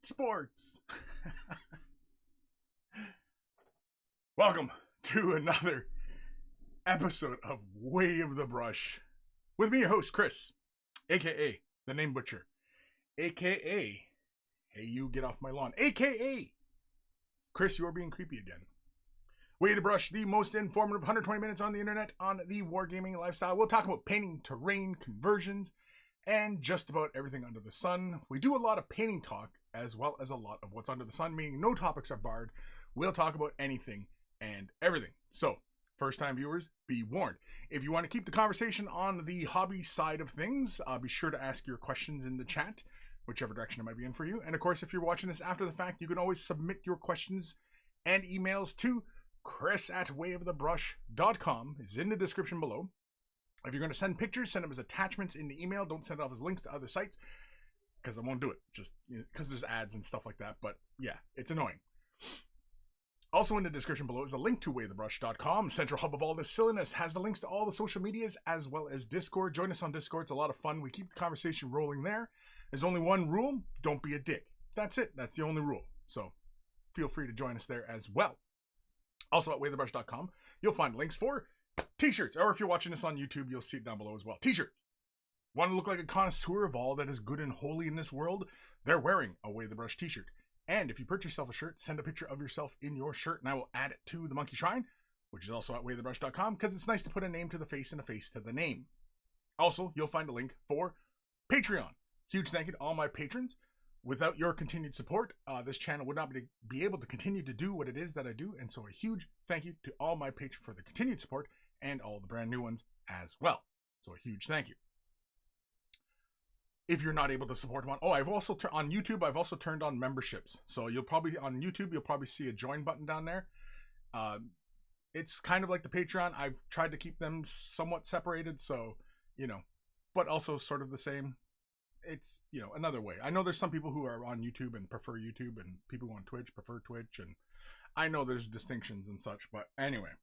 Sports. Welcome to another episode of Wave the Brush with me, your host, Kris, aka the Name Butcher, aka Hey You Get Off My Lawn, aka Kris, you're being creepy again. Wave the Brush, the most informative 120 minutes on the internet on the wargaming lifestyle. We'll talk about painting, terrain, conversions, and just about everything under the sun. We do a lot of painting talk as well as a lot of what's under the sun, meaning no topics are barred. We'll talk about anything and everything. So, first time viewers, be warned. If you want to keep the conversation on the hobby side of things, be sure to ask your questions in the chat, whichever direction it might be in for you. And of course, if you're watching this after the fact, you can always submit your questions and emails to Kris@waveofthebrush.com. It's in the description below. If you're going to send pictures, send them as attachments in the email. Don't send it off as links to other sites, because I won't do it, just because there's ads and stuff like that. But yeah, it's annoying. Also in the description below is a link to waveofthebrush.com, central hub of all this silliness. Has the links to all the social medias as well as Discord. Join us on Discord. It's a lot of fun. We keep the conversation rolling there. There's only one rule. Don't be a dick. That's it. That's the only rule. So feel free to join us there as well. Also at waveofthebrush.com, you'll find links for t-shirts. Or if you're watching this on YouTube, you'll see it down below as well. T-shirts. Want to look like a connoisseur of all that is good and holy in this world? They're wearing a Wave the Brush t-shirt. And if you purchase yourself a shirt, send a picture of yourself in your shirt, and I will add it to the Monkey Shrine, which is also at waveofthebrush.com, because it's nice to put a name to the face and a face to the name. Also, you'll find a link for Patreon. Huge thank you to all my patrons. Without your continued support, this channel would not be able to continue to do what it is that I do, and so a huge thank you to all my patrons for the continued support and all the brand new ones as well. So a huge thank you. If you're not able to support one, I've also on YouTube, I've also turned on memberships. So you'll probably on YouTube, you'll probably see a join button down there. It's kind of like the Patreon. I've tried to keep them somewhat separated, so but also sort of the same. It's another way. I know there's some people who are on YouTube and prefer YouTube, and people who on Twitch prefer Twitch, and I know there's distinctions and such, but anyway.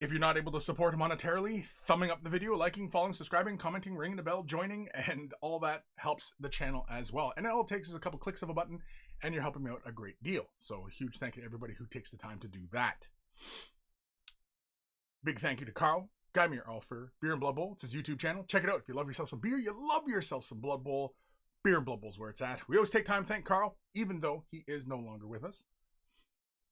If you're not able to support monetarily, thumbing up the video, liking, following, subscribing, commenting, ringing the bell, joining, and all that helps the channel as well. And all it takes is a couple clicks of a button, and you're helping me out a great deal. So a huge thank you to everybody who takes the time to do that. Big thank you to Carl, Guy Me Your All for Beer and Blood Bowl. It's his YouTube channel. Check it out. If you love yourself some beer, you love yourself some Blood Bowl. Beer and Blood Bowl is where it's at. We always take time to thank Carl, even though he is no longer with us.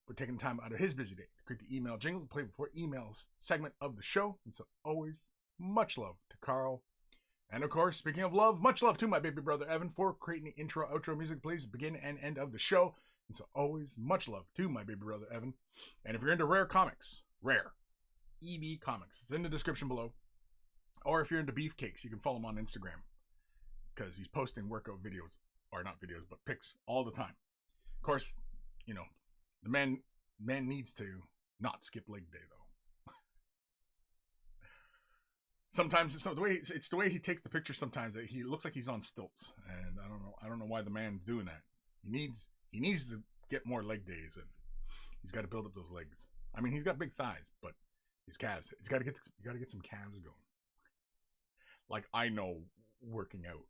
We're taking time out of his busy day to create the email jingle, to play before emails segment of the show. And so always much love to Carl. And of course, speaking of love, much love to my baby brother Evan for creating the intro, outro music, please, begin and end of the show. And so always much love to my baby brother Evan. And if you're into rare comics, rare, EB Comics, it's in the description below. Or if you're into beefcakes, you can follow him on Instagram, because he's posting workout videos, or not videos, but pics all the time. Of course, the man needs to not skip leg day, though. Sometimes it's the way he takes the picture. Sometimes that he looks like he's on stilts, and I don't know why the man's doing that. He needs to get more leg days, and he's got to build up those legs. I mean, he's got big thighs, but his calves. You got to get some calves going. Like I know working out.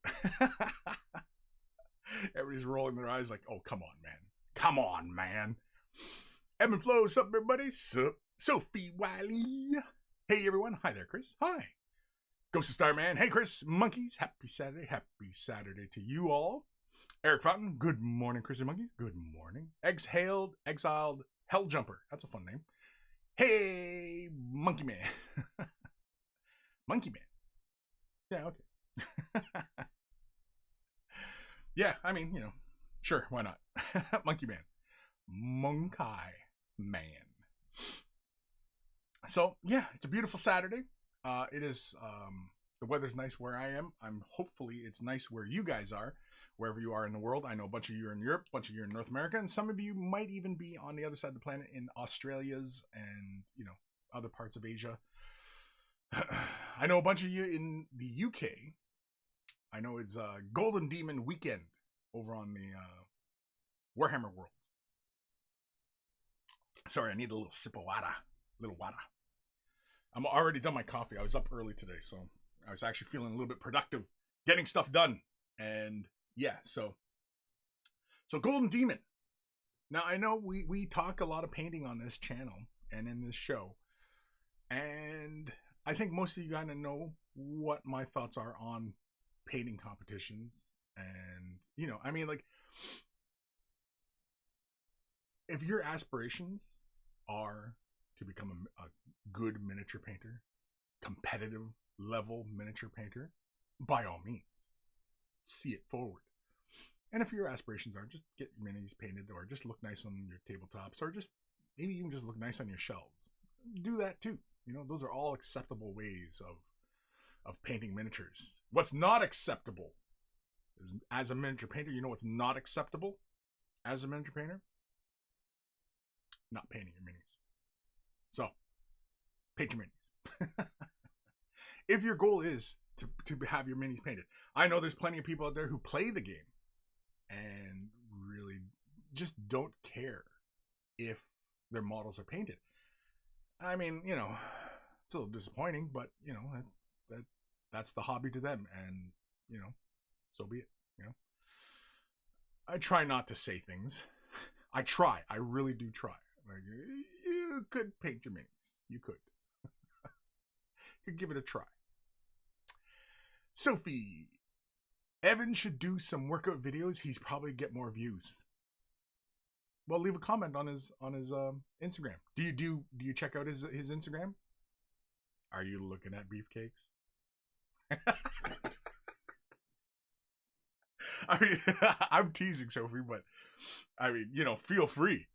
Everybody's rolling their eyes like, "Oh, come on, man! Come on, man!" Evan Belleau, sup everybody? Sup? Sophie Wiley. Hey everyone. Hi there, Kris. Hi. Ghost of Starman. Hey Kris. Monkeys. Happy Saturday. Happy Saturday to you all. Eric Fountain. Good morning, Kris and Monkeys. Good morning. Exiled Hell Jumper. That's a fun name. Hey, Monkey Man. Monkey Man. Yeah, okay. Yeah, I mean, sure, why not? Monkey Man. Monkey Man. So yeah, it's a beautiful Saturday. It is the weather's nice where I am. Hopefully it's nice where you guys are, wherever you are in the world. I know a bunch of you are in Europe, a bunch of you are in North America, and some of you might even be on the other side of the planet in Australia's and other parts of Asia. I know a bunch of you in the UK. I know it's Golden Demon weekend over on the Warhammer world. Sorry, I need a little sip of water. I'm already done my coffee. I was up early today, so I was actually feeling a little bit productive, getting stuff done. And yeah, so So Golden Demon. Now I know we talk a lot of painting on this channel and in this show, and I think most of you kind of know what my thoughts are on painting competitions. And you know, I mean, like, if your aspirations are to become a good miniature painter, competitive level miniature painter, by all means, see it forward. And if your aspirations are just get minis painted, or just look nice on your tabletops, or just maybe even just look nice on your shelves, do that too. You know, those are all acceptable ways of painting miniatures. What's not acceptable is, as a miniature painter, you know what's not acceptable as a miniature painter? Not painting your minis. So, paint your minis. If your goal is to have your minis painted, I know there's plenty of people out there who play the game and really just don't care if their models are painted. I mean, you know, it's a little disappointing, but you know, that's the hobby to them, and you know, so be it. You know, I try not to say things. I really do try. Like, you could paint your minis. You could. You could give it a try. Sophie. Evan should do some workout videos. He's probably get more views. Well, leave a comment on his Instagram. Do you check out his Instagram? Are you looking at beefcakes? I mean, I'm teasing Sophie, but I mean, you know, feel free.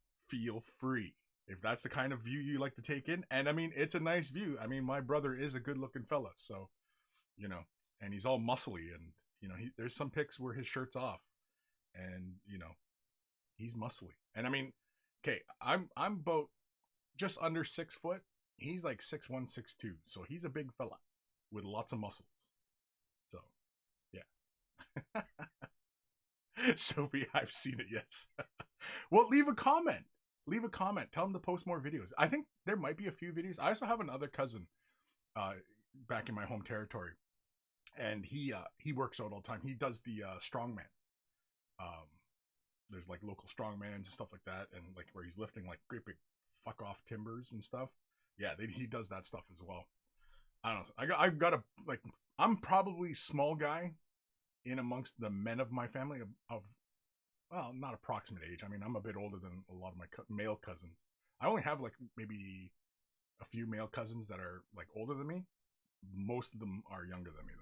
If that's the kind of view you like to take in. And I mean, it's a nice view. I mean, my brother is a good looking fella, so, you know, and he's all muscly, and you know, there's some pics where his shirt's off, and you know, he's muscly. And I mean, okay, I'm about just under 6 foot. He's like 6'1", 6'2", so he's a big fella with lots of muscles. So, yeah. Sophie, I've seen it. Yes. Well, leave a comment. Tell him to post more videos. I think there might be a few videos. I also have another cousin back in my home territory, and he works out all the time. He does the strongman. There's like local strongmans and stuff like that, and like where he's lifting like great big fuck off timbers and stuff. Yeah, he does that stuff as well. I don't know. I've got a, like, I'm probably small guy in amongst the men of my family of well, not approximate age. I mean, I'm a bit older than a lot of my male cousins. I only have like maybe a few male cousins that are like older than me. Most of them are younger than me though.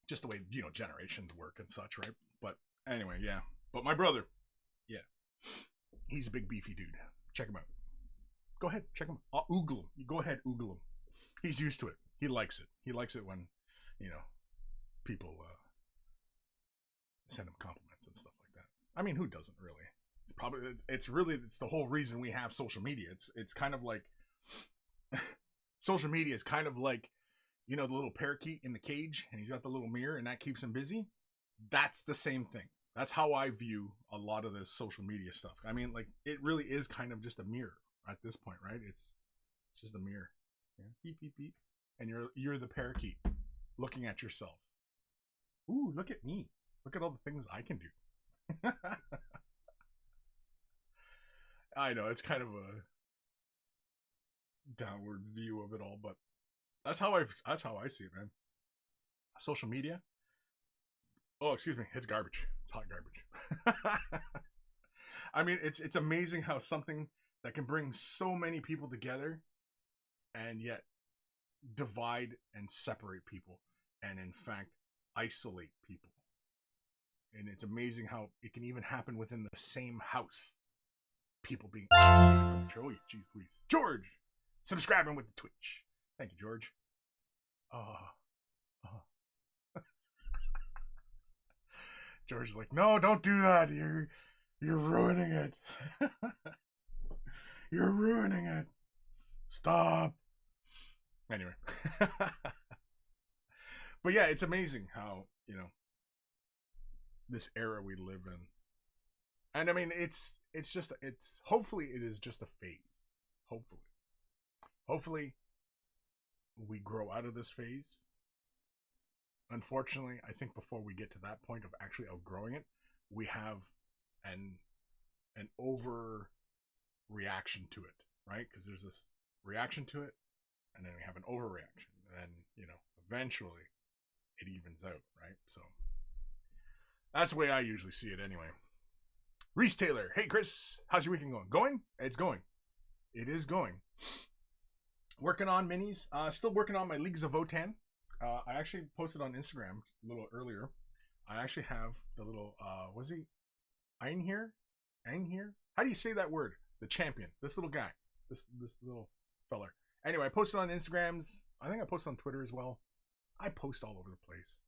Just the way, you know, generations work and such, right? But anyway, yeah. But my brother, yeah, he's a big beefy dude. Check him out. Go ahead, check him out. I'll oogle him. You go ahead, oogle him. He's used to it. He likes it. He likes it when, you know, people send him compliments and stuff like that. I mean, who doesn't really? It's the whole reason we have social media. It's kind of like social media is kind of like, you know, the little parakeet in the cage, and he's got the little mirror, and that keeps him busy. That's the same thing. That's how I view a lot of this social media stuff. I mean, like, it really is kind of just a mirror at this point, right? It's just a mirror. Yeah. Beep, beep, beep. And you're the parakeet looking at yourself. Ooh, look at me. Look at all the things I can do. I know, it's kind of a downward view of it all, but that's how I see it, man. Social media. Oh, excuse me. It's garbage. It's hot garbage. I mean, it's amazing how something that can bring so many people together and yet divide and separate people, and in fact isolate people. And it's amazing how it can even happen within the same house. People being from Joey. Jeez Louise. George! Subscribing with the Twitch. Thank you, George. George's like, no, don't do that. You're ruining it. You're ruining it. Stop. Anyway. But yeah, it's amazing how, you know, this era we live in. And I mean, it's hopefully it is just a phase. Hopefully we grow out of this phase. unfortunately, I think before we get to that point of actually outgrowing it, we have an over reaction to it, right? Because there's this reaction to it, and then we have an overreaction, and then, you know, eventually it evens out, right? So that's the way I usually see it anyway. Reese Taylor, hey Kris, how's your weekend going? Going? It's going. It is going. Working on minis. Still working on my Leagues of Votan. I actually posted on Instagram a little earlier. I actually have the little, was he Einherr? Einherr? How do you say that word? The champion. This little guy. This little feller. Anyway, I posted on Instagrams. I think I posted on Twitter as well. I post all over the place.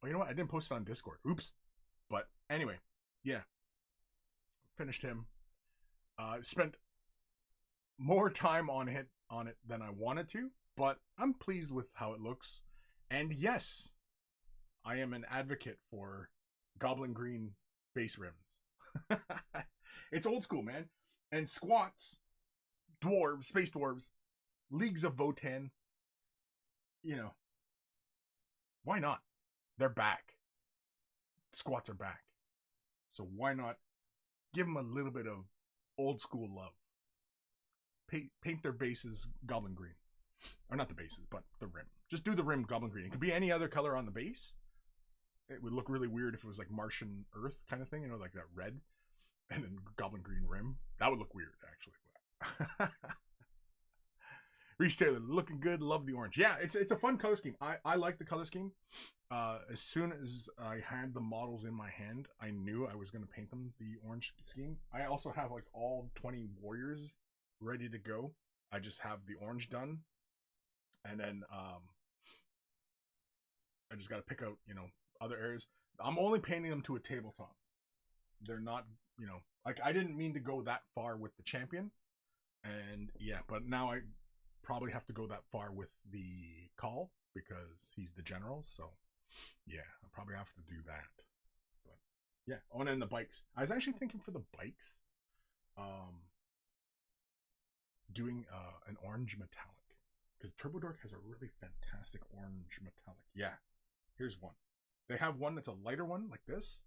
Oh, you know what? I didn't post it on Discord. Oops. But anyway, yeah. Finished him. Spent more time on it than I wanted to, but I'm pleased with how it looks. And yes, I am an advocate for Goblin Green base rims. It's old school, man. And squats, dwarves, space dwarves, Leagues of Votan, you know, why not? They're back. Squats are back. So why not give them a little bit of old school love? Paint their bases Goblin Green. Or not the bases, but the rim. Just do the rim Goblin Green. It could be any other color on the base. It would look really weird if it was like Martian Earth kind of thing, you know, like that red and then Goblin Green rim. That would look weird, actually. Reese Taylor, looking good. Love the orange. Yeah, it's a fun color scheme. I like the color scheme. As soon as I had the models in my hand, I knew I was going to paint them the orange scheme. I also have like all 20 warriors ready to go. I just have the orange done. And then I just got to pick out, you know, other areas. I'm only painting them to a tabletop. They're not, you know, like I didn't mean to go that far with the champion. And yeah, but now I probably have to go that far with the call because he's the general. So yeah, I'll probably have to do that. But yeah. Oh, and then the bikes. I was actually thinking for the bikes, doing an orange metallic, because Turbo Dork has a really fantastic orange metallic. Yeah, here's one. They have one that's a lighter one like this.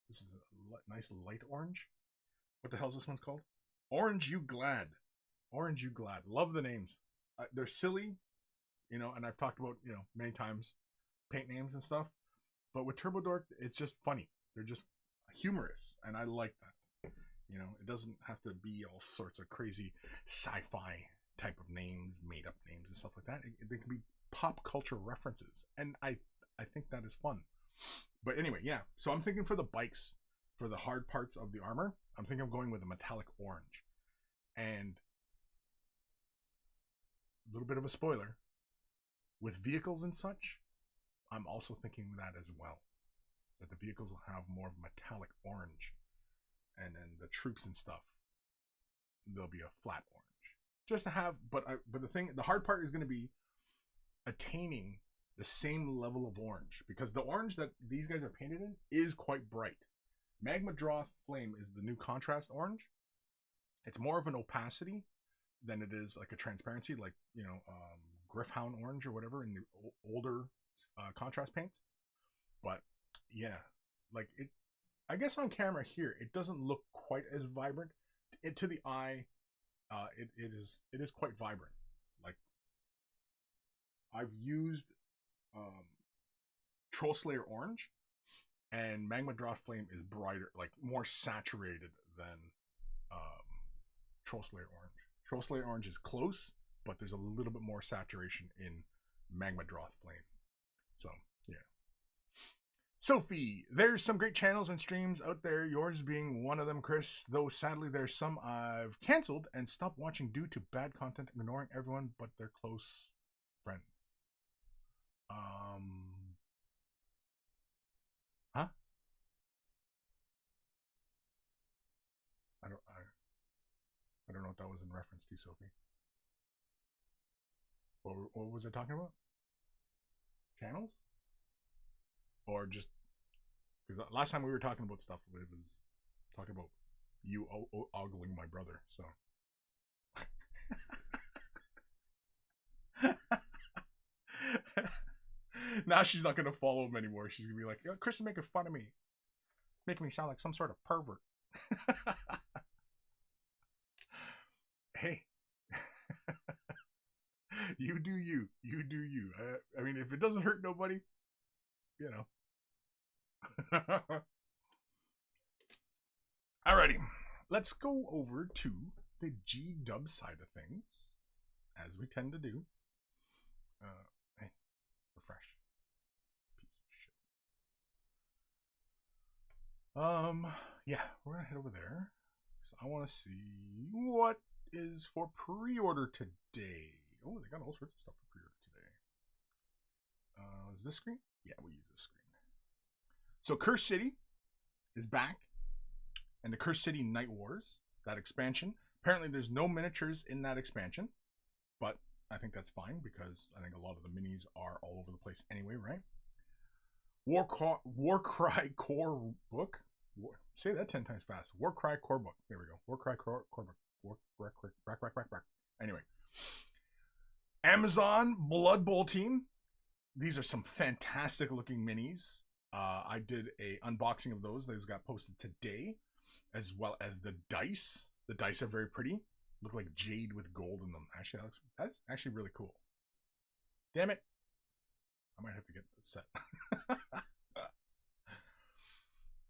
This is a nice light orange. What the hell is this one's called? Orange You Glad. Orange You Glad. Love the names. They're silly, you know, and I've talked about, you know, many times paint names and stuff. But with Turbo Dork, it's just funny. They're just humorous, and I like that. You know, it doesn't have to be all sorts of crazy sci-fi type of names, made-up names and stuff like that. They can be pop culture references, and I think that is fun. But anyway, yeah. So I'm thinking for the bikes, for the hard parts of the armor, I'm thinking of going with a metallic orange. And a little bit of a spoiler, with vehicles and such, I'm also thinking that as well. That the vehicles will have more of a metallic orange. And then the troops and stuff, there'll be a flat orange. Just to have, but the hard part is going to be attaining the same level of orange, because the orange that these guys are painted in is quite bright. Magma Droth Flame is the new contrast orange. It's more of an opacity than it is like a transparency, like, you know, Griffhound orange or whatever in the older contrast paints. But yeah, like it, I guess on camera here, it doesn't look quite as vibrant. To the eye, it is quite vibrant. Like, I've used Troll Slayer Orange, and Magma Droth Flame is brighter, like more saturated than Troll Slayer Orange. Troll Slayer Orange is close, but there's a little bit more saturation in Magma Droth Flame. So, yeah. Sophie, there's some great channels and streams out there, yours being one of them, Kris, though sadly there's some I've canceled and stopped watching due to bad content, ignoring everyone but their close friends. Huh? I don't know what that was in reference to, Sophie. What was I talking about? Channels? Or just, because last time we were talking about stuff, it was talking about you ogling my brother, so. Now she's not gonna follow him anymore. She's gonna be like, Kris is making fun of me, making me sound like some sort of pervert. Hey, you do you. You do you. I mean, if it doesn't hurt nobody, you know. Alrighty, let's go over to the G-dub side of things, as we tend to do. Hey, refresh. Piece of shit. Yeah, we're gonna head over there. So I want to see what is for pre-order today. Oh, they got all sorts of stuff for pre-order today. Is this screen? Yeah, we'll use this screen. So Curse City is back, and the Curse City Night Wars, that expansion. Apparently there's no miniatures in that expansion, but I think that's fine because I think a lot of the minis are all over the place anyway, right? Warcry Core Book. Say that 10 times fast. Warcry Core Book. There we go. Warcry Core Book. Anyway. Amazon Blood Bowl team. These are some fantastic looking minis. I did a unboxing of those. Those got posted today, as well as the dice. The dice are very pretty. Look like jade with gold in them. Actually, that's actually really cool. Damn it. I might have to get this set.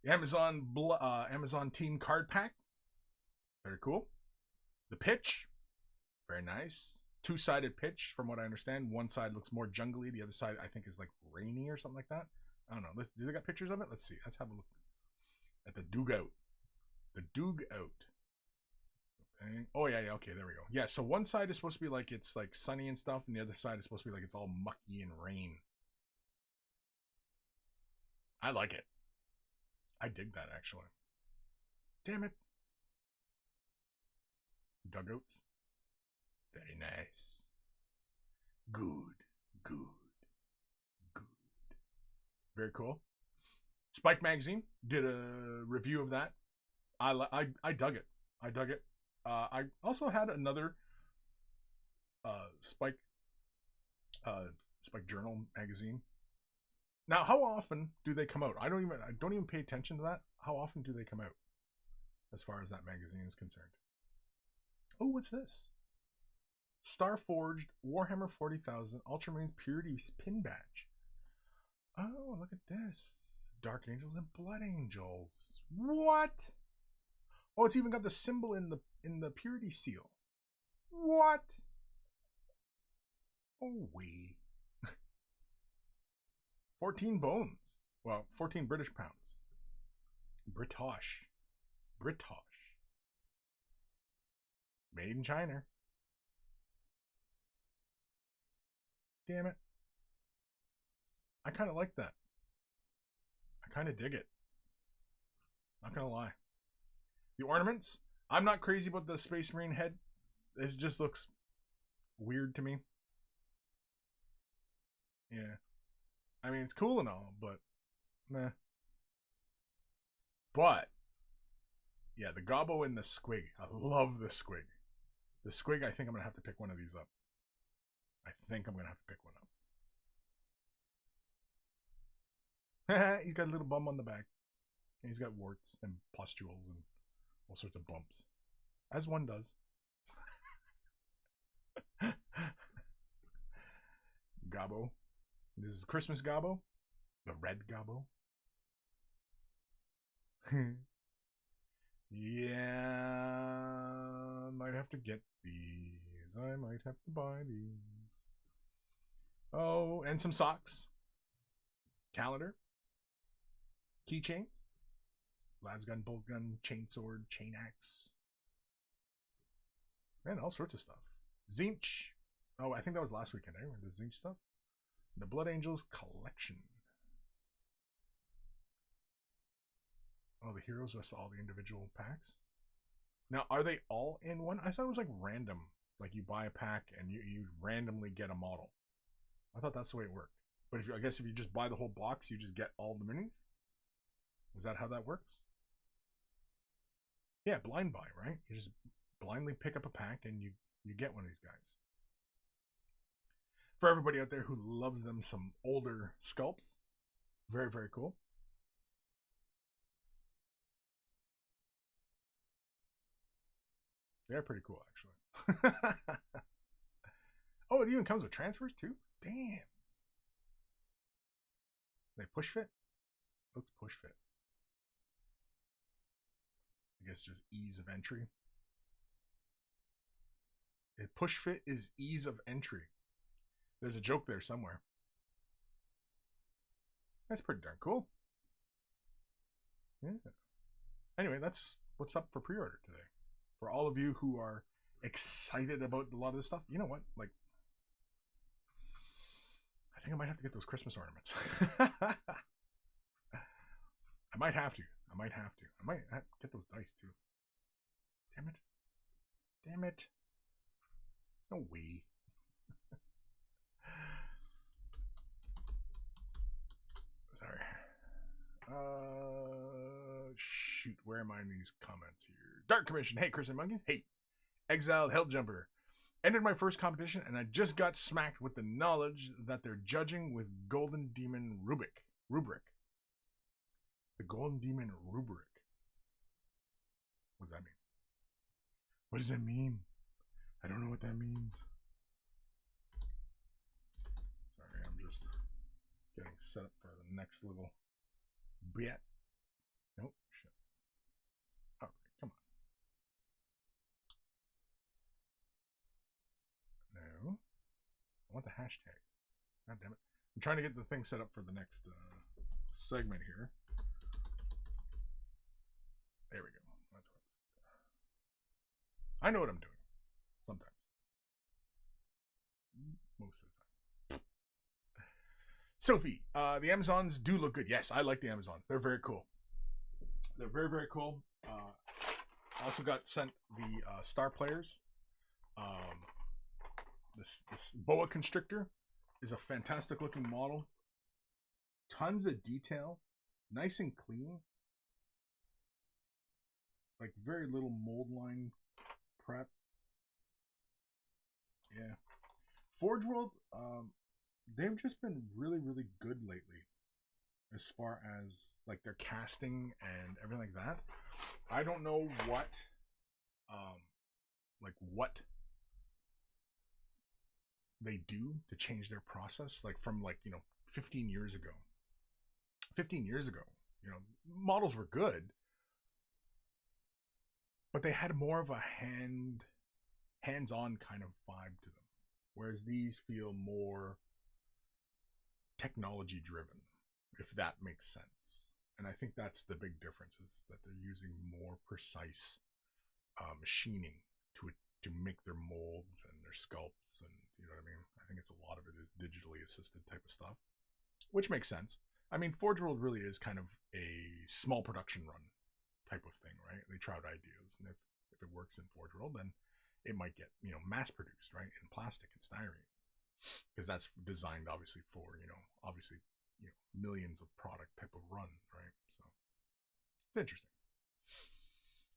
Amazon Team Card Pack. Very cool. The pitch. Very nice. Two-sided pitch, from what I understand. One side looks more jungly. The other side, I think, is like rainy or something like that. I don't know. Do they got pictures of it? Let's see. Let's have a look at the dugout. The dugout. Oh, yeah. Okay, there we go. Yeah, so one side is supposed to be like it's like sunny and stuff, and the other side is supposed to be like it's all mucky and rain. I like it. I dig that, actually. Damn it. Dugouts. Very nice. Good. Very cool. Spike Magazine did a review of that. I dug it. I also had another Spike Journal magazine. Now, how often do they come out? I don't even pay attention to that. How often do they come out, as far as that magazine is concerned? Oh, what's this? Starforged Warhammer 40,000 Ultramarines Purity Pin Badge. Oh, look at this. Dark Angels and Blood Angels. What? Oh, it's even got the symbol in the Purity seal. What? Oh, wee. 14 bones. Well, 14 British pounds. Britosh. Made in China. Damn it. I kind of like that. I kind of dig it. Not gonna lie. The ornaments, I'm not crazy about the Space Marine head. It just looks weird to me. Yeah. I mean, it's cool and all, but meh. But yeah, the Gobbo and the Squig. I love the Squig. The Squig, I think I'm gonna have to pick one of these up. He's got a little bum on the back. And he's got warts and pustules and all sorts of bumps. As one does. Gobbo. This is Christmas Gobbo. The red Gobbo. Yeah. Might have to get these. I might have to buy these. Oh, and some socks. Calendar. Keychains. Lasgun, bolt gun, chainsword, chain axe. And all sorts of stuff. Zinch. Oh, I think that was last weekend. I remember the Zinch stuff. The Blood Angels collection. Oh, the heroes are all the individual packs. Now, are they all in one? I thought it was like random. Like you buy a pack and you randomly get a model. I thought that's the way it worked. But I guess if you just buy the whole box, you just get all the minis? Is that how that works? Yeah, blind buy, right? You just blindly pick up a pack and you get one of these guys. For everybody out there who loves them some older sculpts. Very, very cool. They're pretty cool, actually. Oh, it even comes with transfers, too? Damn. They push fit? Looks push fit. I guess just ease of entry. A push fit is ease of entry. There's a joke there somewhere. That's pretty darn cool. Yeah. Anyway, that's what's up for pre-order today. For all of you who are excited about a lot of this stuff, you know what? Like, I think I might have to get those Christmas ornaments. I might have to. I might get those dice too. Damn it. Damn it. No way. Sorry. Shoot. Where am I in these comments here? Dark Commission. Hey, Kris and Monkeys. Hey. Exiled Hell Jumper. Ended my first competition and I just got smacked with the knowledge that they're judging with Golden Demon rubric. The Golden Demon rubric. What does that mean? What does that mean? I don't know what that means. Sorry, I'm just getting set up for the next little bit. Nope, shit. Alright, come on. No. I want the hashtag. God damn it. I'm trying to get the thing set up for the next segment here. There we go. That's what I know what I'm doing. Sometimes. Most of the time. Sophie, the Amazons do look good. Yes, I like the Amazons. They're very cool. They're very, very cool. I also got sent the Star Players. This Boa Constrictor is a fantastic looking model. Tons of detail. Nice and clean. Like very little mold line prep. Yeah. Forge World, they've just been really, really good lately. As far as like their casting and everything like that. I don't know what they do to change their process. Like from 15 years ago. 15 years ago, models were good. But they had more of a hands-on kind of vibe to them. Whereas these feel more technology-driven, if that makes sense. And I think that's the big difference, is that they're using more precise machining to make their molds and their sculpts, and you know what I mean? I think it's a lot of it is digitally assisted type of stuff, which makes sense. I mean, Forge World really is kind of a small production run type of thing, right? They try out ideas, and if it works in Forge World, then it might get mass produced, right, in plastic and styrene, because that's designed obviously for millions of product type of runs, right? So it's interesting.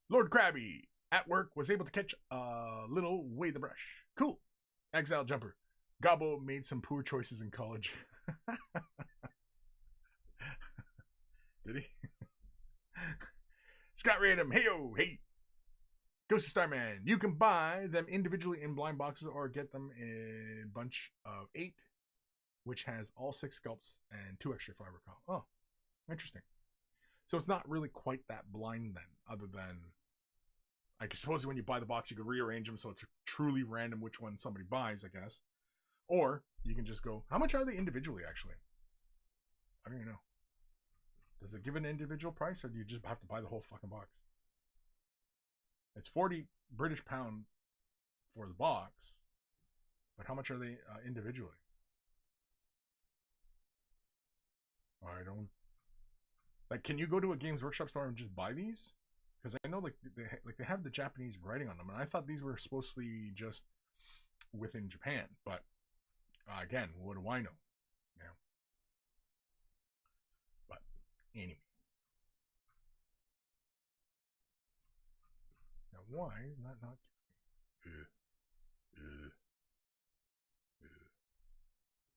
Lord Krabby at work was able to catch a little Way the Brush. Cool. Exile Jumper. Gobbo made some poor choices in college. Did he? Scott Random, hey-o, hey. Ghost of Starman, you can buy them individually in blind boxes or get them in a bunch of 8, which has all 6 sculpts and 2 extra fiber cal. Oh, interesting. So it's not really quite that blind then, other than, I suppose when you buy the box, you can rearrange them so it's truly random which one somebody buys, I guess. Or you can just go, how much are they individually, actually? I don't even know. Does it give an individual price, or do you just have to buy the whole fucking box? It's 40 British pound for the box, but how much are they individually? I don't. Like, can you go to a Games Workshop store and just buy these? Because I know they have the Japanese writing on them, and I thought these were supposed to be just within Japan. But again, what do I know? But anyway. Now, why is that not?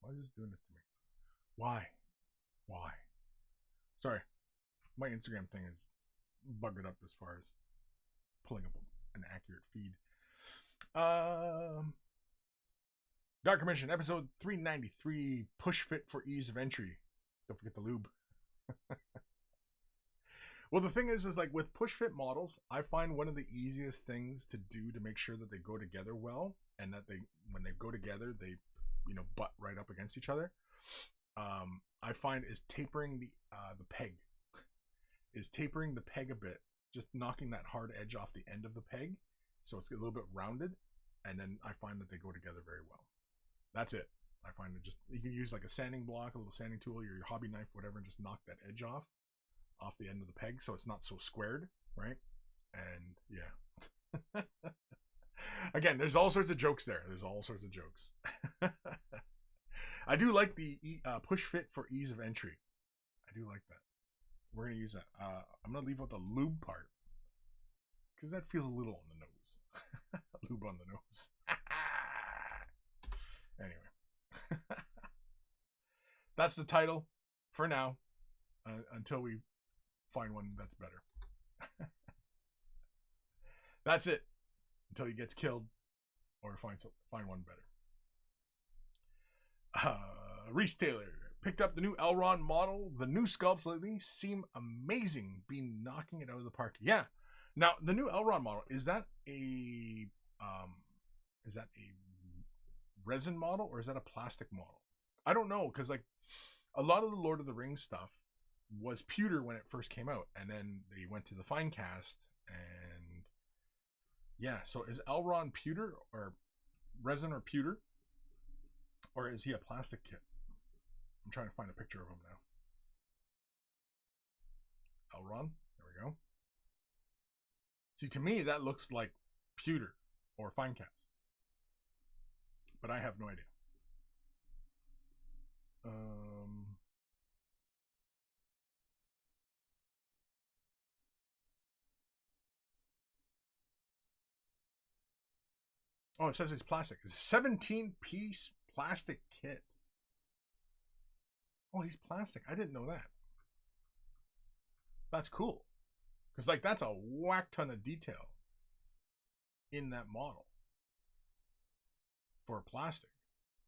Why is this doing this to me? Why? Why? Sorry. My Instagram thing is buggered up as far as pulling up an accurate feed. Dark Commission, episode 393, push fit for ease of entry. Don't forget the lube. Well, the thing is like with push fit models, I find one of the easiest things to do to make sure that they go together well, and that when they go together, they, butt right up against each other. I find is tapering the peg. Is tapering the peg a bit, just knocking that hard edge off the end of the peg, so it's a little bit rounded, and then I find that they go together very well. That's it. I find it just, you can use like a sanding block, a little sanding tool, your hobby knife, whatever, and just knock that edge off the end of the peg so it's not so squared, right? And yeah. Again, there's all sorts of jokes there. There's all sorts of jokes. I do like the push fit for ease of entry. I do like that. We're going to use that. I'm going to leave out the lube part because that feels a little on the nose. Lube on the nose. Anyway. That's the title for now until we find one that's better. That's it until he gets killed or find one better. Reese Taylor picked up the new Elron model. The new sculpts lately seem amazing. Been knocking it out of the park. Yeah. Now the new Elron model, is that a resin model or is that a plastic model? I don't know, because like a lot of the Lord of the Rings stuff was pewter when it first came out, and then they went to the fine cast, and yeah. So is Elron pewter or resin or pewter, or is he a plastic kit? I'm trying to find a picture of him now. Elron, there we go. See, to me that looks like pewter or fine cast, but I have no idea. Oh, it says it's plastic. It's a 17-piece plastic kit. Oh, he's plastic. I didn't know that. That's cool. Because, like, that's a whack ton of detail in that model for a plastic.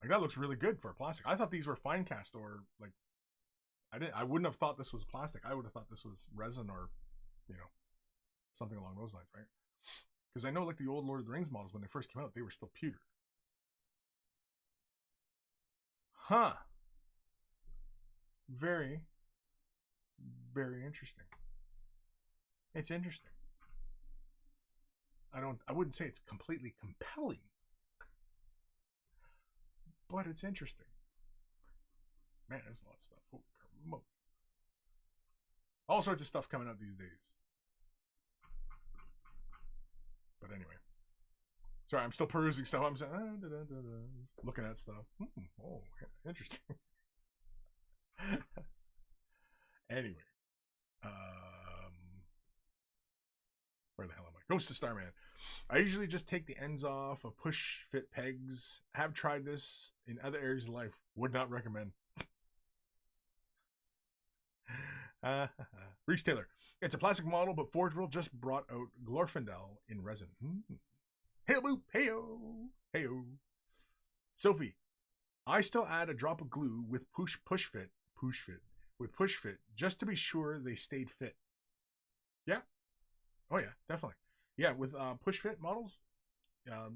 Like, that looks really good for a plastic. I thought these were fine cast, or like, I wouldn't have thought this was plastic. I would have thought this was resin or, something along those lines, right? Because I know, like, the old Lord of the Rings models, when they first came out, they were still pewter. Huh. Very, very interesting. It's interesting. I wouldn't say it's completely compelling, but it's interesting. Man, there's a lot of stuff. Holy crap. All sorts of stuff coming out these days. But anyway. Sorry, I'm still perusing stuff. I'm saying, looking at stuff. Oh, interesting. Anyway. Where the hell am I? Ghost of Starman. I usually just take the ends off of push fit pegs. Have tried this in other areas of life. Would not recommend. Reese Taylor. It's a plastic model, but Forge World just brought out Glorfindel in resin. Hey-o boop, hey-o, hey-o. Sophie. I still add a drop of glue with push fit, just to be sure they stayed fit. Yeah. Oh yeah, definitely. Yeah, with push fit models,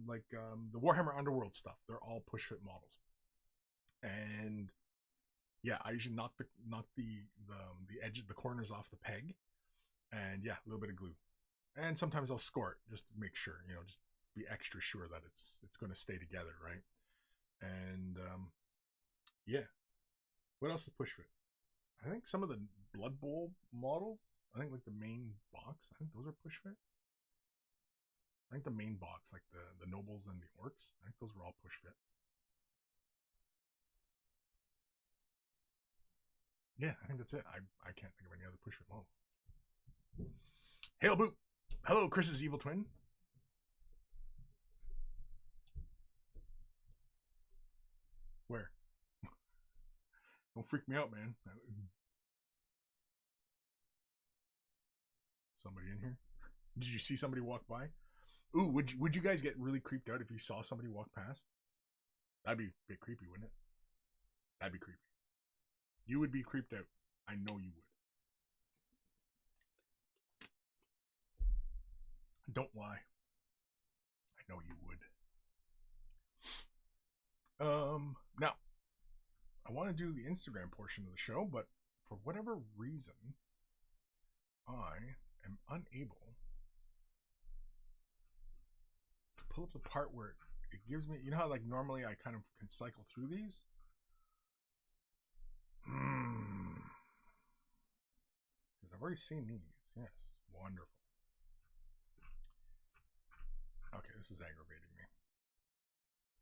like the Warhammer Underworld stuff, they're all push fit models. And yeah, I usually knock the edge, the corners off the peg, and yeah, a little bit of glue. And sometimes I'll score it just to make sure, just be extra sure that it's going to stay together, right? And yeah, what else is push fit? I think some of the Blood Bowl models, I think like the main box, I think those are push fit. I think the main box, like the nobles and the orcs, I think those were all push fit. Yeah, I think that's it. I can't think of any other push fit models. Hail Boop. Hello, Kris's evil twin. Where? Don't freak me out, man. Somebody in here? Did you see somebody walk by? Ooh, would you guys get really creeped out if you saw somebody walk past? That'd be a bit creepy, wouldn't it? That'd be creepy. You would be creeped out. I know you would. Don't lie. I know you would. Now, I want to do the Instagram portion of the show, but for whatever reason, I am unable to pull up the part where it gives me, you know how like normally I kind of can cycle through these? Because I've already seen these. Yes, wonderful. Okay, this is aggravating me.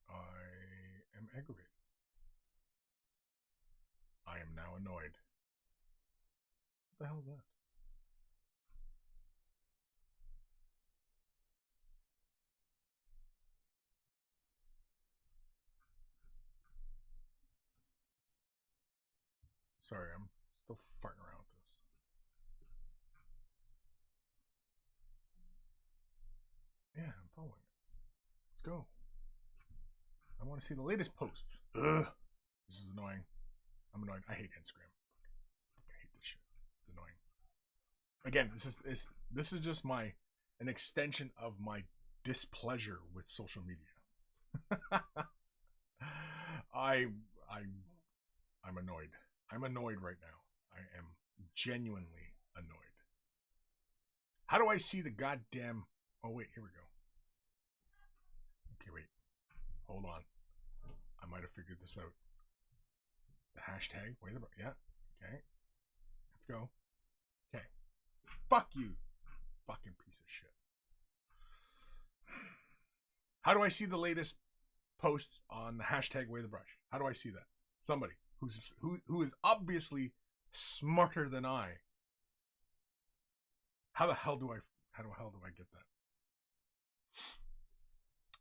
I am aggravated. I am now annoyed. What the hell is that? Sorry, I'm still farting around with this. Yeah, I'm following it. Let's go. I want to see the latest posts. Ugh. This is annoying. I'm annoyed. I hate Instagram. I hate this shit. It's annoying. Again, this is just an extension of my displeasure with social media. I'm annoyed. I'm annoyed right now. I am genuinely annoyed. How do I see the goddamn... Oh, wait. Here we go. Okay, wait. Hold on. I might have figured this out. The hashtag. Wait a minute. Yeah. Okay. Let's go. Okay. Fuck you. Fucking piece of shit. How do I see the latest posts on the hashtag Wear the Brush? How do I see that? Somebody who is obviously smarter than I. How the hell do I get that?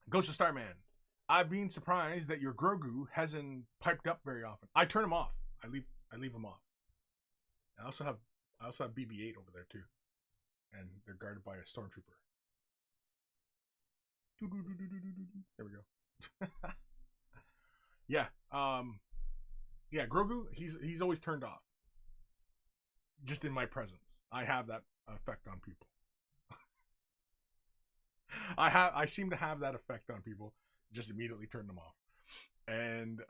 Ghost of Starman. I've been surprised that your Grogu hasn't piped up very often. I turn him off. I leave him off. I also have BB-8 over there too, and they're guarded by a stormtrooper. There we go. Yeah. Yeah, Grogu, he's always turned off. Just in my presence. I have that effect on people. I seem to have that effect on people. Just immediately turn them off. And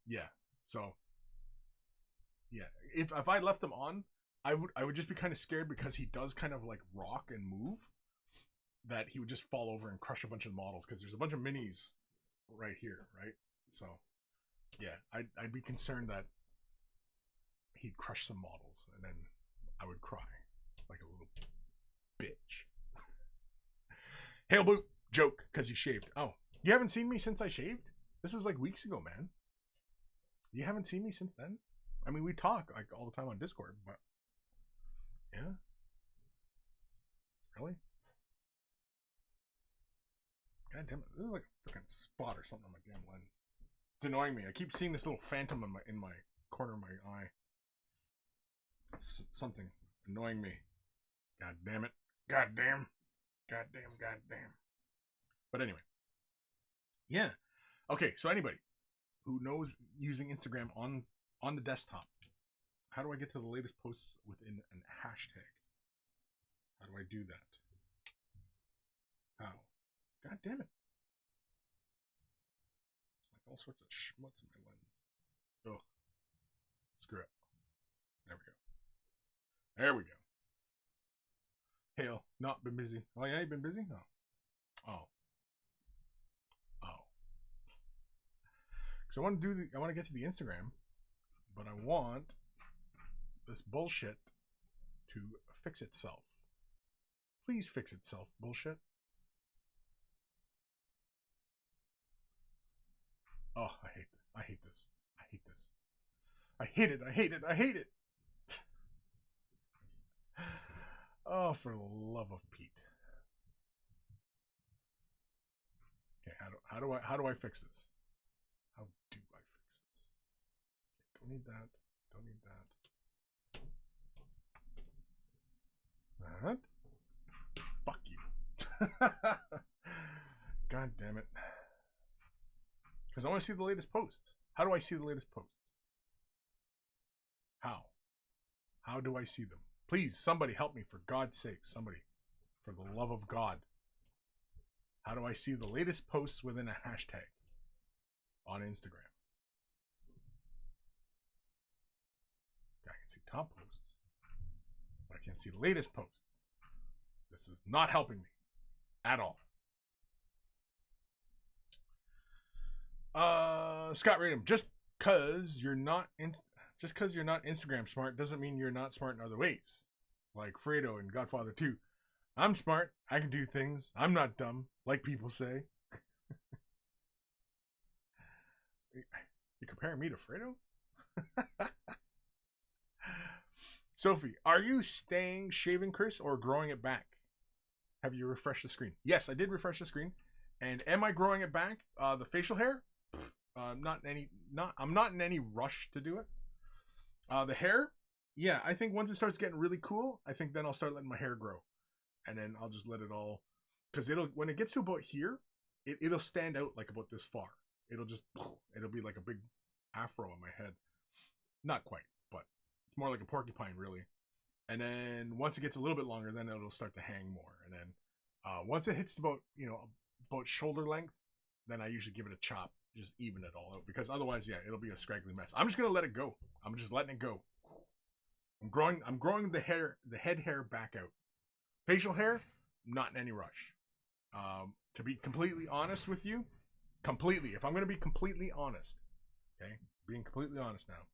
yeah. So yeah. If I left them on, I would just be kind of scared because he does kind of like rock and move, that he would just fall over and crush a bunch of models, because there's a bunch of minis right here, right? So yeah, I'd be concerned that he'd crush some models and then I would cry like a little bitch. Hail boot joke because you shaved. Oh, you haven't seen me since I shaved? This was like weeks ago, man. You haven't seen me since then? I mean, we talk like all the time on Discord, but yeah. Really? God damn it. This is like a freaking spot or something on my damn lens. It's annoying me. I keep seeing this little phantom in my corner of my eye. It's something annoying me. God damn it. God damn. God damn. God damn. But anyway. Yeah. Okay, so anybody who knows using Instagram on the desktop, how do I get to the latest posts within an hashtag? How do I do that? How? God damn it. It's like all sorts of schmutz in my lens. Ugh. Screw it. There we go. There we go. Hail, not been busy. Oh yeah, you been busy? No. Oh. Oh. So I want to get to the Instagram, but I want this bullshit to fix itself. Please fix itself, bullshit. Oh, I hate this. I hate this. I hate this. I hate it. I hate it. I hate it. Oh, for the love of Pete. Okay, how do I fix this? How do I fix this? Don't need that. Don't need that. That. Fuck you. God damn it. Because I want to see the latest posts. How do I see the latest posts? How? How do I see them? Please, somebody help me, for God's sake. Somebody. For the love of God. How do I see the latest posts within a hashtag on Instagram? I can see top posts, but I can't see the latest posts. This is not helping me at all. Scott Radham, just because you're not Instagram smart doesn't mean you're not smart in other ways. Like Fredo in Godfather 2. I'm smart. I can do things. I'm not dumb, like people say. You comparing me to Fredo? Sophie, are you staying shaving, Kris, or growing it back? Have you refreshed the screen? Yes, I did refresh the screen. And am I growing it back? The facial hair? I'm not in any rush to do it. The hair? Yeah, I think once it starts getting really cool, I think then I'll start letting my hair grow. And then I'll just let it all, because when it gets to about here, it'll stand out like about this far. It'll be like a big afro on my head. Not quite, but it's more like a porcupine, really. And then once it gets a little bit longer, then it'll start to hang more. And then once it hits about shoulder length, then I usually give it a chop, just even it all out, because otherwise, yeah, it'll be a scraggly mess. I'm just gonna let it go. I'm just letting it go. I'm growing the head hair back out. Facial hair, not in any rush. To be completely honest with you, if I'm going to be completely honest, okay, being completely honest now,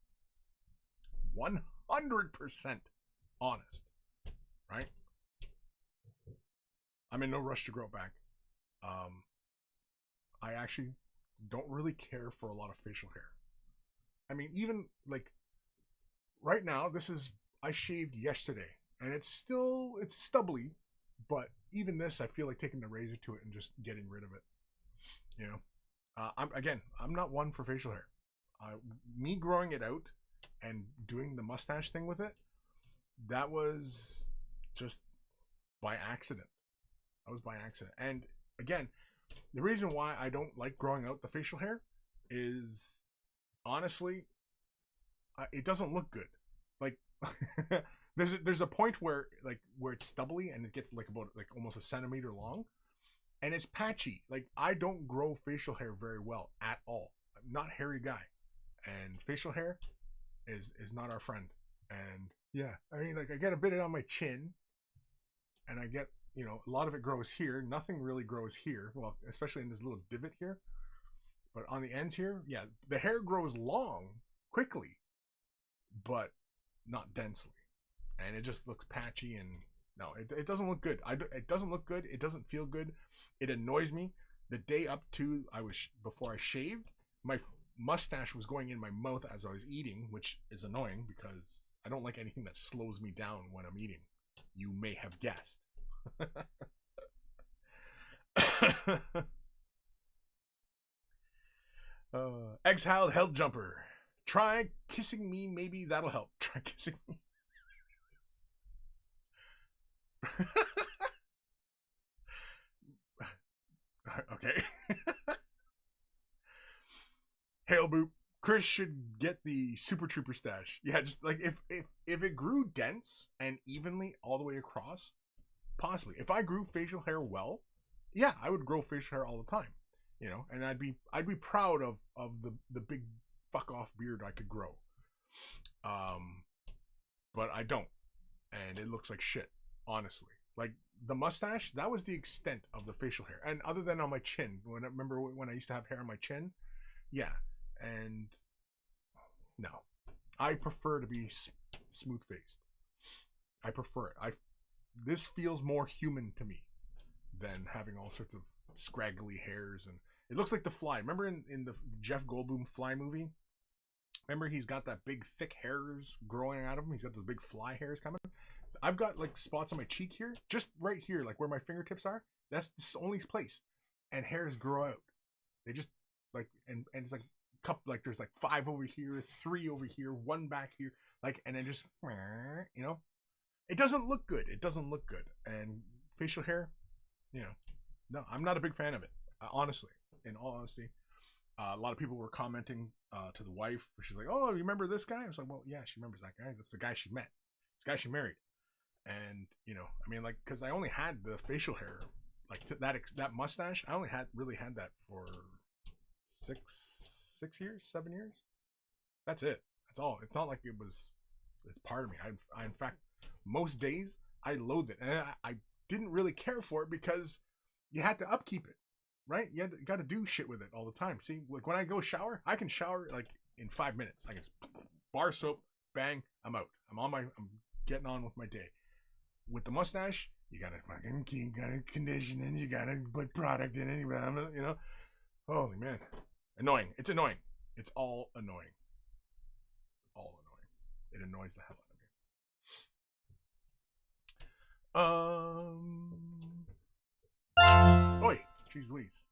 100% honest, right? I'm in no rush to grow it back. I actually don't really care for a lot of facial hair. I mean, even like right now, I shaved yesterday. And it's stubbly, but even this, I feel like taking the razor to it and just getting rid of it. I'm not one for facial hair. Me growing it out and doing the mustache thing with it, that was just by accident. That was by accident. And again, the reason why I don't like growing out the facial hair is, honestly, it doesn't look good. Like... There's a point where it's stubbly and it gets about almost a centimeter long, and it's patchy. Like, I don't grow facial hair very well at all. I'm not a hairy guy, and facial hair is not our friend. And yeah, I mean, like, I get a bit on my chin, and I get a lot of it grows here. Nothing really grows here. Well, especially in this little divot here. But on the ends here, yeah, the hair grows long quickly, but not densely. And it just looks patchy, and no, it doesn't look good. It doesn't look good. It doesn't feel good. It annoys me. The day up to before I shaved, my mustache was going in my mouth as I was eating, which is annoying because I don't like anything that slows me down when I'm eating. You may have guessed. Exiled Hell Jumper. Try kissing me, maybe that'll help. Try kissing me. Okay. Hail Boop. Kris should get the Super Trooper stash. Yeah, just like if it grew dense and evenly all the way across, possibly. If I grew facial hair well, yeah, I would grow facial hair all the time. And I'd be proud of the big fuck off beard I could grow. But I don't. And it looks like shit. Honestly, like the mustache, that was the extent of the facial hair, and other than on my chin, remember when I used to have hair on my chin, yeah, and no, I prefer to be smooth faced. I prefer it. This feels more human to me than having all sorts of scraggly hairs, and it looks like the Fly. Remember in the Jeff Goldblum Fly movie? Remember he's got that big thick hairs growing out of him. He's got those big fly hairs coming. I've got like spots on my cheek here, just right here, like where my fingertips are. That's the only place, and hairs grow out. They just like and it's like couple, like there's like 5 over here, 3 over here, 1 back here, like, and then just, you know, it doesn't look good. It doesn't look good. And facial hair, you know, no, I'm not a big fan of it. Honestly, in all honesty, a lot of people were commenting to the wife. She's like, "Oh, you remember this guy?" I was like, "Well, yeah, she remembers that guy. That's the guy she met. It's the guy she married." And you know, I mean, like, because I only had the facial hair, like that mustache. I only really had that for 6 years, 7 years. That's it. That's all. It's not like it's part of me. I in fact, most days I loathe it, and I didn't really care for it because you had to upkeep it, right? You got to do shit with it all the time. See, like when I go shower, I can shower like in 5 minutes. I can bar soap, bang, I'm out. I'm getting on with my day. With the mustache, you gotta fucking condition it, you gotta put product in it, you know. Holy man, annoying. It's annoying. It's all annoying. All annoying. It annoys the hell out of me. Oi, jeez Louise.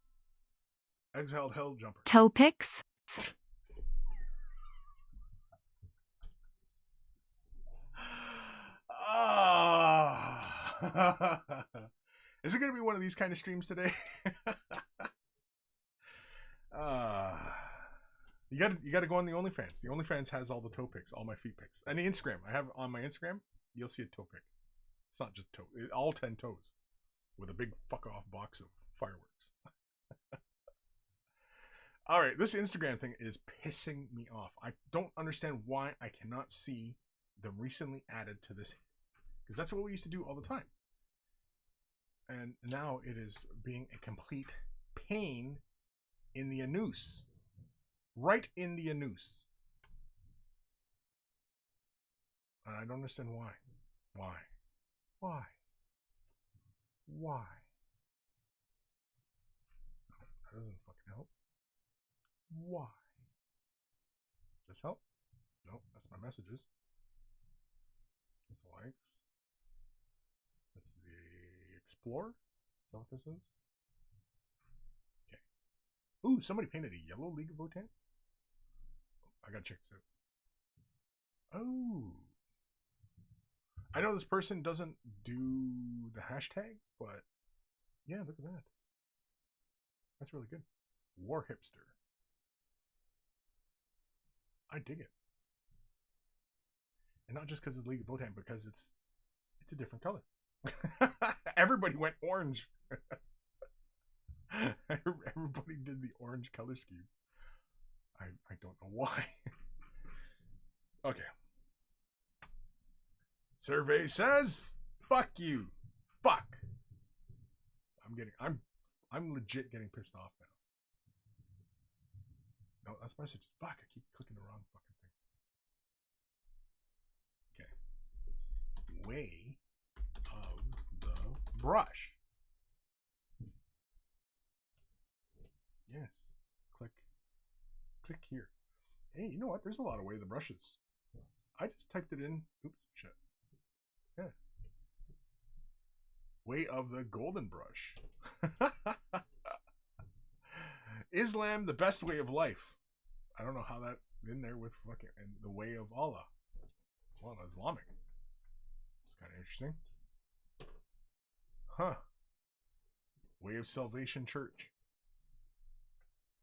Exhaled hell jumper. Toe picks. Is it gonna be one of these kind of streams today? You gotta go on the OnlyFans. The OnlyFans has all the toe pics, all my feet pics, and the Instagram. I have on my Instagram. You'll see a toe pic. It's not just toe. All 10 toes, with a big fuck off box of fireworks. All right, this Instagram thing is pissing me off. I don't understand why I cannot see the recently added to this, because that's what we used to do all the time. And now it is being a complete pain in the anus. Right in the anus. And I don't understand why. Why? Why? Why? That doesn't fucking help. Why? Does this help? Nope, that's my messages. That's the likes. That's the explore. Is that what this is? Okay. Ooh, somebody painted a yellow League of Votan. I gotta check this out. Oh. I know this person doesn't do the hashtag, but yeah, look at that. That's really good. War hipster. I dig it. And not just because it's League of Votan, because it's a different color. Everybody went orange. Everybody did the orange color scheme. I don't know why. Okay. Survey says, fuck you. Fuck. I'm legit getting pissed off now. No, that's messages. Fuck, I keep clicking the wrong fucking thing. Okay. Way of the brush. Yes. Click here. Hey, you know what? There's a lot of way of the brushes. I just typed it in. Oops, shit. Yeah. Way of the golden brush. Islam, the best way of life. I don't know how that in there with fucking and the way of Allah. Well, Islamic. It's kind of interesting. Huh. Way of Salvation Church.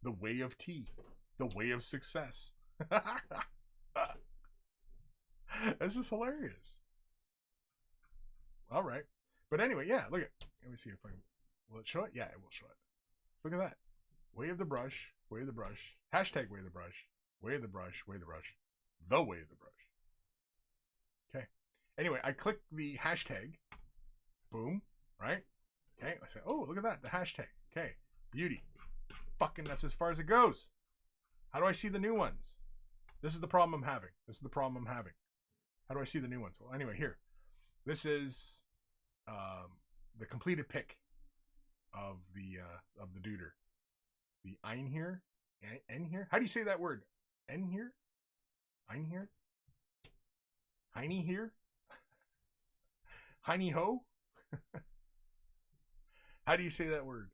The way of tea. The way of success. This is hilarious. All right. But anyway, yeah, look at. Let me see if I can. Will it show it? Yeah, it will show it. Look at that. Way of the brush. Way of the brush. Hashtag way of the brush. Way of the brush. Way of the brush. The way of the brush. Okay. Anyway, I click the hashtag. Boom. Right? Okay. I say, oh, look at that. The hashtag. Okay. Beauty. Fucking, that's as far as it goes. How do I see the new ones? This is the problem I'm having. How do I see the new ones? Well, anyway, here. This is the completed pic of the duder. The ein here? En here? How do you say that word? En here? Ein here? Heiny here? Heiny ho? How do you say that word?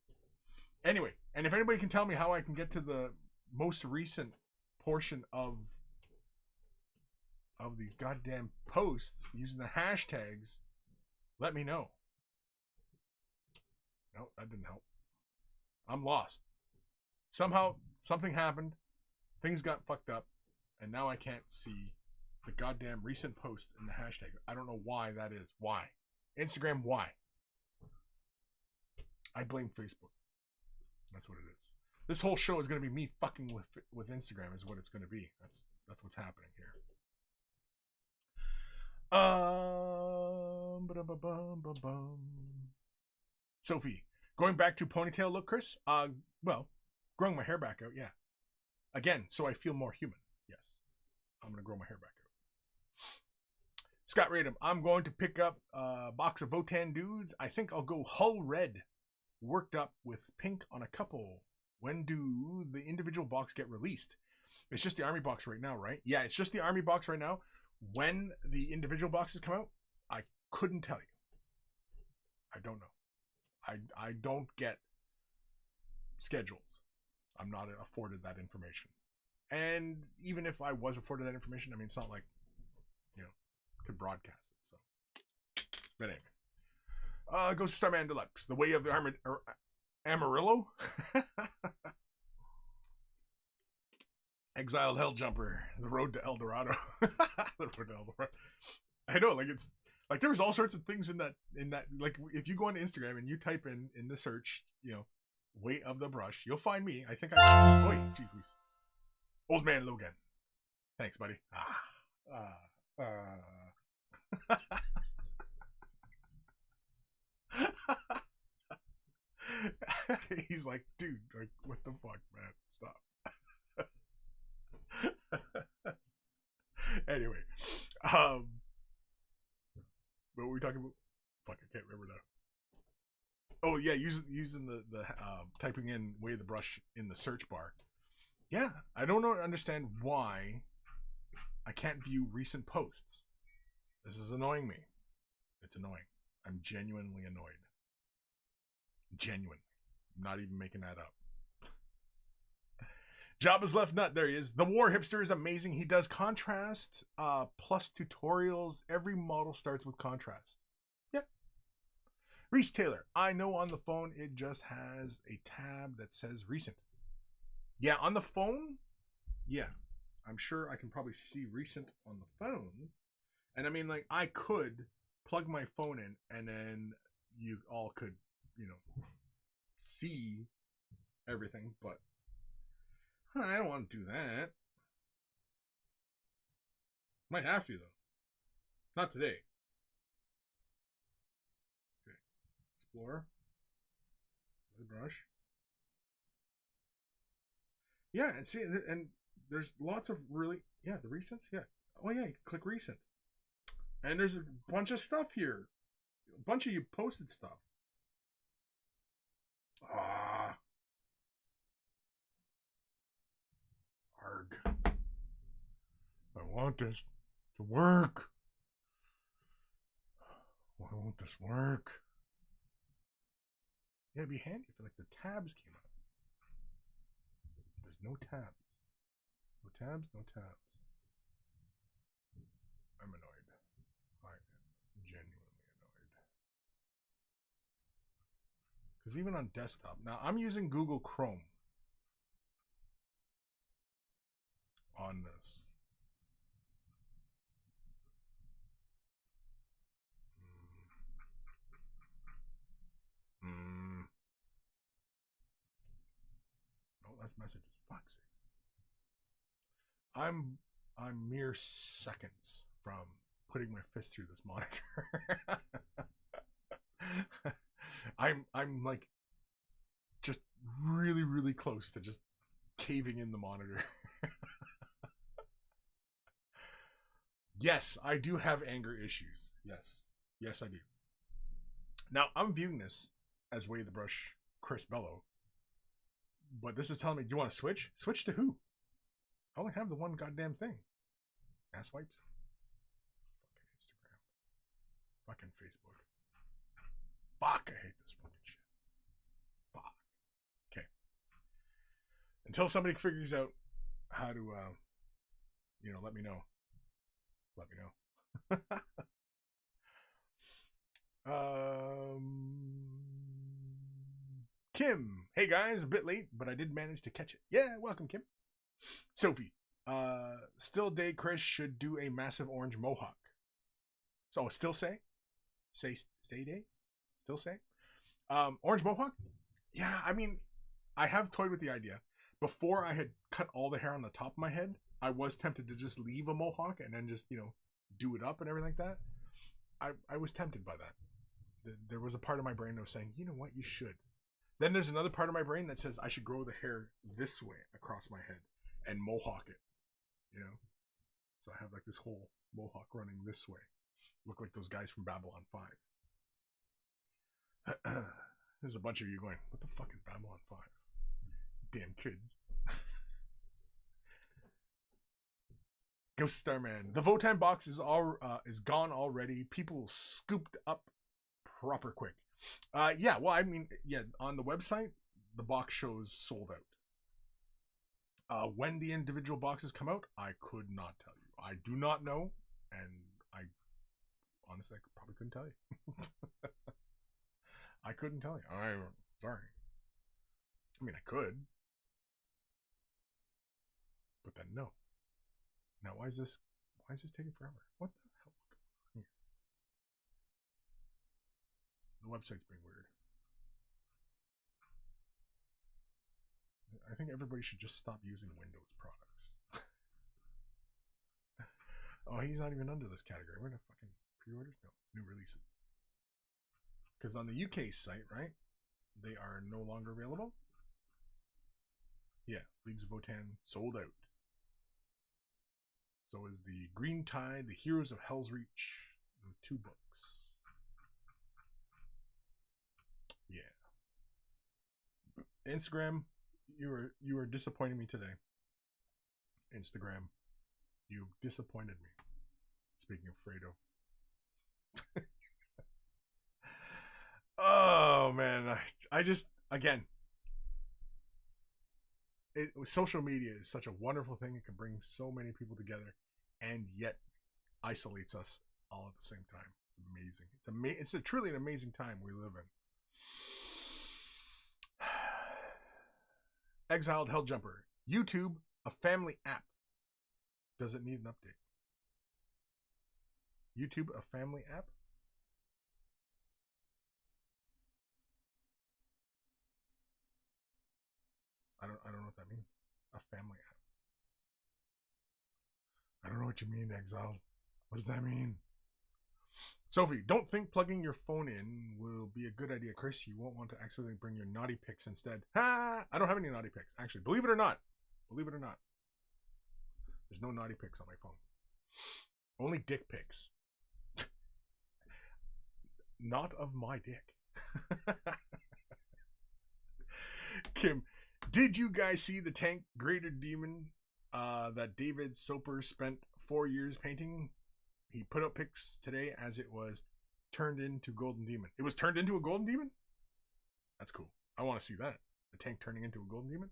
Anyway, and if anybody can tell me how I can get to the most recent portion of these goddamn posts using the hashtags, let me know. No, that didn't help. I'm lost. Somehow something happened, things got fucked up, and now I can't see the goddamn recent post in the hashtag. I don't know why that is. Why? Instagram, why? I blame Facebook. That's what it is. This whole show is going to be me fucking with Instagram is what it's going to be. That's what's happening here. Sophie, going back to ponytail look, Kris? Well, growing my hair back out, yeah. Again, so I feel more human. Yes. I'm going to grow my hair back out. Scott Radom, I'm going to pick up a box of Votan dudes. I think I'll go Hull Red, worked up with pink on a couple. When do the individual box get released? It's just the army box right now, right? Yeah, it's just the army box right now. When the individual boxes come out, I couldn't tell you. I don't know. I don't get schedules. I'm not afforded that information. And even if I was afforded that information, I mean, it's not like, you know, could broadcast it. So, but anyway, goes Starman Deluxe, The Way of the Amarillo. Exiled Helljumper, The Road to El Dorado. The Road to El Dorado. I know, like it's like there was all sorts of things in that like if you go on Instagram and you type in the search, you know, Way of the Brush, you'll find me. I think I oh jeez Louise. Old Man Logan. Thanks, buddy. He's like, dude, like what the fuck, man? Stop. Anyway, what were we talking about? Fuck, I can't remember now. Oh yeah, using the typing in Way of the Brush in the search bar. Yeah, I don't understand why I can't view recent posts. This is annoying me. It's annoying. I'm genuinely annoyed. Genuine. I'm not even making that up. Jabba's Left Nut, there he is. The War Hipster is amazing. He does contrast plus tutorials. Every model starts with contrast. Yep. Reese Taylor, I know on the phone it just has a tab that says recent. Yeah, on the phone, yeah. I'm sure I can probably see recent on the phone. And I mean, like, I could plug my phone in and then you all could, you know, see everything, but I don't want to do that. Might have to, though. Not today. Okay. Explore. The brush. Yeah, and see, and there's lots of really, yeah, the recents, yeah. Oh, yeah, you click recent. And there's a bunch of stuff here. A bunch of you posted stuff. Arg. I want this to work. Why won't this work? Yeah, it'd be handy if like the tabs came up. There's no tabs. No tabs, no tabs. I'm annoyed. I am genuinely annoyed. Because even on desktop, now I'm using Google Chrome on this. Oh, that's messages. Fuck's sake. I'm mere seconds from putting my fist through this monitor. I'm like just really, really close to just caving in the monitor. Yes, I do have anger issues. Yes, I do. Now I'm viewing this as Way of the Brush, Kris Belleau, but this is telling me, do you want to switch? Switch to who? I only have the one goddamn thing. Ass wipes. Fucking Instagram. Fucking Facebook. Fuck, I hate this fucking shit. Fuck. Okay. Until somebody figures out how to, let me know. Let me know. Kim, hey guys, a bit late, but I did manage to catch it. Yeah, welcome, Kim. Sophie, still day Kris should do a massive orange mohawk. So still say day, still say, orange mohawk. Yeah, I mean, I have toyed with the idea. Before I had cut all the hair on the top of my head, I was tempted to just leave a mohawk and then just do it up and everything like that. I was tempted by that. There was a part of my brain that was saying, you know what, you should. Then there's another part of my brain that says I should grow the hair this way across my head and mohawk it, So I have like this whole mohawk running this way. Look like those guys from Babylon 5. There's a bunch of you going, what the fuck is Babylon 5? Damn kids. Ghost Starman. The Votan box is gone already. People scooped up proper quick. Yeah, well, I mean, yeah, on the website, the box shows sold out. When the individual boxes come out, I could not tell you. I do not know, and I honestly probably couldn't tell you. I couldn't tell you. I'm sorry. I mean, I could, but then no. Now, why is this taking forever? What the hell is going on here? The website's being weird. I think everybody should just stop using Windows products. Oh, he's not even under this category. What the fucking pre-orders? No, it's new releases. Because on the UK site, right, they are no longer available. Yeah, Leagues of Votan sold out. So is the Green Tide, the Heroes of Hell's Reach, and 2 books. Yeah. Instagram, you are disappointing me today. Instagram, you disappointed me. Speaking of Fredo. Oh man, I just, again, social media is such a wonderful thing. It can bring so many people together, and yet isolates us all at the same time. It's amazing. It's truly an amazing time we live in. Exiled Helljumper. YouTube, a family app. Does it need an update? YouTube, a family app? I don't know what that means. A family app. I don't know what you mean, Exiled. What does that mean? Sophie, don't think plugging your phone in will be a good idea, Kris. You won't want to accidentally bring your naughty pics instead. Ha! I don't have any naughty pics, actually. Believe it or not. Believe it or not. There's no naughty pics on my phone. Only dick pics. Not of my dick. Kim, did you guys see the tank Greater Demon that David Soper spent 4 years painting? He put up pics today as it was turned into Golden Demon. It was turned into a Golden Demon? That's cool. I want to see that. The tank turning into a Golden Demon?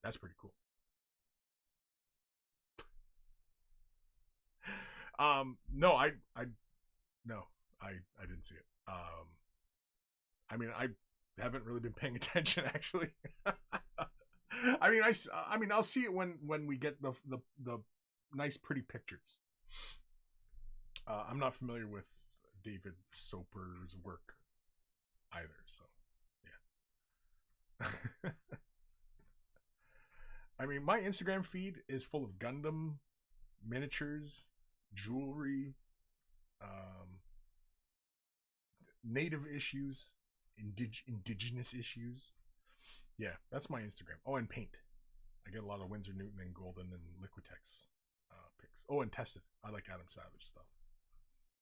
That's pretty cool. No, I didn't see it. I mean, I haven't really been paying attention, actually. I mean, I'll see it when we get the nice, pretty pictures. I'm not familiar with David Soper's work either, so yeah. I mean, my Instagram feed is full of Gundam miniatures, jewelry, native issues, indigenous issues. Yeah, that's my Instagram. Oh, and paint. I get a lot of Winsor Newton and Golden and Liquitex pics. Oh, and Tested. I like Adam Savage stuff.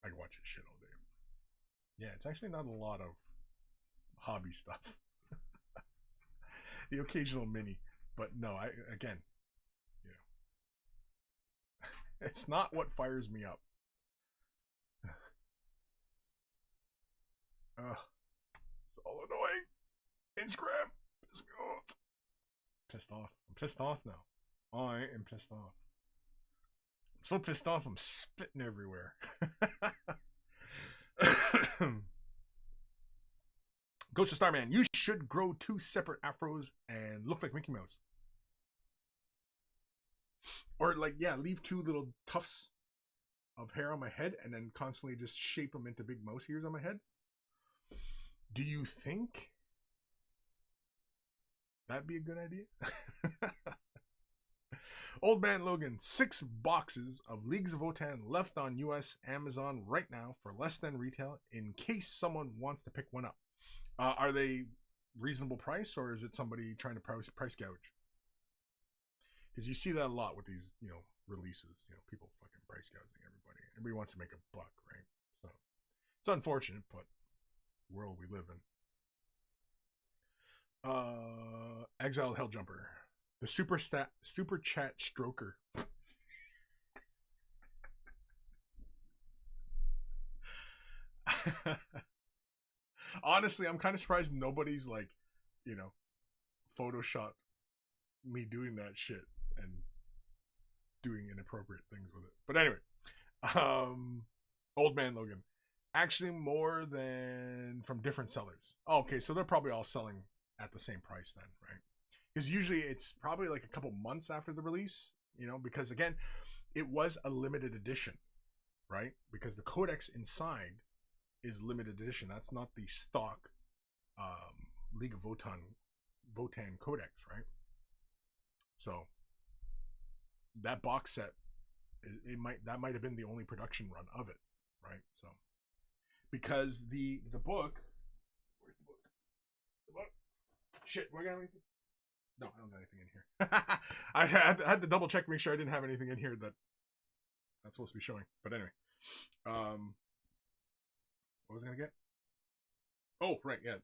I can watch his shit all day. Yeah, it's actually not a lot of hobby stuff. The occasional mini. But no, again, it's not what fires me up. It's all annoying. Instagram. Piss me off. Pissed off. I'm pissed off now. I am pissed off. I'm so pissed off I'm spitting everywhere. Ghost of Starman, you should grow 2 separate afros and look like Mickey Mouse. Or like, yeah, leave 2 little tufts of hair on my head and then constantly just shape them into big mouse ears on my head. Do you think that'd be a good idea? Old Man Logan, 6 boxes of Leagues of Votan left on US Amazon right now for less than retail in case someone wants to pick one up. Are they reasonable price, or is it somebody trying to price gouge? Because you see that a lot with these, releases. People fucking price gouging everybody. Everybody wants to make a buck, right? So it's unfortunate, but the world we live in. Exiled Helljumper, the super chat stroker. Honestly, I'm kind of surprised nobody's like, photoshopped me doing that shit and doing inappropriate things with it. But anyway, Old Man Logan, actually more than from different sellers. Oh, okay, so they're probably all selling at the same price then, right? Because usually it's probably like a couple months after the release, because again, it was a limited edition, right? Because the codex inside is limited edition. That's not the stock League of Votan codex, right? So that box set, that might have been the only production run of it, right? So because the book, where's the book? The book? Shit, do I got anything? No, I don't got anything in here. I had to double check to make sure I didn't have anything in here that's supposed to be showing. But anyway, what was I gonna get? Oh, right, yeah.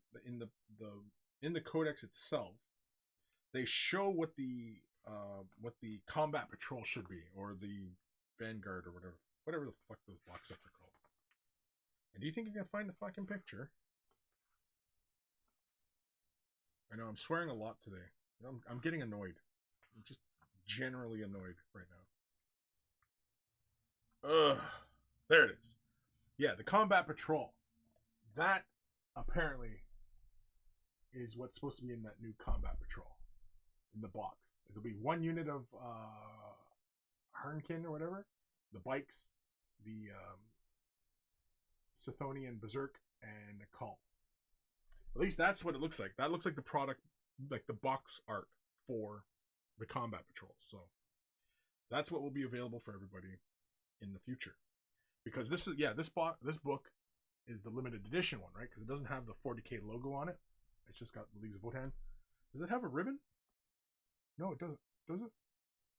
In the codex itself, they show what the combat patrol should be, or the vanguard, or whatever the fuck those box sets are called. And do you think you can find the fucking picture? I know I'm swearing a lot today. I'm getting annoyed. I'm just generally annoyed right now. Ugh. There it is. Yeah, the combat patrol. That apparently is what's supposed to be in that new combat patrol in the box. It'll be 1 unit of Hernkin or whatever, the bikes, the Sithonian Berserk, and the Call. At least that's what it looks like. That looks like the product, like the box art for the combat patrol. So that's what will be available for everybody in the future. Because this book is the limited edition one, right? Because it doesn't have the 40K logo on it. It's just got the Leagues of Votan. Does it have a ribbon? No, it doesn't. Does it?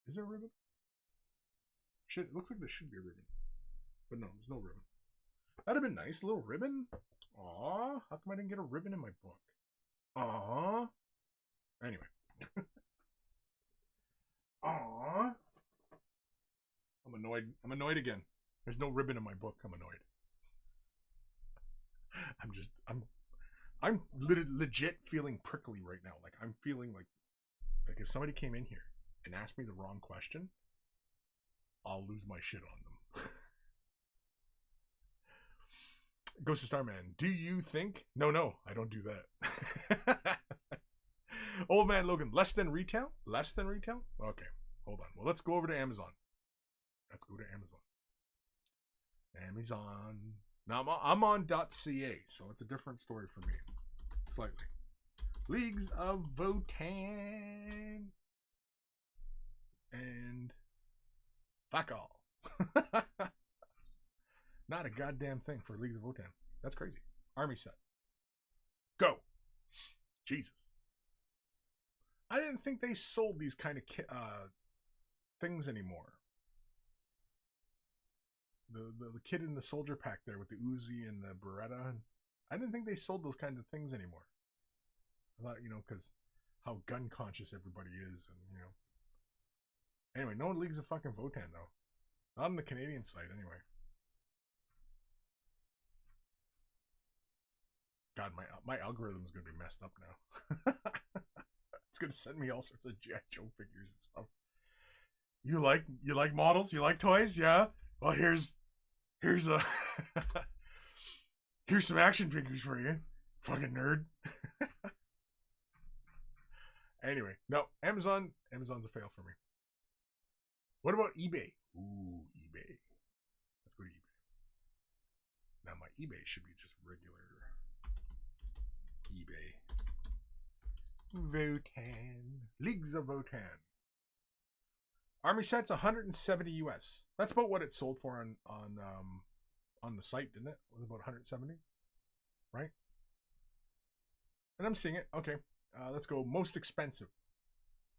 Is there a ribbon? Shit, it looks like there should be a ribbon. But no, there's no ribbon. That'd have been nice. A little ribbon. Aw, how come I didn't get a ribbon in my book? Aw. Anyway. Aw. I'm annoyed. I'm annoyed again. There's no ribbon in my book. I'm annoyed. I'm legit feeling prickly right now. Like I'm feeling like if somebody came in here and asked me the wrong question, I'll lose my shit on them. Ghost of Starman, do you think? No, I don't do that. Old Man Logan, less than retail? Less than retail? Okay, hold on. Well, let's go over to Amazon. Let's go to Amazon. Amazon. Now I'm on .ca, so it's a different story for me. Slightly. Leagues of Votan. And fuck all. Not a goddamn thing for Leagues of Votan. That's crazy. Army set. Go. Jesus. I didn't think they sold these kind of things anymore. The kid in the soldier pack there with the Uzi and the Beretta. I didn't think they sold those kinds of things anymore. I thought, because how gun conscious everybody is, and Anyway, no Leagues of fucking Votan though. Not on the Canadian side, anyway. God, my algorithm is gonna be messed up now. It's gonna send me all sorts of G.I. Joe figures and stuff. You like models? You like toys? Yeah. Well, here's a here's some action figures for you, fucking nerd. Anyway, no, Amazon's a fail for me. What about eBay? Ooh, eBay. Let's go to eBay. Now my eBay should be just regular eBay. Votan. Leagues of Votan. Army sets 170 US. That's about what it sold for on the site, didn't it? It was about 170, right? And I'm seeing it. Okay, let's go most expensive.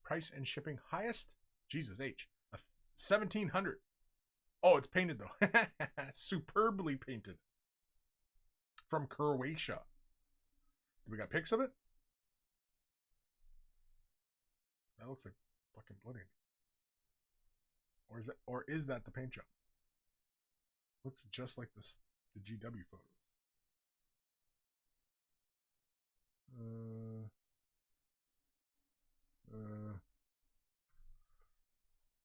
Price and shipping highest. Jesus H. 1,700. Oh, it's painted though. Superbly painted. From Croatia. We got pics of it. That looks like fucking bloody. Or is that the paint job? Looks just like the GW photos.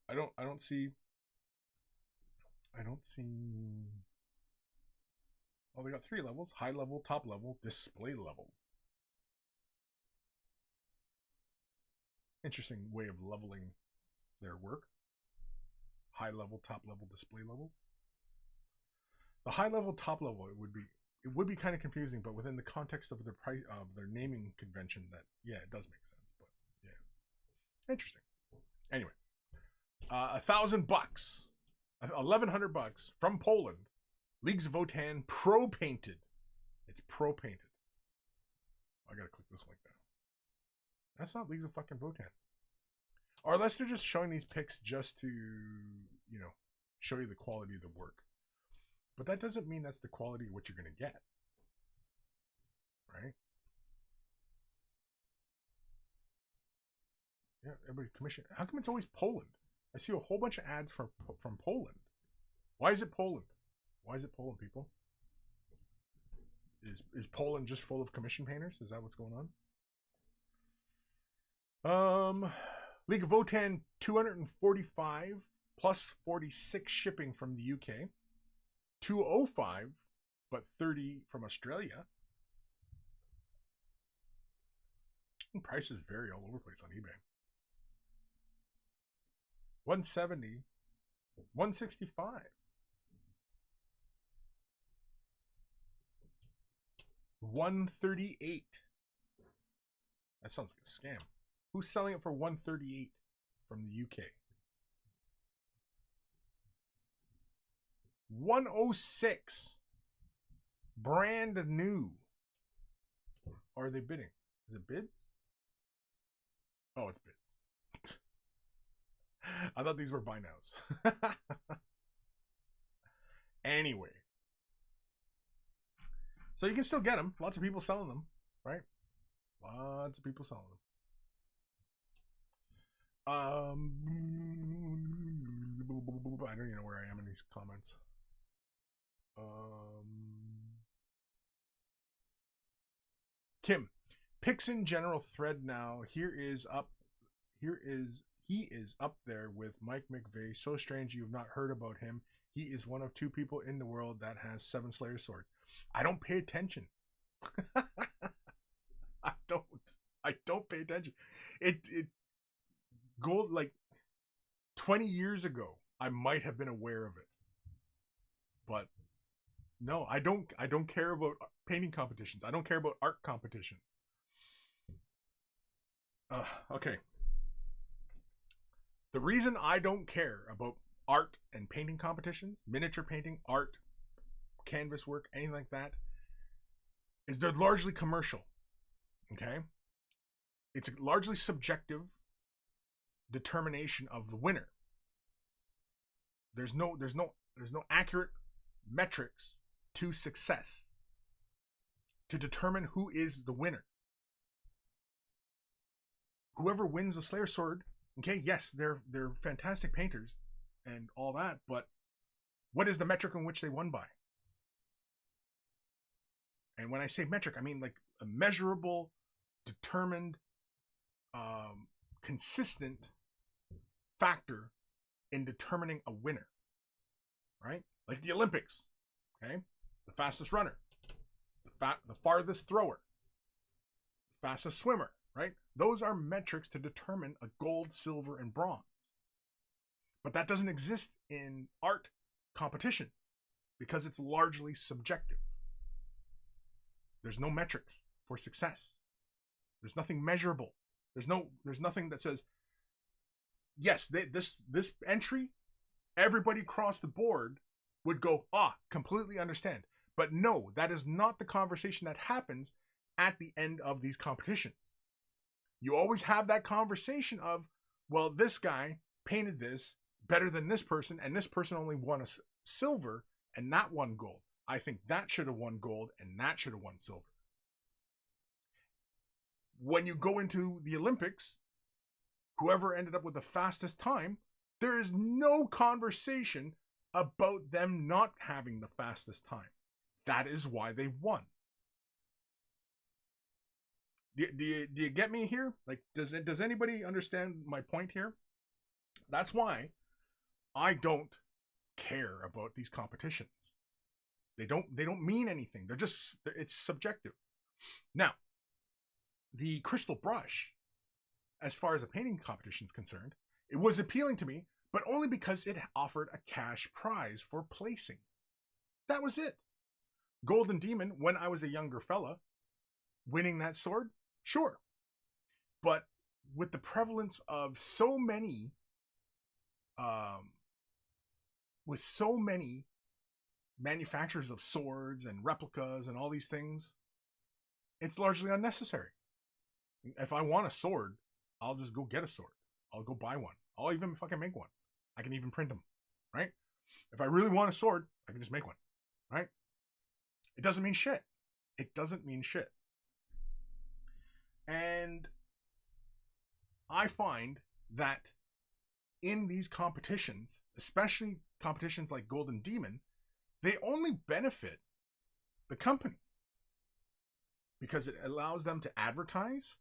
I don't see. Oh, they got 3 levels: high level, top level, display level. Interesting way of leveling their work. High level, top level, display level. The high level, top level, it would be kind of confusing, but within the context of their price of their naming convention, that it does make sense. But yeah, interesting. Anyway, $1,000, $1,100 from Poland. Leagues of Votan pro painted. It's pro painted. I gotta click this link now. That's not Leagues of fucking Votan. Or unless they're just showing these pics just to, show you the quality of the work. But that doesn't mean that's the quality of what you're going to get. Right? Yeah, everybody commission. How come it's always Poland? I see a whole bunch of ads from Poland. Why is it Poland? Why is it Poland, people? Is Poland just full of commission painters? Is that what's going on? League of Votan 245 plus 46 shipping from the UK. 205 but 30 from Australia. And prices vary all over the place on eBay. 170, 165. $138. That sounds like a scam. Who's selling it for $138 from the UK? $106. Brand new. Or are they bidding? Is it bids? Oh, it's bids. I thought these were buy nows. Anyway. So you can still get them. Lots of people selling them, right? Lots of people selling them. I don't even know where I am in these comments. Kim, picks in general thread now. He is up there with Mike McVeigh. So strange you've not heard about him. He is one of 2 people in the world that has 7 Slayer swords. I don't pay attention. I don't pay attention. It gold, like 20 years ago, I might have been aware of it. But no, I don't care about painting competitions. I don't care about art competitions. Okay. The reason I don't care about art and painting competitions, miniature painting, art, canvas work, anything like that, is they're largely commercial. Okay? It's a largely subjective determination of the winner. There's no accurate metrics to success to determine who is the winner. Whoever wins the Slayer sword, okay, yes, they're fantastic painters and all that, but what is the metric in which they won by? And when I say metric, I mean like a measurable, determined, consistent factor in determining a winner, right? Like the Olympics, okay? The fastest runner, the farthest thrower, the fastest swimmer, right? Those are metrics to determine a gold, silver, and bronze. But that doesn't exist in art competitions because it's largely subjective. There's no metrics for success. There's nothing measurable. There's nothing that says, yes, this entry, everybody across the board would go, completely understand. But no, that is not the conversation that happens at the end of these competitions. You always have that conversation of, well, this guy painted this better than this person, and this person only won a silver and not won gold. I think that should have won gold and that should have won silver. When you go into the Olympics, whoever ended up with the fastest time, there is no conversation about them not having the fastest time. That is why they won. Do you get me here? Like, does anybody understand my point here? That's why I don't care about these competitions. They don't mean anything. It's subjective. Now, the crystal brush, as far as a painting competition is concerned, it was appealing to me, but only because it offered a cash prize for placing. That was it. Golden Demon, when I was a younger fella, winning that sword, sure. But with the prevalence of so many manufacturers of swords and replicas and all these things, it's largely unnecessary. If I want a sword, I'll just go get a sword. I'll go buy one. I'll even fucking make one. I can even print them, right? If I really want a sword, I can just make one, right? It doesn't mean shit. It doesn't mean shit. And I find that in these competitions, especially competitions like Golden Demon, they only benefit the company because it allows them to advertise,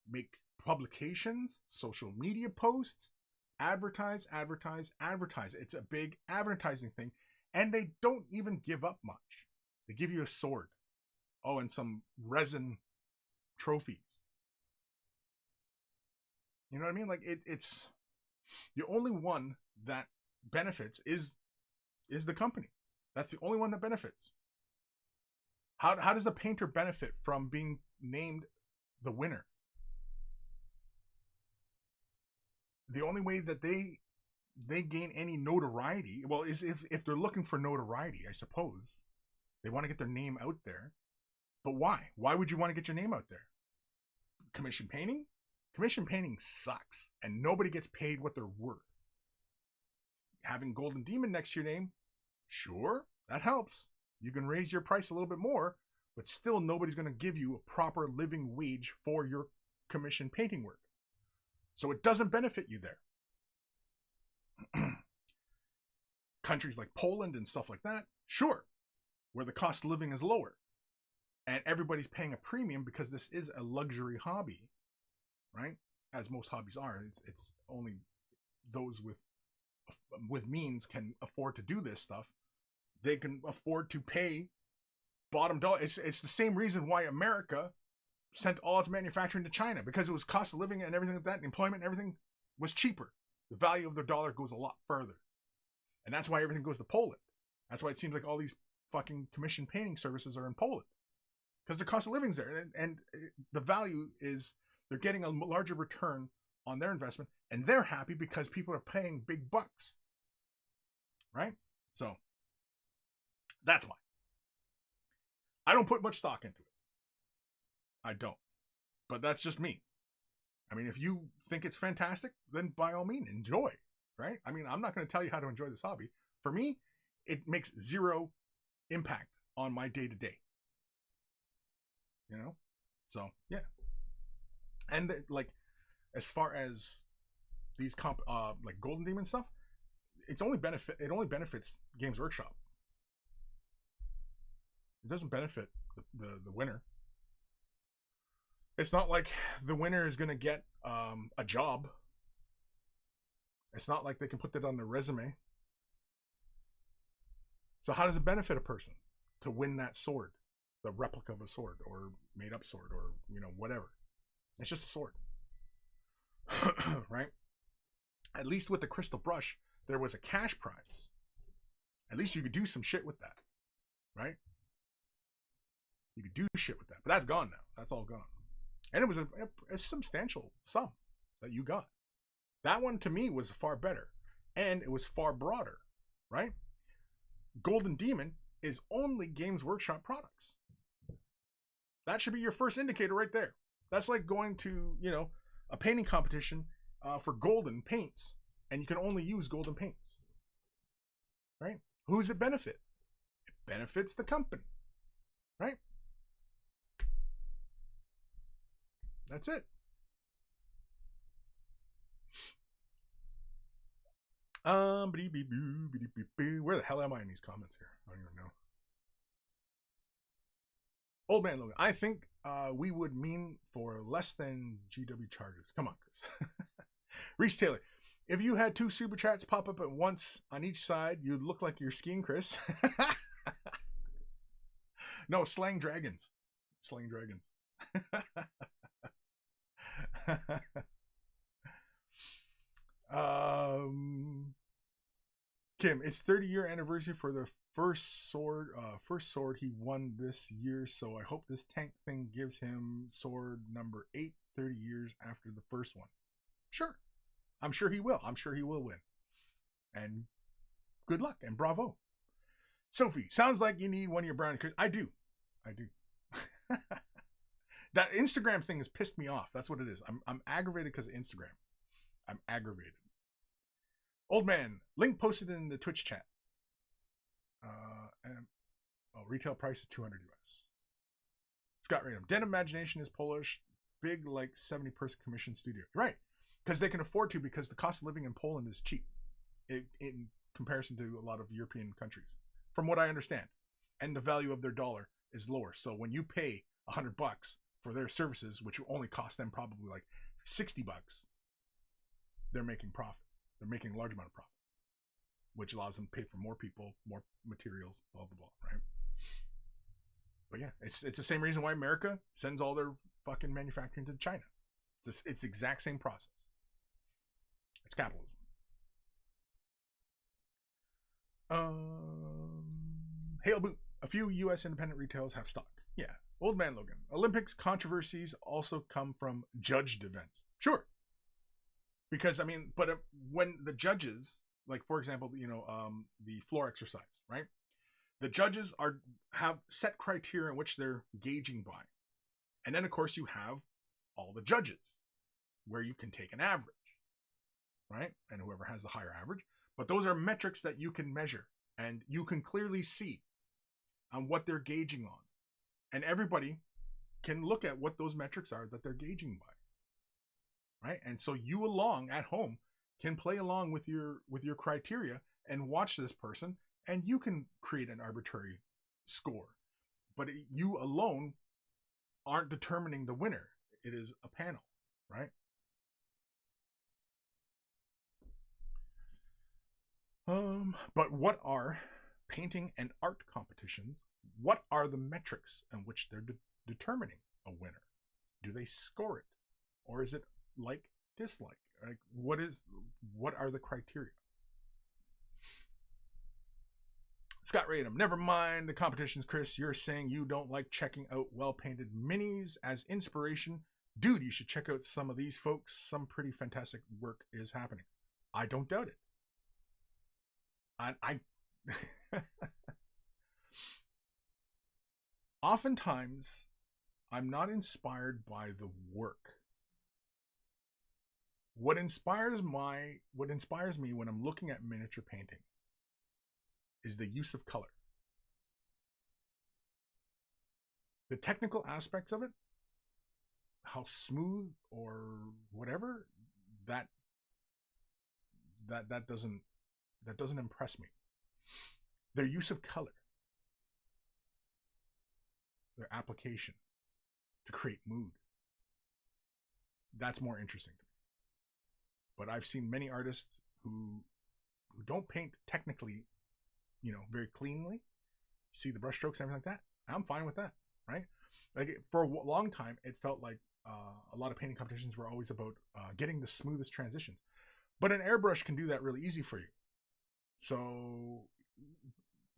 make publications, social media posts, advertise. It's a big advertising thing, and they don't even give up much. They give you a sword, and some resin trophies. You know what I mean? Like it's the only one that benefits is the company. That's the only one that benefits. How does the painter benefit from being named the winner? The only way that they gain any notoriety, well, is if they're looking for notoriety, I suppose. They want to get their name out there. But why? Why would you want to get your name out there? Commission painting? Commission painting sucks, and nobody gets paid what they're worth. Having Golden Demon next to your name, sure, that helps. You can raise your price a little bit more, but still nobody's going to give you a proper living wage for your commission painting work. So it doesn't benefit you there. Countries like Poland and stuff like that, sure, where the cost of living is lower. And everybody's paying a premium because this is a luxury hobby, right? As most hobbies are. It's only those with means can afford to do this stuff. They can afford to pay bottom dollar. It's the same reason why America sent all its manufacturing to China, because it was cost of living and everything like that, and employment and everything was cheaper. The value of their dollar goes a lot further. And that's why everything goes to Poland. That's why it seems like all these fucking commission painting services are in Poland. Because the cost of living's there. And the value is they're getting a larger return on their investment. And they're happy because people are paying big bucks. Right? So, that's why. I don't put much stock into it. I don't. But that's just me. I mean, if you think it's fantastic, then by all means, enjoy. Right? I mean, I'm not going to tell you how to enjoy this hobby. For me, it makes zero impact on my day-to-day. You know? So, yeah. And, like, as far as these like Golden Demon stuff, it only benefits Games Workshop. It doesn't benefit the winner. It's not like the winner is going to get a job. It's not like they can put that on their resume. So how does it benefit a person to win that sword, the replica of a sword or made up sword or, whatever? It's just a sword. Right? At least with the crystal brush, there was a cash prize. At least you could do some shit with that. Right? You could do shit with that. But that's gone now. That's all gone. And it was a substantial sum that you got. That one to me was far better. And it was far broader. Right? Golden Demon is only Games Workshop products. That should be your first indicator right there. That's like going to, a painting competition for golden paints, and you can only use golden paints. Right? Who does it benefit? It benefits the company. Right? That's it. Where the hell am I in these comments here? I don't even know. Old Man Logan, I think we would mean for less than GW charges. Come on, Kris. Reese Taylor, if you had 2 super chats pop up at once on each side, you'd look like you're skiing, Kris. No, Slang Dragons. Slang Dragons. Kim, it's 30-year anniversary for the first sword he won this year, so I hope this tank thing gives him sword number 8 30 years after the first one. Sure. I'm sure he will. I'm sure he will win. And good luck and bravo. Sophie, sounds like you need one of your brownie cookies. I do. That Instagram thing has pissed me off. That's what it is. I'm aggravated because of Instagram. I'm aggravated. Old Man, link posted in the Twitch chat. Retail price is 200 US. Scott Random, Den Imagination is Polish, big like 70-person commission studio. Right, because they can afford to, because the cost of living in Poland is cheap in comparison to a lot of European countries, from what I understand. And the value of their dollar is lower. So when you pay $100 for their services, which will only cost them probably like $60, they're making profit. They're making a large amount of profit, which allows them to pay for more people, more materials, blah, blah, blah, right? But yeah, it's the same reason why America sends all their fucking manufacturing to China. It's the exact same process. It's capitalism. Hail Boot. A few U.S. independent retailers have stock. Yeah. Old Man Logan. Olympics controversies also come from judged events. Sure. Because, but when the judges, like, for example, the floor exercise, right? The judges have set criteria in which they're gauging by. And then, of course, you have all the judges, where you can take an average, right? And whoever has the higher average. But those are metrics that you can measure, and you can clearly see on what they're gauging on. And everybody can look at what those metrics are that they're gauging by. Right? And so you along at home can play along with your criteria and watch this person, and you can create an arbitrary score. But you alone aren't determining the winner. It is a panel, right? But what are painting and art competitions? What are the metrics in which they're determining a winner? Do they score it? Or is it like, dislike? Like, what are the criteria? Scott Radom, never mind the competitions, Kris. You're saying you don't like checking out well-painted minis as inspiration. Dude, you should check out some of these folks. Some pretty fantastic work is happening. I don't doubt it. I oftentimes I'm not inspired by the work. What inspires me when I'm looking at miniature painting is the use of color. The technical aspects of it, how smooth or whatever, that doesn't impress me. Their use of color, their application to create mood, that's more interesting to me. But I've seen many artists who don't paint technically, very cleanly. See the brush strokes and everything like that. I'm fine with that, right? Like for a long time, it felt like a lot of painting competitions were always about getting the smoothest transitions, but an airbrush can do that really easy for you. So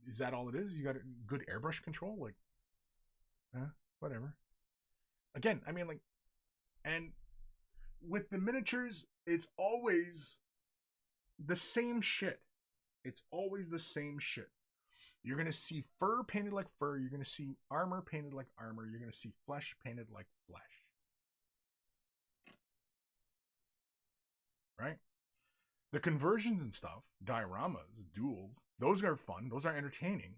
is that all it is? You got a good airbrush control? Like, whatever. Again, I mean, like, and with the miniatures, it's always the same shit. It's always the same shit. You're going to see fur painted like fur. You're going to see armor painted like armor. You're going to see flesh painted like flesh. Right? The conversions and stuff, dioramas, duels, those are fun. Those are entertaining.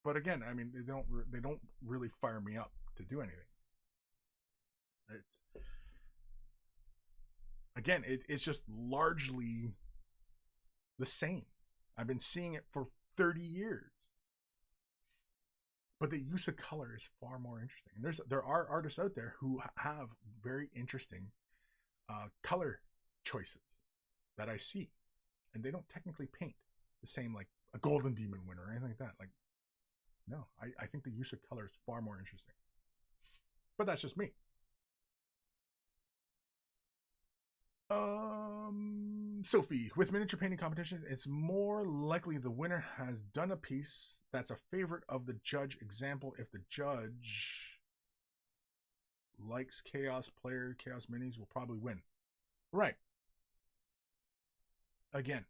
But again, I mean, they don't really fire me up to do anything. It's just largely the same. I've been seeing it for 30 years. But the use of color is far more interesting. And there are artists out there who have very interesting color choices that I see. And they don't technically paint the same, like a Golden Demon winner or anything like that. Like, no, I think the use of color is far more interesting. But that's just me. Sophie, with miniature painting competition, it's more likely the winner has done a piece that's a favorite of the judge. Example, if the judge likes Chaos Minis will probably win. Right. Again.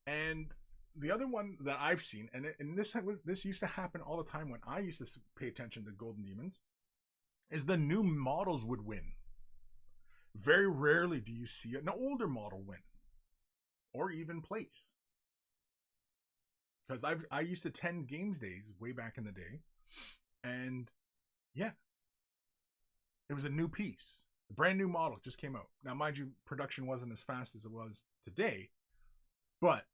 And the other one that I've seen, and this used to happen all the time when I used to pay attention to Golden Demons, is the new models would win. Very rarely do you see an older model win or even place. Because I used to attend games days way back in the day, and yeah, it was a new piece. A brand new model just came out. Now, mind you, production wasn't as fast as it was today, but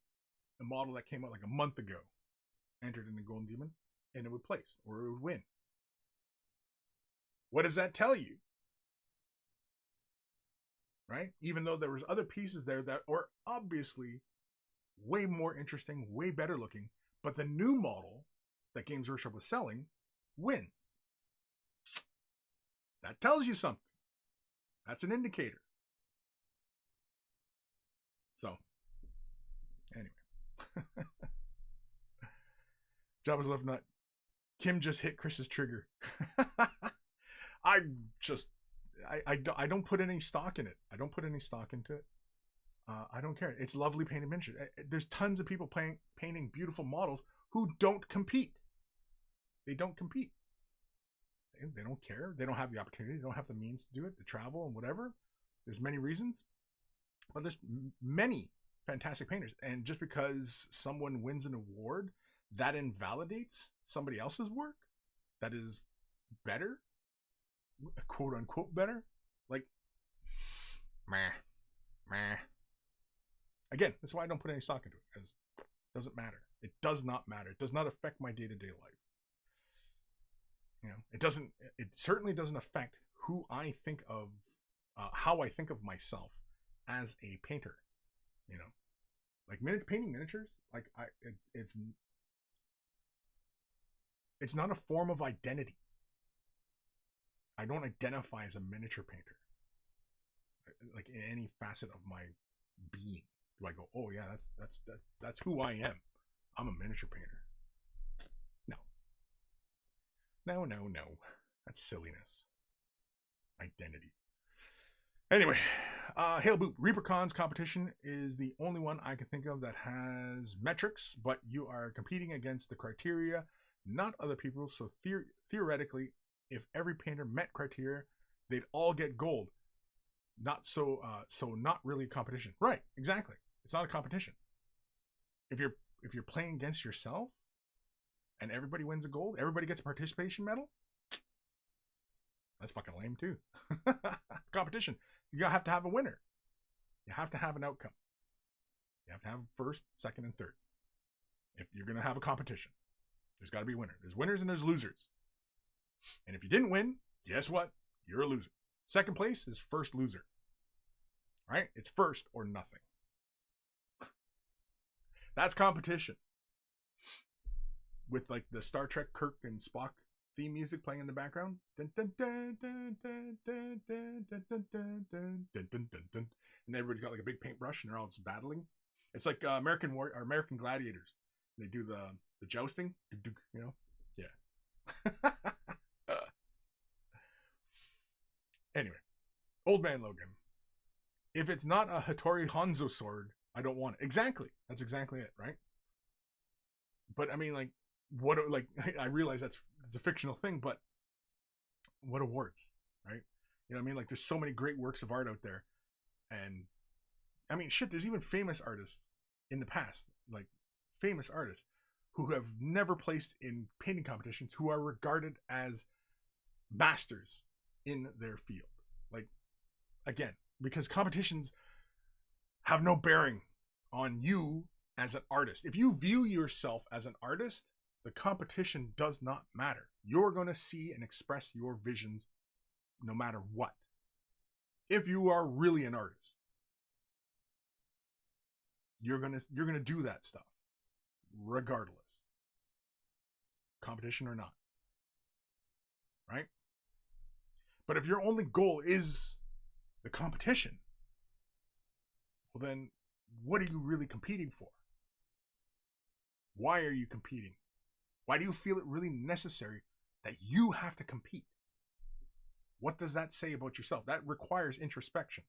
the model that came out like a month ago entered in the Golden Demon, and it would place or it would win. What does that tell you? Right? Even though there was other pieces there that were obviously way more interesting, way better looking, but the new model that Games Workshop was selling wins. That tells you something. That's an indicator. So, anyway. Jabba's left nut. Kim just hit Kris's trigger. I don't put any stock in it. I don't put any stock into it. I don't care. It's lovely painted miniatures. There's tons of people painting beautiful models who don't compete. They don't compete. They don't care. They don't have the opportunity. They don't have the means to do it, to travel and whatever. There's many reasons. But there's many fantastic painters. And just because someone wins an award, that invalidates somebody else's work that is better, quote unquote better. Like, meh. Again, that's why I don't put any stock into it, because it doesn't matter. It does not matter. It does not affect my day-to-day life. It certainly doesn't affect who I think of, how I think of myself as a painter. Like painting miniatures, like it's not a form of identity. I don't identify as a miniature painter, like in any facet of my being. Do I go, oh yeah, that's who I am. I'm a miniature painter. No. That's silliness. Identity. Anyway, Hail Boot. ReaperCon's competition is the only one I can think of that has metrics, but you are competing against the criteria, not other people. So theoretically, if every painter met criteria, they'd all get gold. So not really a competition. Right, exactly. It's not a competition. If you're playing against yourself and everybody wins a gold, everybody gets a participation medal, that's fucking lame too. Competition. You have to have a winner. You have to have an outcome. You have to have first, second, and third. If you're going to have a competition, there's got to be a winner. There's winners and there's losers. And if you didn't win, guess what? You're a loser. Second place is first loser. Right? It's first or nothing. That's competition. With like the Star Trek Kirk and Spock theme music playing in the background. And everybody's got like a big paintbrush and they're all just battling. It's like American Gladiators. They do the jousting, you know? Yeah. Anyway, Old Man Logan. If it's not a Hattori Hanzo sword, I don't want it. Exactly. That's exactly it, right? But I mean, like, what? Like, I realize it's a fictional thing, but what awards, right? You know what I mean? Like, there's so many great works of art out there, and I mean, shit. There's even famous artists in the past, like famous artists who have never placed in painting competitions, who are regarded as masters in their field. Like, again, because competitions have no bearing on you as an artist. If you view yourself as an artist, the competition does not matter. You're going to see and express your visions no matter what. If you are really an artist, you're going to do that stuff regardless. Competition or not. Right? But if your only goal is the competition, well then, what are you really competing for? Why are you competing? Why do you feel it really necessary that you have to compete? What does that say about yourself? That requires introspection,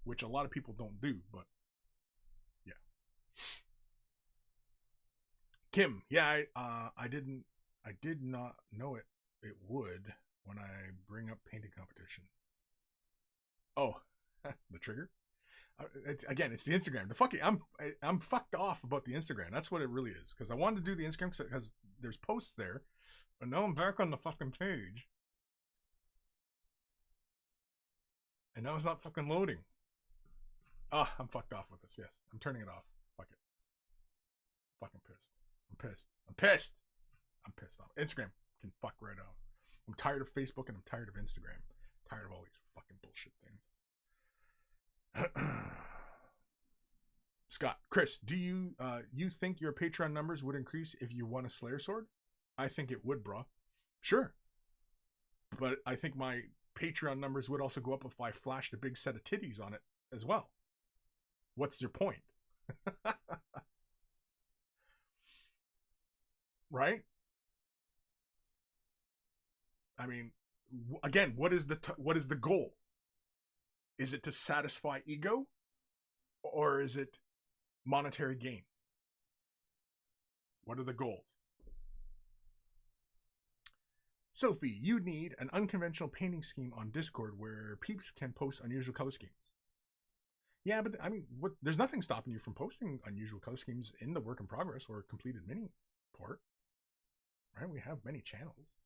which a lot of people don't do, but yeah. Kim, yeah, I did not know it would when I bring up painting competition. Oh, the trigger? It's the Instagram. I'm fucked off about the Instagram. That's what it really is. Because I wanted to do the Instagram because there's posts there, but now I'm back on the fucking page, and now it's not fucking loading. Ah, I'm fucked off with this. Yes, I'm turning it off. Fuck it. Fucking pissed. I'm pissed. I'm pissed. I'm pissed off. Instagram can fuck right off. I'm tired of Facebook and I'm tired of Instagram. I'm tired of all these fucking bullshit things. Scott, Kris, do you think your Patreon numbers would increase if you won a Slayer sword? I think it would, bro. Sure. But I think my Patreon numbers would also go up if I flashed a big set of titties on it as well. What's your point? Right? I mean, again, what is the goal? Is it to satisfy ego, or is it monetary gain? What are the goals? Sophie, you need an unconventional painting scheme on Discord where peeps can post unusual color schemes. Yeah, but I mean, there's nothing stopping you from posting unusual color schemes in the work in progress or completed mini port. Right? We have many channels.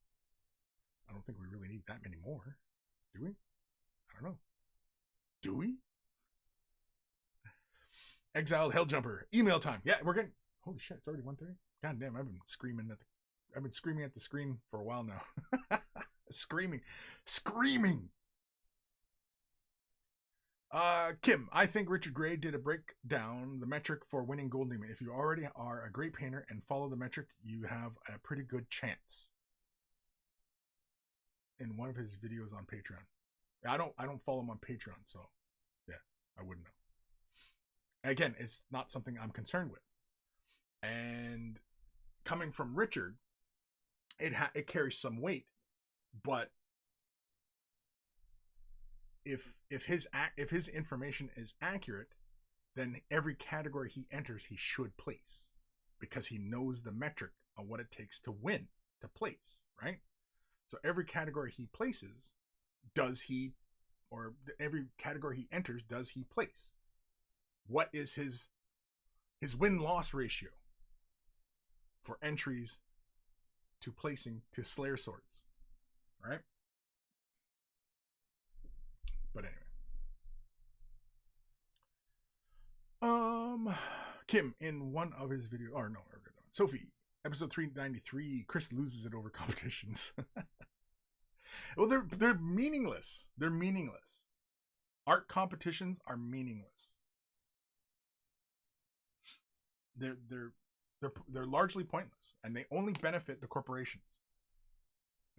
I don't think we really need that many more. Do we? I don't know. Do we? Exiled Helljumper. Email time. Yeah, we're getting... Holy shit, it's already 1:30? God damn, I've been screaming at the screen for a while now. Screaming. Kim, I think Richard Gray did a breakdown the metric for winning Gold Demon. If you already are a great painter and follow the metric, you have a pretty good chance. In one of his videos on Patreon. I don't follow him on Patreon, so yeah, I wouldn't know. Again, it's not something I'm concerned with. And coming from Richard, it carries some weight, but if his information is accurate, then every category he enters he should place, because he knows the metric on what it takes to win, to place, right? So every category he places, every category he enters, does he place? What is his win-loss ratio for entries to placing to Slayer swords, right? But anyway. Kim, in one of his videos, or no, Sophie, episode 393, Kris loses it over competitions. Well, they're meaningless. They're meaningless. Art competitions are meaningless. they're largely pointless, and they only benefit the corporations.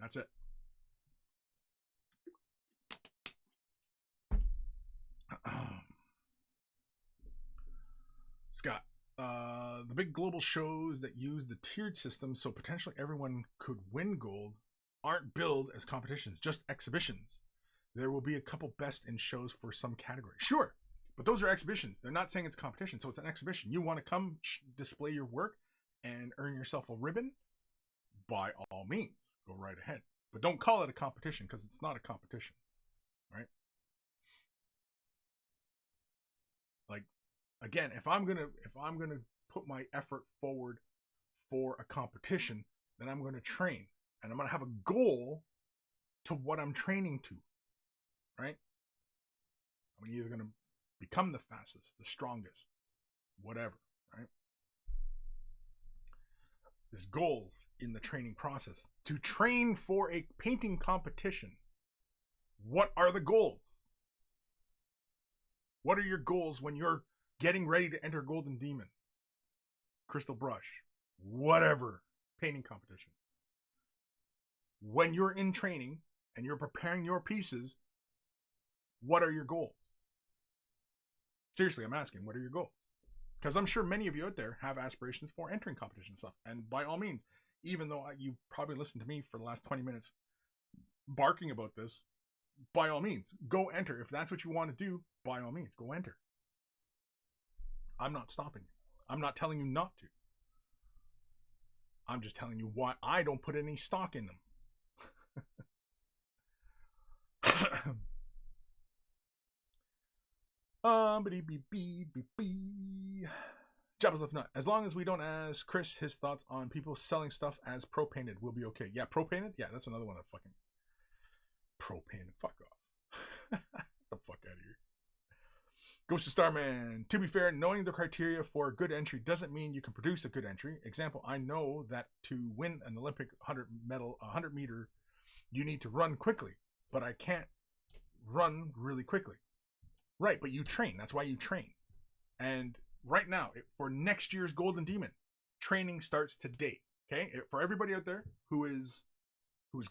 That's it. Scott, the big global shows that use the tiered system so potentially everyone could win gold aren't billed as competitions, just exhibitions. There will be a couple best in shows for some category. Sure, but those are exhibitions. They're not saying it's competition, so it's an exhibition. You want to come display your work and earn yourself a ribbon? By all means, go right ahead. But don't call it a competition, because it's not a competition, right? Like, again, if I'm gonna put my effort forward for a competition, then I'm gonna train, and I'm gonna have a goal to what I'm training to, right? I'm either gonna become the fastest, the strongest, whatever, right? There's goals in the training process. To train for a painting competition, what are the goals? What are your goals when you're getting ready to enter Golden Demon, Crystal Brush, whatever painting competition? When you're in training and you're preparing your pieces, what are your goals? Seriously, I'm asking, what are your goals? Because I'm sure many of you out there have aspirations for entering competition stuff. And by all means, even though you probably listened to me for the last 20 minutes barking about this, by all means, go enter. If that's what you want to do, by all means, go enter. I'm not stopping you. I'm not telling you not to. I'm just telling you why I don't put any stock in them. Jabba's left nut. As long as we don't ask Kris his thoughts on people selling stuff as pro-painted, we'll be okay. Yeah, pro-painted? Yeah, that's another one that fucking pro-painted. Fuck off. Get the fuck out of here. Ghost of Starman. To be fair, knowing the criteria for a good entry doesn't mean you can produce a good entry. Example, I know that to win an Olympic 100 meter, you need to run quickly, but I can't run really quickly. Right, but you train. That's why you train. And right now, for next year's Golden Demon, training starts today. Okay, for everybody out there who's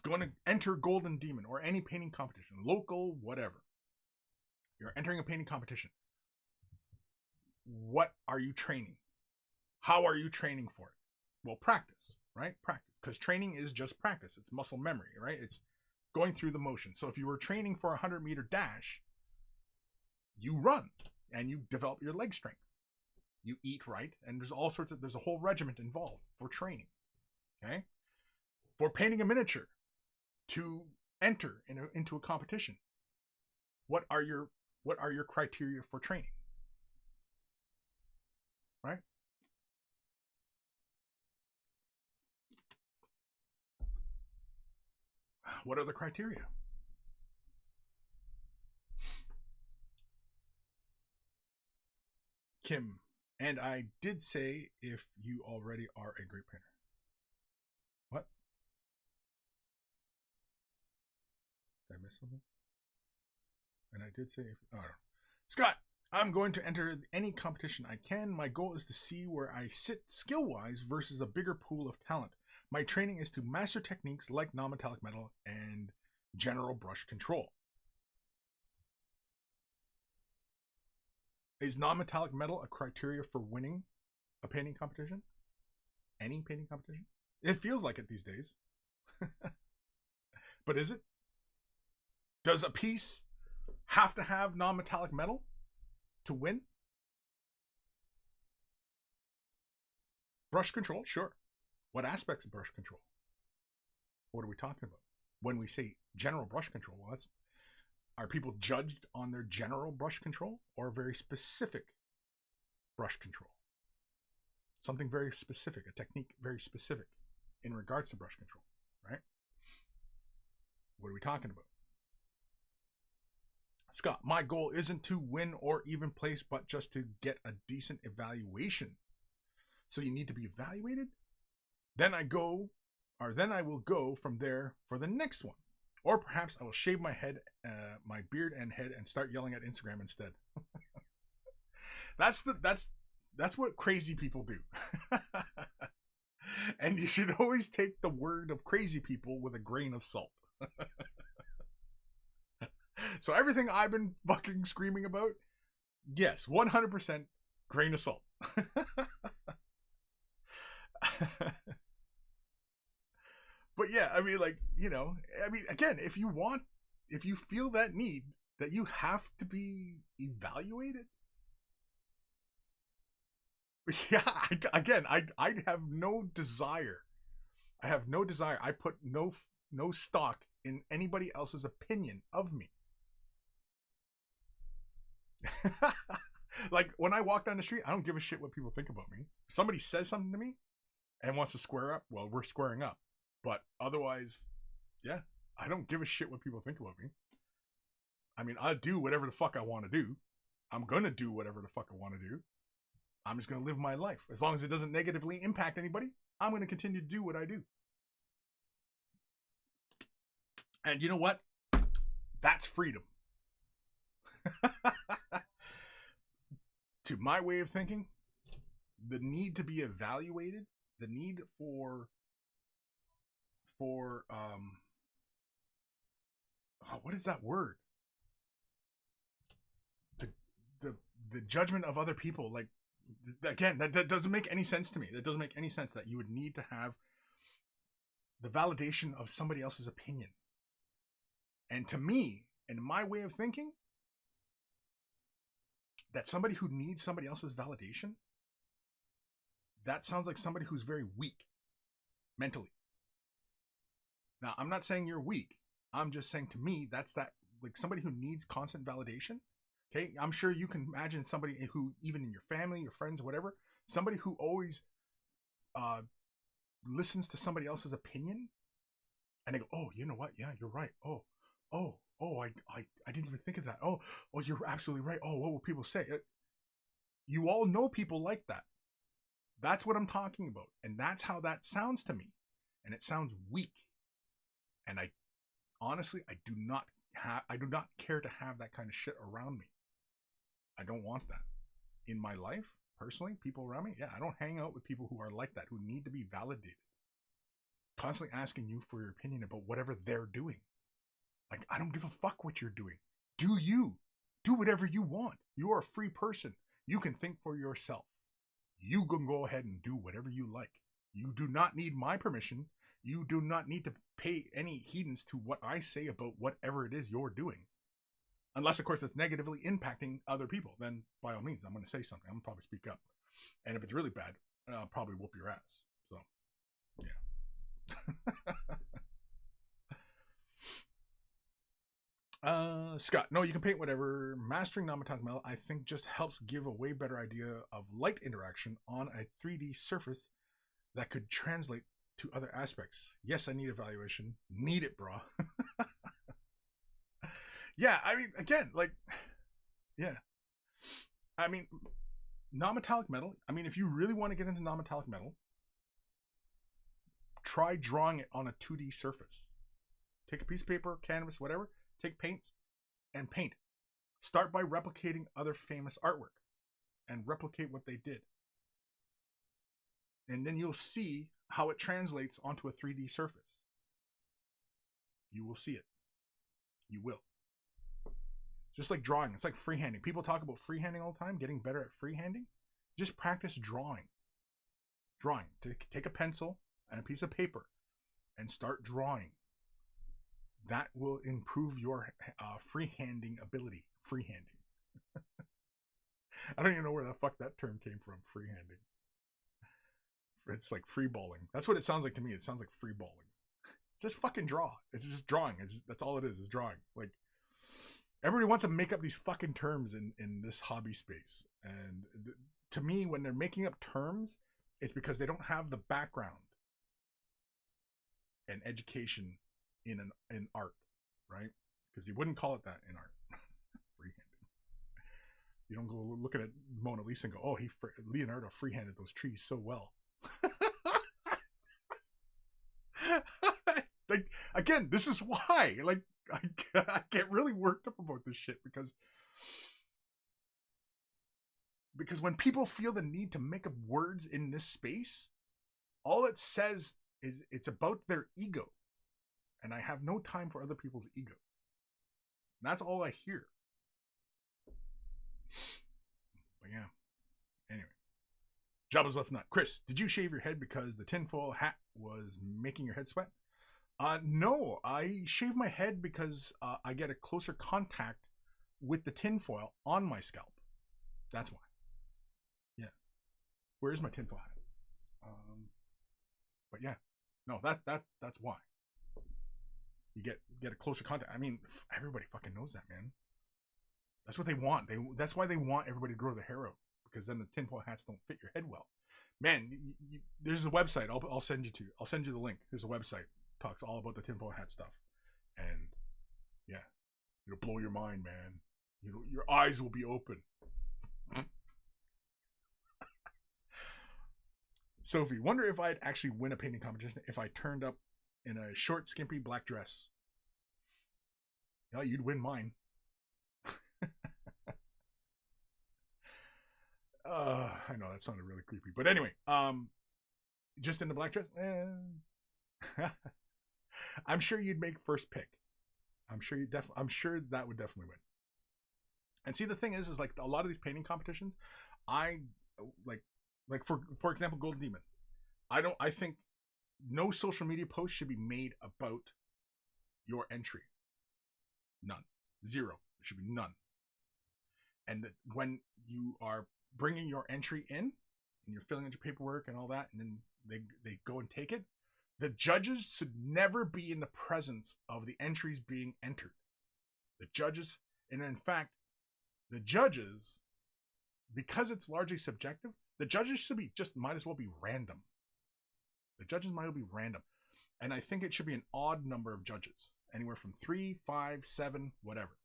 going to enter Golden Demon or any painting competition, local, whatever, you're entering a painting competition. What are you training? How are you training for it? Well, practice, right? Practice, because training is just practice. It's muscle memory, right? It's going through the motion. So if you were training for a 100-meter dash, you run and you develop your leg strength. You eat right, and there's a whole regiment involved for training. Okay? For painting a miniature to enter into a competition, what are your criteria for training? Right? What are the criteria? Kim, and I did say if you already are a great painter. What? Did I miss something? And I did say if... Oh, Scott, I'm going to enter any competition I can. My goal is to see where I sit skill-wise versus a bigger pool of talent. My training is to master techniques like non-metallic metal and general brush control. Is non-metallic metal a criteria for winning a painting competition? Any painting competition? It feels like it these days. But is it? Does a piece have to have non-metallic metal to win? Brush control, sure. What aspects of brush control? What are we talking about? When we say general brush control, well, are people judged on their general brush control or very specific brush control? Something very specific, a technique very specific in regards to brush control, right? What are we talking about? Scott, my goal isn't to win or even place, but just to get a decent evaluation. So you need to be evaluated? Then I will go from there for the next one. Or perhaps I will shave my head, my beard and head, and start yelling at Instagram instead. That's That's what crazy people do. And you should always take the word of crazy people with a grain of salt. So everything I've been fucking screaming about, yes, 100% grain of salt. But yeah, I mean, like, you know, I mean, again, if you feel that need that you have to be evaluated, yeah, I have no desire. I have no desire. I put no stock in anybody else's opinion of me. Like, when I walk down the street, I don't give a shit what people think about me. If somebody says something to me and wants to square up, well, we're squaring up. But otherwise, yeah, I don't give a shit what people think about me. I mean, I'll do whatever the fuck I want to do. I'm gonna do whatever the fuck I want to do. I'm just gonna live my life. As long as it doesn't negatively impact anybody, I'm gonna continue to do what I do. And you know what? That's freedom. To my way of thinking, the need to be evaluated, the need for what is that word? The judgment of other people, like, again, that doesn't make any sense to me. That doesn't make any sense that you would need to have the validation of somebody else's opinion. And to me, in my way of thinking, that somebody who needs somebody else's validation, that sounds like somebody who's very weak mentally. Now, I'm not saying you're weak. I'm just saying, to me, that's that, like, somebody who needs constant validation. Okay, I'm sure you can imagine somebody who, even in your family, your friends, whatever, somebody who always listens to somebody else's opinion, and they go, "Oh, you know what? Yeah, you're right. Oh, I didn't even think of that. Oh, you're absolutely right. Oh, what will people say?" You all know people like that. That's what I'm talking about, and that's how that sounds to me, and it sounds weak. And I honestly, I do not care to have that kind of shit around me. I don't want that in my life, personally. People around me, yeah, I don't hang out with people who are like that, who need to be validated, constantly asking you for your opinion about whatever they're doing. Like, I don't give a fuck what you're doing. Do whatever you want. You are a free person. You can think for yourself. You can go ahead and do whatever you like. You do not need my permission. You do not need to pay any heedance to what I say about whatever it is you're doing. Unless, of course, it's negatively impacting other people. Then, by all means, I'm going to say something. I'm going to probably speak up. And if it's really bad, I'll probably whoop your ass. So, yeah. Scott, no, you can paint whatever. Mastering non-metallic metal, I think, just helps give a way better idea of light interaction on a 3D surface that could translate to other aspects. Yes, I need evaluation. Need it, bro. Yeah, I mean, again, like, yeah. I mean, non-metallic metal, I mean, if you really want to get into non-metallic metal, try drawing it on a 2D surface. Take a piece of paper, canvas, whatever, take paints, and paint. Start by replicating other famous artwork and replicate what they did. And then you'll see how it translates onto a 3D surface. You will see it. You will. Just like drawing. It's like freehanding. People talk about freehanding all the time, getting better at freehanding. Just practice drawing. Drawing. Take a pencil and a piece of paper and start drawing. That will improve your freehanding ability. Freehanding. I don't even know where the fuck that term came from, freehanding. It's like freeballing. That's what it sounds like to me. It sounds like freeballing. Just fucking draw. It's just drawing. That's all it is drawing. Like, everybody wants to make up these fucking terms in this hobby space. And to me, when they're making up terms, it's because they don't have the background and education in art, right? Because you wouldn't call it that in art. Freehanding. You don't go looking at Mona Lisa and go, "Oh, Leonardo freehanded those trees so well." Like, again, this is why, like, I get really worked up about this shit, because Because when people feel the need to make up words in this space, all it says is it's about their ego. And I have no time for other people's egos. And that's all I hear. But yeah. Anyway. Jabba's Left Nut. Kris, did you shave your head because the tinfoil hat was making your head sweat? No, I shave my head because I get a closer contact with the tinfoil on my scalp. That's why. Yeah. Where is my tinfoil hat? But yeah. No, that's why. You get a closer contact. I mean, everybody fucking knows that, man. That's what they want. That's why they want everybody to grow their hair out, because then the tinfoil hats don't fit your head well. Man, there's a website I'll send you to. I'll send you the link. There's a website talks all about the tinfoil hat stuff, and yeah, it'll blow your mind, man. Your eyes will be open. Sophie, wonder if I'd actually win a painting competition if I turned up in a short, skimpy black dress. Yeah, you'd win mine. I know that sounded really creepy, but anyway, just in the black dress. I'm sure you'd make first pick. I'm sure that would definitely win. And see, the thing is like a lot of these painting competitions, I like for example, Golden Demon. I think no social media post should be made about your entry. None. Zero. There should be none. And that when you are bringing your entry in and you're filling out your paperwork and all that, and then they go and take it, the judges should never be in the presence of the entries being entered. The judges, and in fact, the judges, because it's largely subjective, the judges should be might as well be random. The judges might as well be random. And I think it should be an odd number of judges, anywhere from 3, 5, 7, whatever.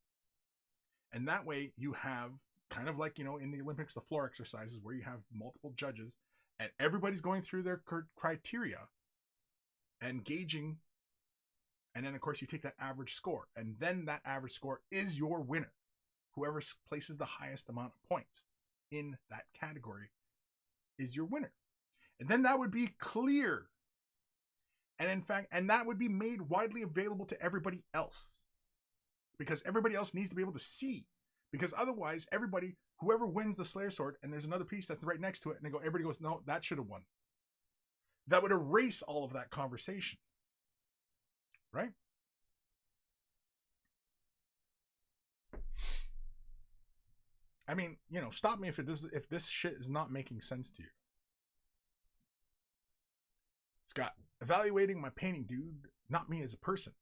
And that way you have kind of like, in the Olympics, the floor exercises where you have multiple judges and everybody's going through their criteria and gauging. And then, of course, you take that average score. And then that average score is your winner. Whoever places the highest amount of points in that category is your winner. And then that would be clear. And in fact, that would be made widely available to everybody else. Because everybody else needs to be able to see. Because otherwise, whoever wins the Slayer Sword, and there's another piece that's right next to it, and everybody goes, no, that should have won. That would erase all of that conversation. Right? I mean, stop me if this shit is not making sense to you. Scott, evaluating my painting, dude, not me as a person.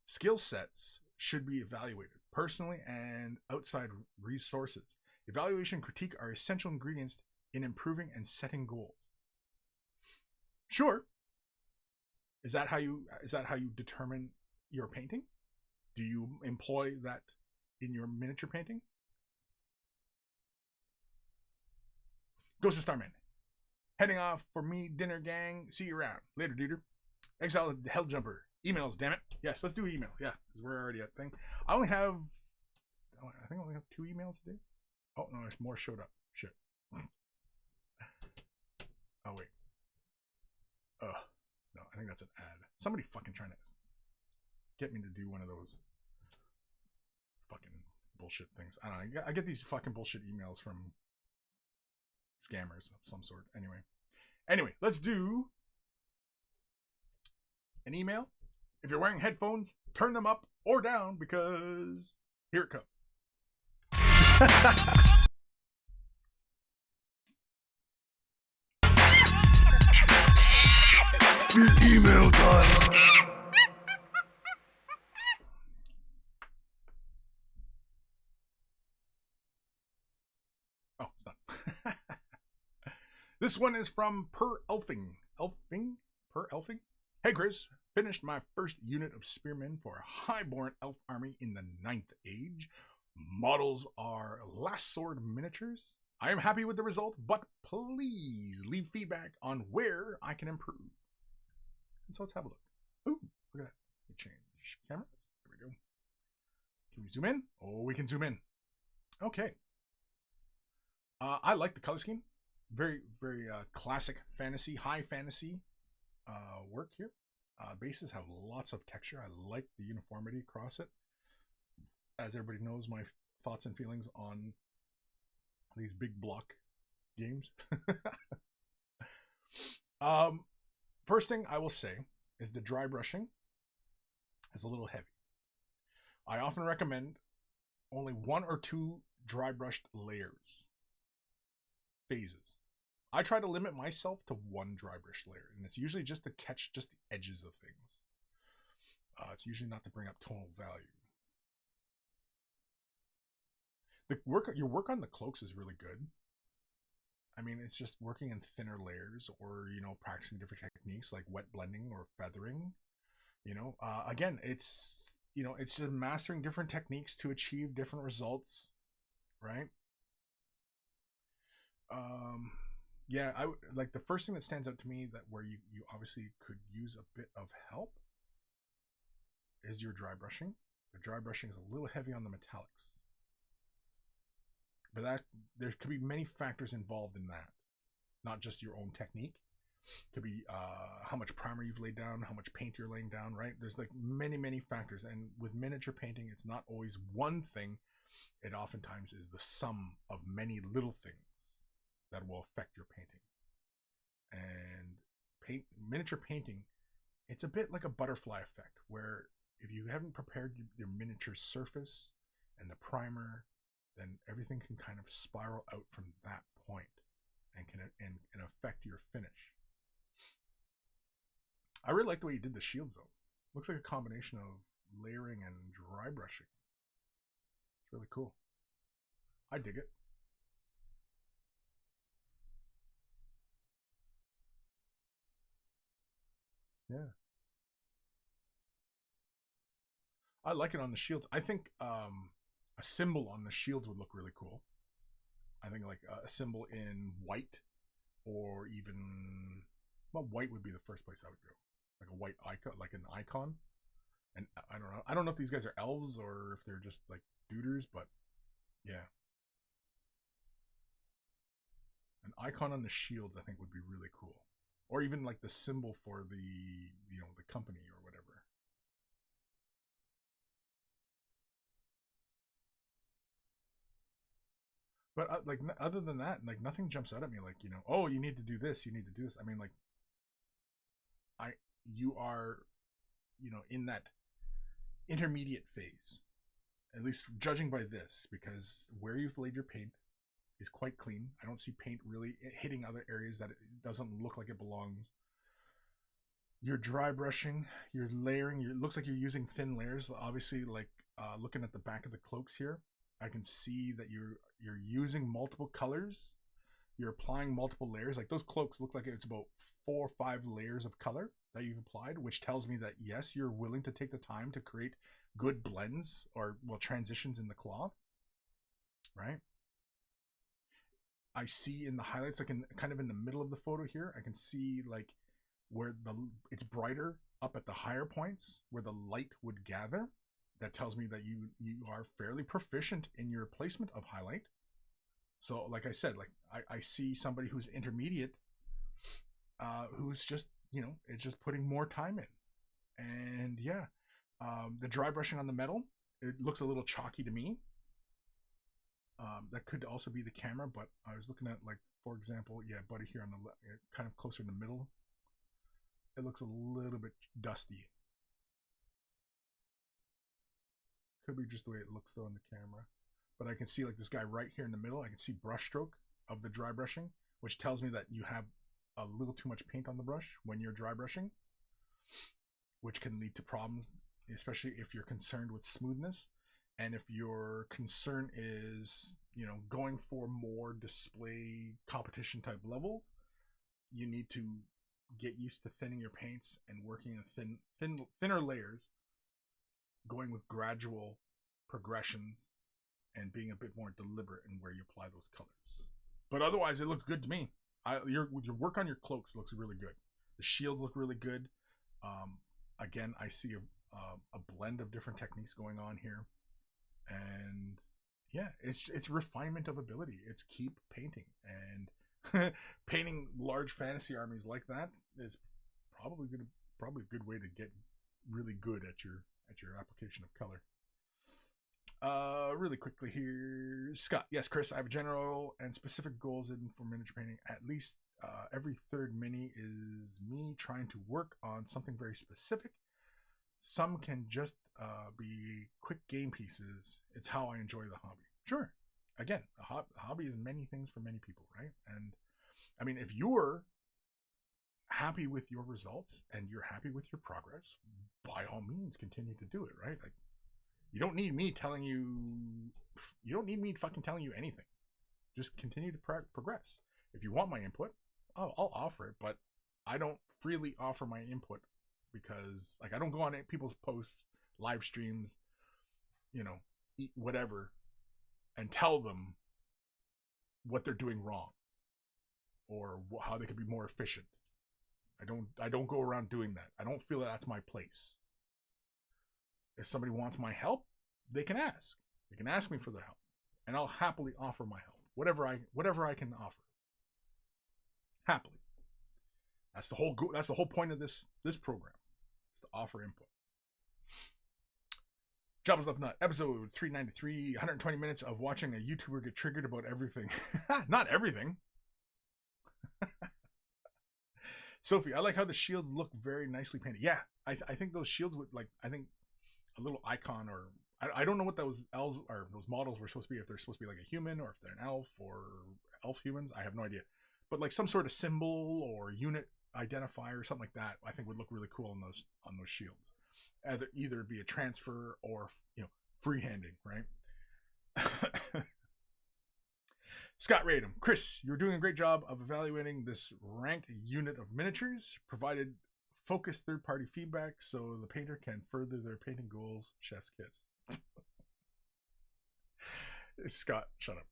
Skill sets should be evaluated personally and outside resources. Evaluation and critique are essential ingredients in improving and setting goals. Sure. Is that how you determine your painting? Do you employ that in your miniature painting? Ghost of Starman. Heading off for me, dinner gang. See you around. Later, duder. Exile Hell Jumper. Emails, damn it. Yes, let's do email. Yeah, because we're already at thing. I only have 2 emails to do. Oh, no, there's more showed up. Shit. Oh, wait. No, I think that's an ad. Somebody fucking trying to get me to do one of those fucking bullshit things. I don't know. I get these fucking bullshit emails from scammers of some sort. Anyway, let's do an email. If you're wearing headphones, turn them up or down because here it comes. Email time. Oh, it's not. This one is from Per Elfing. Per Elfing? Hey, Kris. Finished my first unit of spearmen for a highborn elf army in the 9th age. Models are last sword miniatures. I am happy with the result, but please leave feedback on where I can improve. And so let's have a look. Ooh, look at that. We change cameras. There we go. Can we zoom in? Oh, we can zoom in. Okay. I like the color scheme. Very, very classic fantasy, high fantasy work here. Bases have lots of texture. I like the uniformity across it. As everybody knows, my thoughts and feelings on these big block games. First thing I will say is the dry brushing is a little heavy. I often recommend only 1 or 2 dry brushed layers, phases. I try to limit myself to 1 dry brush layer, and it's usually just to catch just the edges of things. It's usually not to bring up tonal value. Your work on the cloaks is really good. I mean, it's just working in thinner layers, or practicing different techniques like wet blending or feathering. Again, it's it's just mastering different techniques to achieve different results, right? Yeah, I like the first thing that stands out to me that where you obviously could use a bit of help is your dry brushing. The dry brushing is a little heavy on the metallics, but there could be many factors involved in that, not just your own technique. It could be how much primer you've laid down, how much paint you're laying down, right? There's like many factors, and with miniature painting, it's not always one thing. It oftentimes is the sum of many little things that will affect your painting. And miniature painting, it's a bit like a butterfly effect, where if you haven't prepared your miniature surface and the primer, then everything can kind of spiral out from that point and can affect your finish. I really like the way you did the shields though. Looks like a combination of layering and dry brushing. It's really cool. I dig it. Yeah. I like it on the shields. I think a symbol on the shields would look really cool. I think like a symbol in white, or even, well, white would be the first place I would go. Like a white icon, like an icon. And I don't know. I don't know if these guys are elves or if they're just like duders, but yeah. An icon on the shields I think would be really cool. Or even like the symbol for the the company or whatever. But like other than that, like nothing jumps out at me like, oh, you need to do this, you need to do this. I mean, like you are in that intermediate phase, at least judging by this, because where you've laid your paint is quite clean. I don't see paint really hitting other areas that it doesn't look like it belongs. You're dry brushing, you're layering, it looks like you're using thin layers. Obviously, like looking at the back of the cloaks here, I can see that you're using multiple colors. You're applying multiple layers. Like those cloaks look like it's about 4 or 5 layers of color that you've applied, which tells me that yes, you're willing to take the time to create good blends, or transitions in the cloth, right? I see in the highlights, like kind of in the middle of the photo here, I can see like where it's brighter up at the higher points where the light would gather. That tells me that you are fairly proficient in your placement of highlight. So like I said, like I see somebody who's intermediate, who's just it's just putting more time in. And yeah, the dry brushing on the metal, it looks a little chalky to me. That could also be the camera, but I was looking at, like, for example, yeah, buddy here on the left, kind of closer in the middle. It looks a little bit dusty. Could be just the way it looks though in the camera. But I can see like this guy right here in the middle. I can see brush stroke of the dry brushing, which tells me that you have a little too much paint on the brush when you're dry brushing, which can lead to problems, especially if you're concerned with smoothness. And if your concern is, going for more display competition type levels, you need to get used to thinning your paints and working in thinner layers, going with gradual progressions, and being a bit more deliberate in where you apply those colors. But otherwise, it looks good to me. Your work on your cloaks looks really good. The shields look really good. Again, I see a blend of different techniques going on here. And Yeah, it's refinement of ability. It's keep painting, and painting large fantasy armies like that is probably a good way to get really good at your application of color. Really quickly here, Scott. Yes, Kris, I have general and specific goals in for miniature painting. At least every third mini is me trying to work on something very specific. Some can just be quick game pieces. It's how I enjoy the hobby. Sure. Again, a hobby is many things for many people, right? And I mean, if you're happy with your results and you're happy with your progress, by all means, continue to do it, right? Like, you don't need me telling you. You don't need me fucking telling you anything. Just continue to progress. If you want my input, I'll offer it, but I don't freely offer my input because, like, I don't go on people's posts, live streams, you know, whatever, and tell them what they're doing wrong or how they could be more efficient. I don't go around doing that. I don't feel that that's my place. If somebody wants my help, they can ask. They can ask me for their help, and I'll happily offer my help, whatever I can offer. Happily. That's the whole point of this program. Is to offer input. Jabba's Left Nut, episode 393, 120 minutes of watching a YouTuber get triggered about everything. Not everything. Sophie, I like how the shields look very nicely painted. Yeah, I think those shields would, like, I think a little icon, or I don't know what those elves or those models were supposed to be, if they're supposed to be like a human or if they're an elf or elf humans. I have no idea. But like some sort of symbol or unit identifier or something like that, I think would look really cool on those shields. Either be a transfer or, you know, freehanding, right? Scott Radom, Kris, you're doing a great job of evaluating this ranked unit of miniatures, provided focused third-party feedback so the painter can further their painting goals. Chef's kiss. Scott, shut up.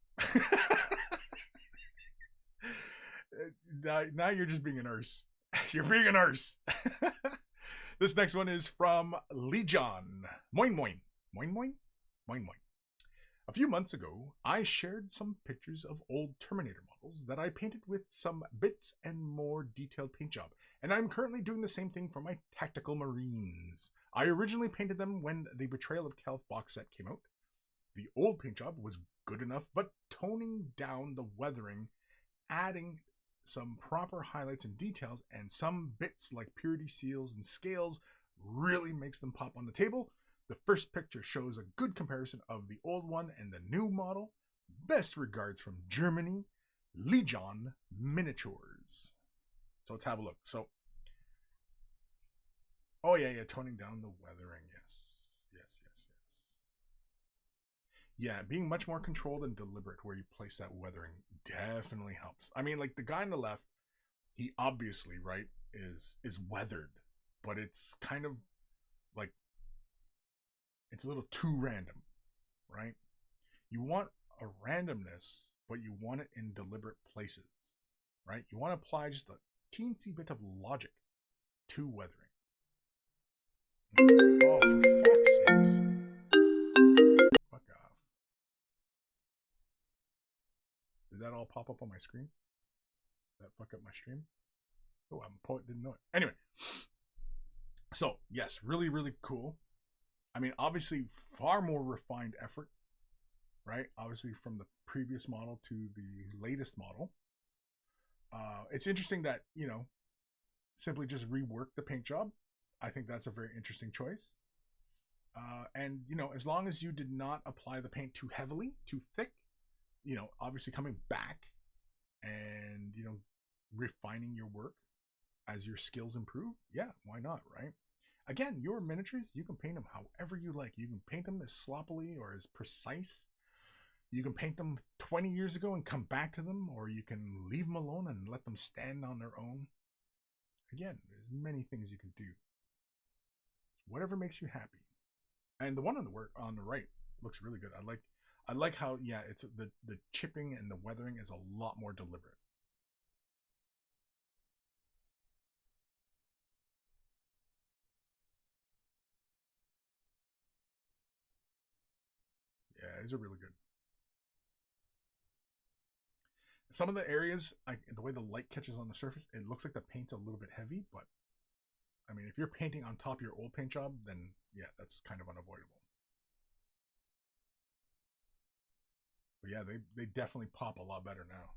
Now you're just being an arse. You're being an arse. This next one is from Legion. Moin moin. Moin moin? Moin moin. A few months ago, I shared some pictures of old Terminator models that I painted with some bits and more detailed paint job, and I'm currently doing the same thing for my Tactical Marines. I originally painted them when the Betrayal of Kelth box set came out. The old paint job was good enough, but toning down the weathering, adding some proper highlights and details, and some bits like purity seals and scales really makes them pop on the table. The first picture shows a good comparison of the old one and the new model. Best regards from Germany, Legion Miniatures. So let's have a look. So, oh yeah, toning down the weathering. Yes. Yeah, being much more controlled and deliberate where you place that weathering definitely helps. I mean, like the guy on the left, he obviously, right, is weathered, but it's kind of like, it's a little too random, right? You want a randomness, but you want it in deliberate places, right? You want to apply just a teensy bit of logic to weathering. Oh, for fuck's sakes. Fuck off. Did that all pop up on my screen? Did that fuck up my stream? Oh, I'm a poet, didn't know it. Anyway. So, yes, really, really cool. I mean, obviously, far more refined effort, right? Obviously, from the previous model to the latest model. It's interesting that, you know, simply just rework the paint job. I think that's a very interesting choice. And, you know, as long as you did not apply the paint too heavily, too thick, you know, obviously coming back and, you know, refining your work as your skills improve, yeah, why not, right? Again, your miniatures, you can paint them however you like. You can paint them as sloppily or as precise. You can paint them 20 years ago and come back to them, or you can leave them alone and let them stand on their own. Again, there's many things you can do. Whatever makes you happy. And the one on the right looks really good. I like how, yeah, it's the chipping and the weathering is a lot more deliberate. Yeah, these are really good. Some of the areas, the way the light catches on the surface, it looks like the paint's a little bit heavy, but I mean, if you're painting on top of your old paint job, then yeah, that's kind of unavoidable. But yeah, they definitely pop a lot better now.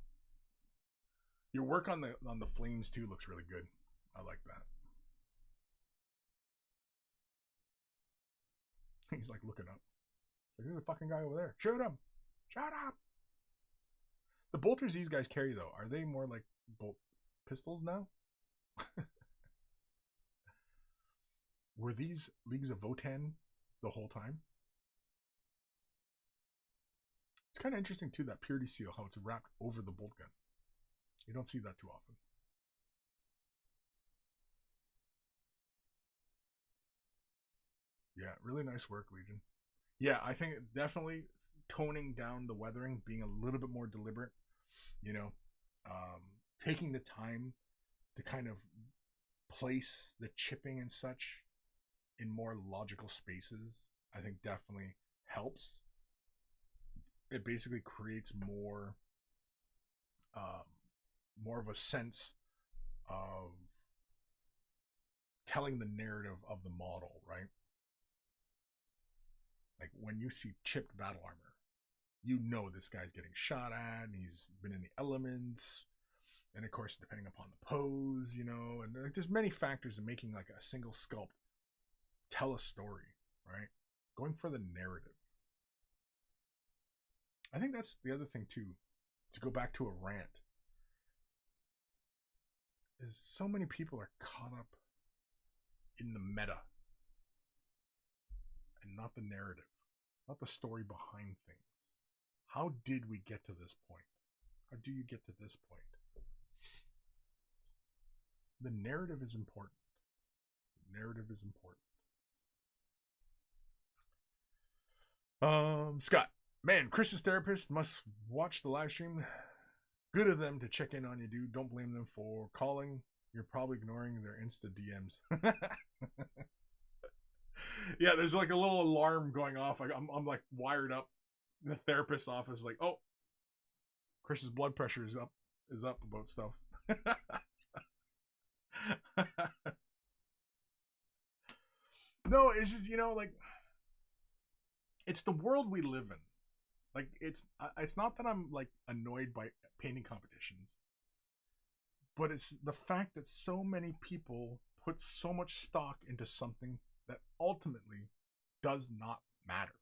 Your work on the flames too looks really good. I like that. He's like looking up. Like, there's a fucking guy over there. Shoot him! Shut up! The bolters these guys carry though, are they more like bolt pistols now? Were these Leagues of Votan the whole time? It's kind of interesting too, that purity seal, how it's wrapped over the bolt gun. You don't see that too often. Yeah, really nice work, Legion. Yeah, I think definitely toning down the weathering, being a little bit more deliberate, you know, taking the time to kind of place the chipping and such in more logical spaces, I think definitely helps. It basically creates more of a sense of telling the narrative of the model, right? Like when you see chipped battle armor, you know this guy's getting shot at, and he's been in the elements, and of course depending upon the pose, you know, and there's many factors in making like a single sculpt tell a story, right? Going for the narrative. I think that's the other thing too, to go back to a rant, is so many people are caught up in the meta and not the narrative, not the story behind things. How did we get to this point? How do you get to this point? The narrative is important. The narrative is important. Scott, man, Kris's therapist must watch the live stream. Good of them to check in on you, dude. Don't blame them for calling. You're probably ignoring their Insta DMs. Yeah, there's like a little alarm going off. I'm like wired up in the therapist's office, like, oh, Kris's blood pressure is up about stuff. No, it's just, you know, like, it's the world we live in. Like, it's not that I'm like annoyed by painting competitions, but it's the fact that so many people put so much stock into something that ultimately does not matter.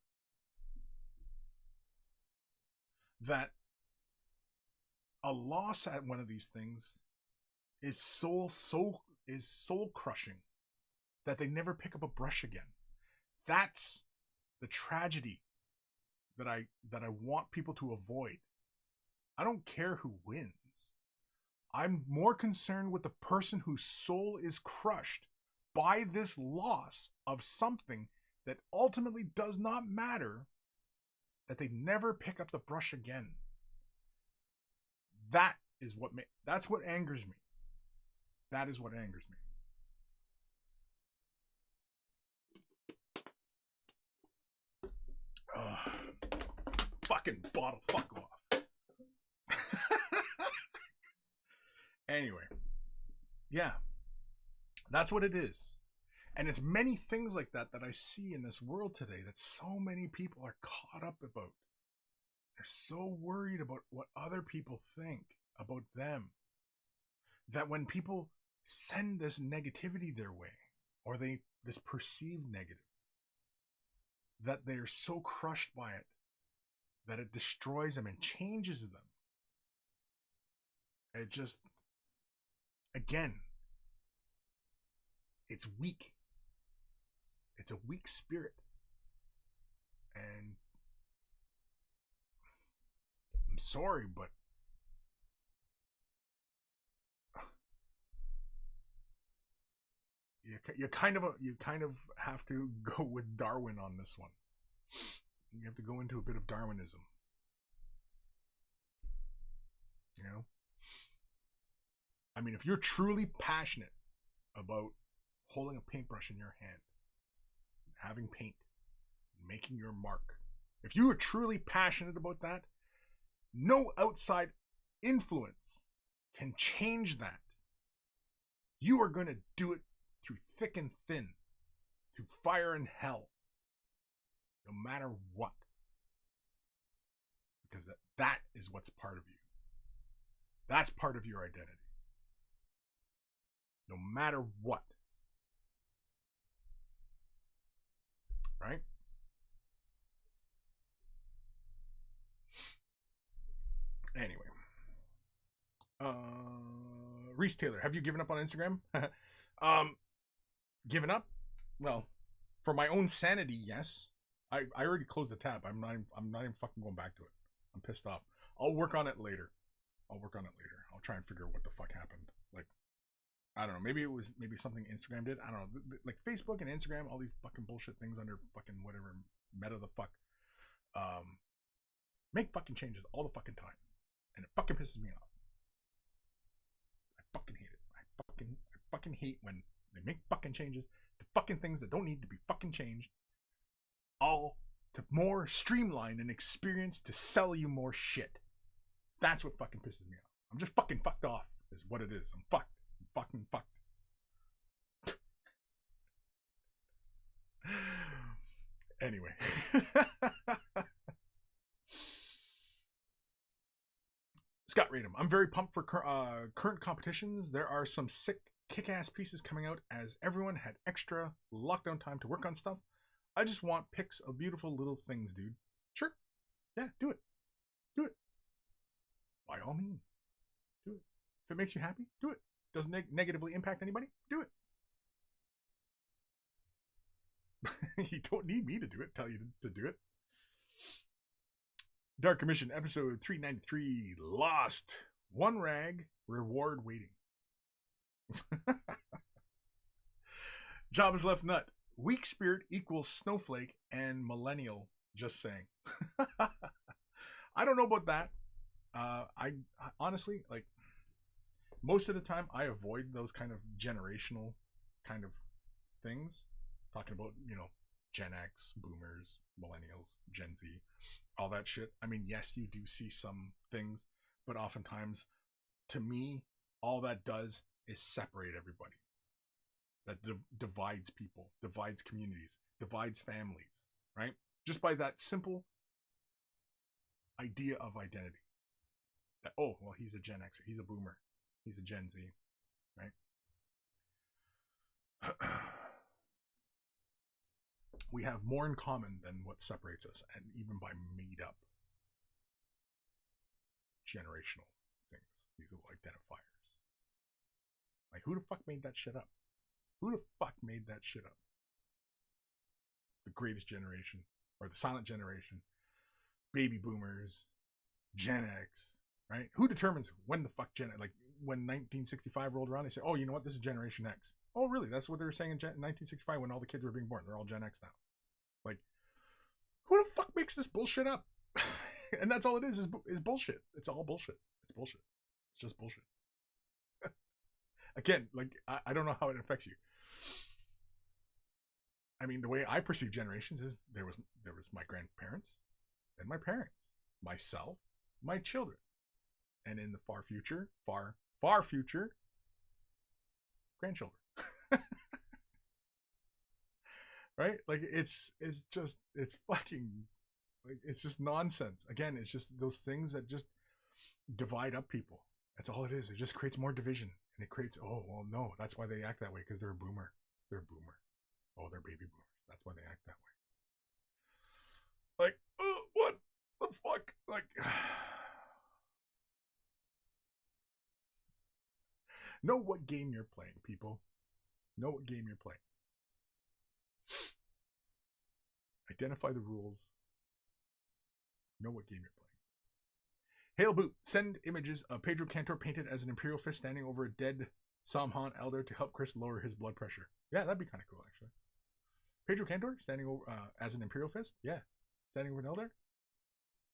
That a loss at one of these things is soul crushing, that they never pick up a brush again. That's the tragedy that I want people to avoid. I don't care who wins. I'm more concerned with the person whose soul is crushed by this loss of something that ultimately does not matter, that they never pick up the brush again. That's what angers me. That is what angers me. Fucking bottle, fuck off. Anyway, yeah, that's what it is. And it's many things like that that I see in this world today that so many people are caught up about. They're so worried about what other people think about them, that when people send this negativity their way, or this perceived negative, that they're so crushed by it that it destroys them and changes them. It just, again, it's weak. It's a weak spirit. And I'm sorry, but you kind of have to go with Darwin on this one. You have to go into a bit of Darwinism. You know? I mean, if you're truly passionate about holding a paintbrush in your hand, having paint, making your mark, if you are truly passionate about that, no outside influence can change that, you are going to do it through thick and thin, through fire and hell, no matter what. Because that is what's part of you. That's part of your identity. No matter what. Right? Anyway. Reese Taylor, have you given up on Instagram? Given up? Well, for my own sanity, yes. I already closed the tab. I'm not even fucking going back to it. I'm pissed off. I'll work on it later. I'll try and figure out what the fuck happened. Like, I don't know. Maybe it was something Instagram did. I don't know. Like Facebook and Instagram, all these fucking bullshit things under fucking whatever meta the fuck. Make fucking changes all the fucking time. And it fucking pisses me off. I fucking hate it. I fucking hate when they make fucking changes to fucking things that don't need to be fucking changed. All to more streamline an experience to sell you more shit. That's what fucking pisses me off. I'm just fucking fucked off is what it is. I'm fucked. I'm fucking fucked. Anyway. Scott Radham, I'm very pumped for current competitions. There are some sick, kick-ass pieces coming out as everyone had extra lockdown time to work on stuff. I just want pics of beautiful little things, dude. Sure. Yeah, do it. Do it. By all means. Do it. If it makes you happy, do it. Doesn't negatively impact anybody, do it. You don't need me to do it, tell you to do it. Dark Commission, episode 393, Lost. One rag, reward waiting. Job is left nut. Weak spirit equals snowflake and millennial, just saying. I don't know about that. I honestly, like, most of the time I avoid those kind of generational kind of things. Talking about, Gen X, boomers, millennials, Gen Z, all that shit. I mean, yes, you do see some things, but oftentimes, to me, all that does is separate everybody. That divides people, divides communities, divides families, right? Just by that simple idea of identity. That, oh, well, he's a Gen Xer, he's a boomer, he's a Gen Z, right? We have more in common than what separates us, and even by made up generational things, these little identifiers. Like, who the fuck made that shit up? Who the fuck made that shit up? The greatest generation, or the silent generation, baby boomers, Gen X, right? Who determines when the fuck like when 1965 rolled around, they say, oh, you know what? This is Generation X. Oh, really? That's what they were saying in 1965 when all the kids were being born. They're all Gen X now. Like, who the fuck makes this bullshit up? And that's all it is bullshit. It's all bullshit. It's bullshit. It's just bullshit. Again, like, I don't know how it affects you. I mean, the way I perceive generations is there was my grandparents, then my parents, myself, my children, and in the far future, grandchildren. Right? Like, it's fucking, like, it's just nonsense. Again, it's just those things that just divide up people. That's all it is. It just creates more division. And it creates, oh, well, no, that's why they act that way, because they're a boomer. They're a boomer. Oh, they're baby boomers. That's why they act that way. Like, what the fuck? Like, know what game you're playing, people. Know what game you're playing. Identify the rules. Know what game you're playing. Hail Boot, send images of Pedro Cantor painted as an Imperial fist standing over a dead Samhan elder to help Kris lower his blood pressure. Yeah, that'd be kind of cool, actually. Pedro Cantor standing over as an Imperial fist? Yeah. Standing over an elder?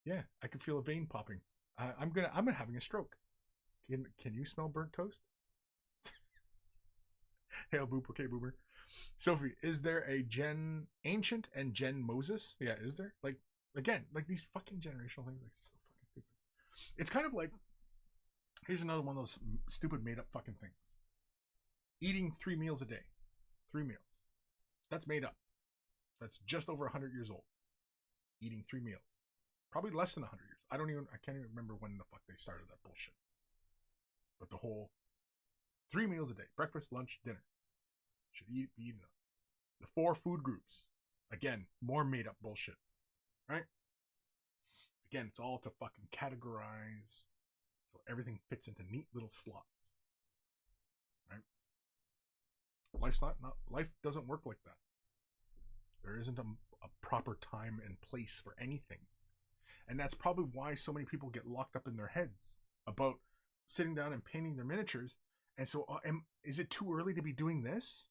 Yeah, I can feel a vein popping. I'm having a stroke. Can you smell burnt toast? Hail Boop, okay, boomer. Sophie, is there a Gen Ancient and Gen Moses? Yeah, is there? Like, again, like these fucking generational things, like, so fucking stupid. It's kind of like Here's another one of those stupid made up fucking things. Eating 3 meals a day. 3 meals. That's made up. That's just over 100 years old. Eating 3 meals. Probably less than 100 years. I can't even remember when the fuck they started that bullshit. But the whole 3 meals a day. Breakfast, lunch, dinner. Should be eaten up. The 4 food groups. Again, more made up bullshit. Right? Again, it's all to fucking categorize so everything fits into neat little slots. Right? Life doesn't work like that. There isn't a proper time and place for anything. And that's probably why so many people get locked up in their heads about sitting down and painting their miniatures. And so, is it too early to be doing this?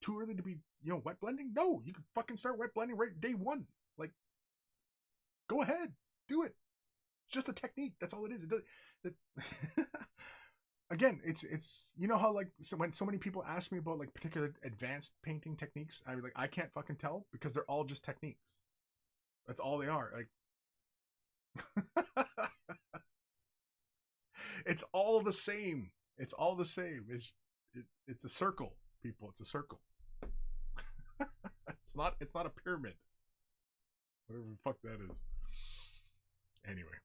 Too early to be, wet blending? No, you can fucking start wet blending right day one. Like, go ahead, do it. It's just a technique. That's all it is. It does. Again, it's how like when so many people ask me about like particular advanced painting techniques, I can't fucking tell because they're all just techniques. That's all they are. Like, it's all the same. It's all the same. It's a circle, people. It's a circle. It's not a pyramid. Whatever the fuck that is. Anyway.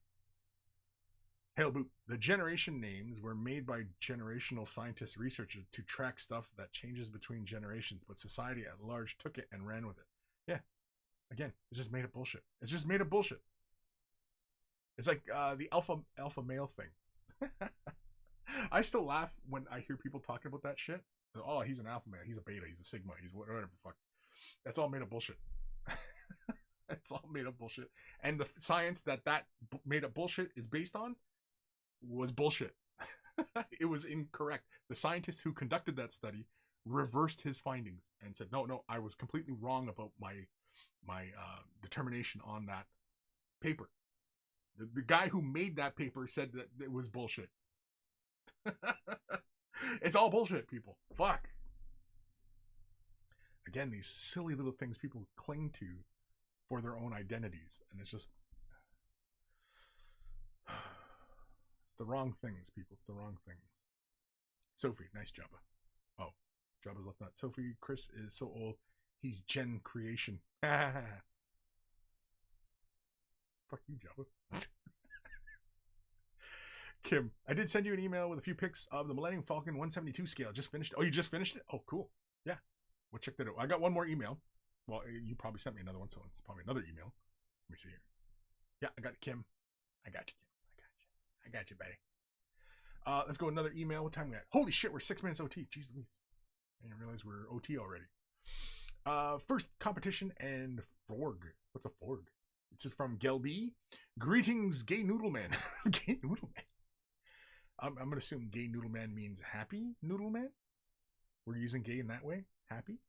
Hail Boop. The generation names were made by generational scientists, researchers to track stuff that changes between generations, but society at large took it and ran with it. Yeah. Again, it's just made up bullshit. It's just made up bullshit. It's like the alpha male thing. I still laugh when I hear people talking about that shit. Oh, he's an alpha male. He's a beta. He's a sigma. He's whatever the fuck. That's all made up bullshit. It's all made up bullshit. And the science that made up bullshit is based on was bullshit. It was incorrect. The scientist who conducted that study reversed his findings and said, no, I was completely wrong about my determination on that paper. The guy who made that paper said that it was bullshit. It's all bullshit, people. Fuck. Again, these silly little things people cling to for their own identities. And it's just... It's the wrong things, people. It's the wrong things. Sophie, nice Jabba. Oh, Jabba's left that. Sophie, Kris is so old. He's Gen creation. Fuck you, Jabba. Kim, I did send you an email with a few pics of the Millennium Falcon 172 scale. Just finished. Oh, you just finished it? Oh, cool. Yeah. We'll check that out. I got one more email. Well, you probably sent me another one, so it's probably another email. Let me see here. Yeah, I got Kim. I got you, Kim. I got you, buddy. Let's go another email. What time we at? Holy shit, we're 6 minutes OT. Jeez Louise. I didn't realize we're OT already. First competition and Forg. What's a Forg? It's from Gelby. Greetings, Gay Noodle Man. Gay Noodle Man. I'm going to assume Gay Noodle Man means happy Noodle Man. We're using gay in that way. Happy.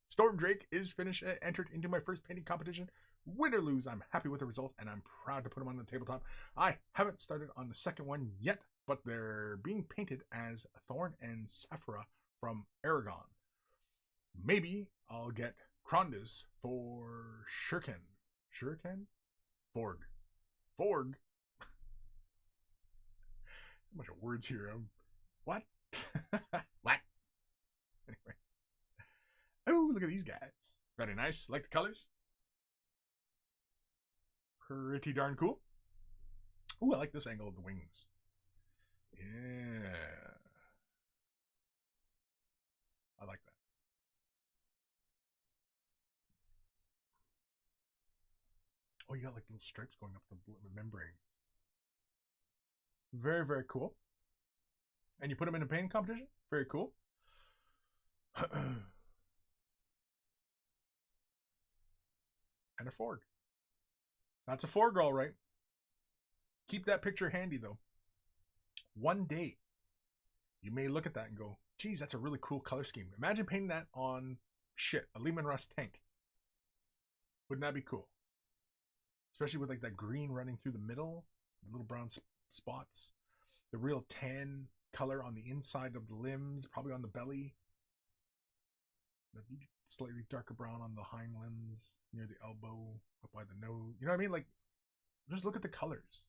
Storm Drake is finished. Entered into my first painting competition. Win or lose, I'm happy with the results, and I'm proud to put them on the tabletop. I haven't started on the second one yet, but they're being painted as Thorn and Saphira from Aragon. Maybe I'll get Krondas for Shuriken. Shuriken? Forg. Forg? A bunch of words here. What? What? Anyway. Oh, look at these guys. Very nice. Like the colors? Pretty darn cool. Ooh, I like this angle of the wings. Yeah. I like that. Oh, you got like little stripes going up the membrane. Very, very cool. And you put them in a painting competition? Very cool. And a Forg. That's a Forg, all right. Keep that picture handy, though. One day, you may look at that and go, geez, that's a really cool color scheme. Imagine painting that on, a Lehman Russ tank. Wouldn't that be cool? Especially with like that green running through the middle, the little brown spots, the real tan color on the inside of the limbs, probably on the belly, the slightly darker brown on the hind limbs, near the elbow, up by the nose. You know what I mean? Like, just look at the colors.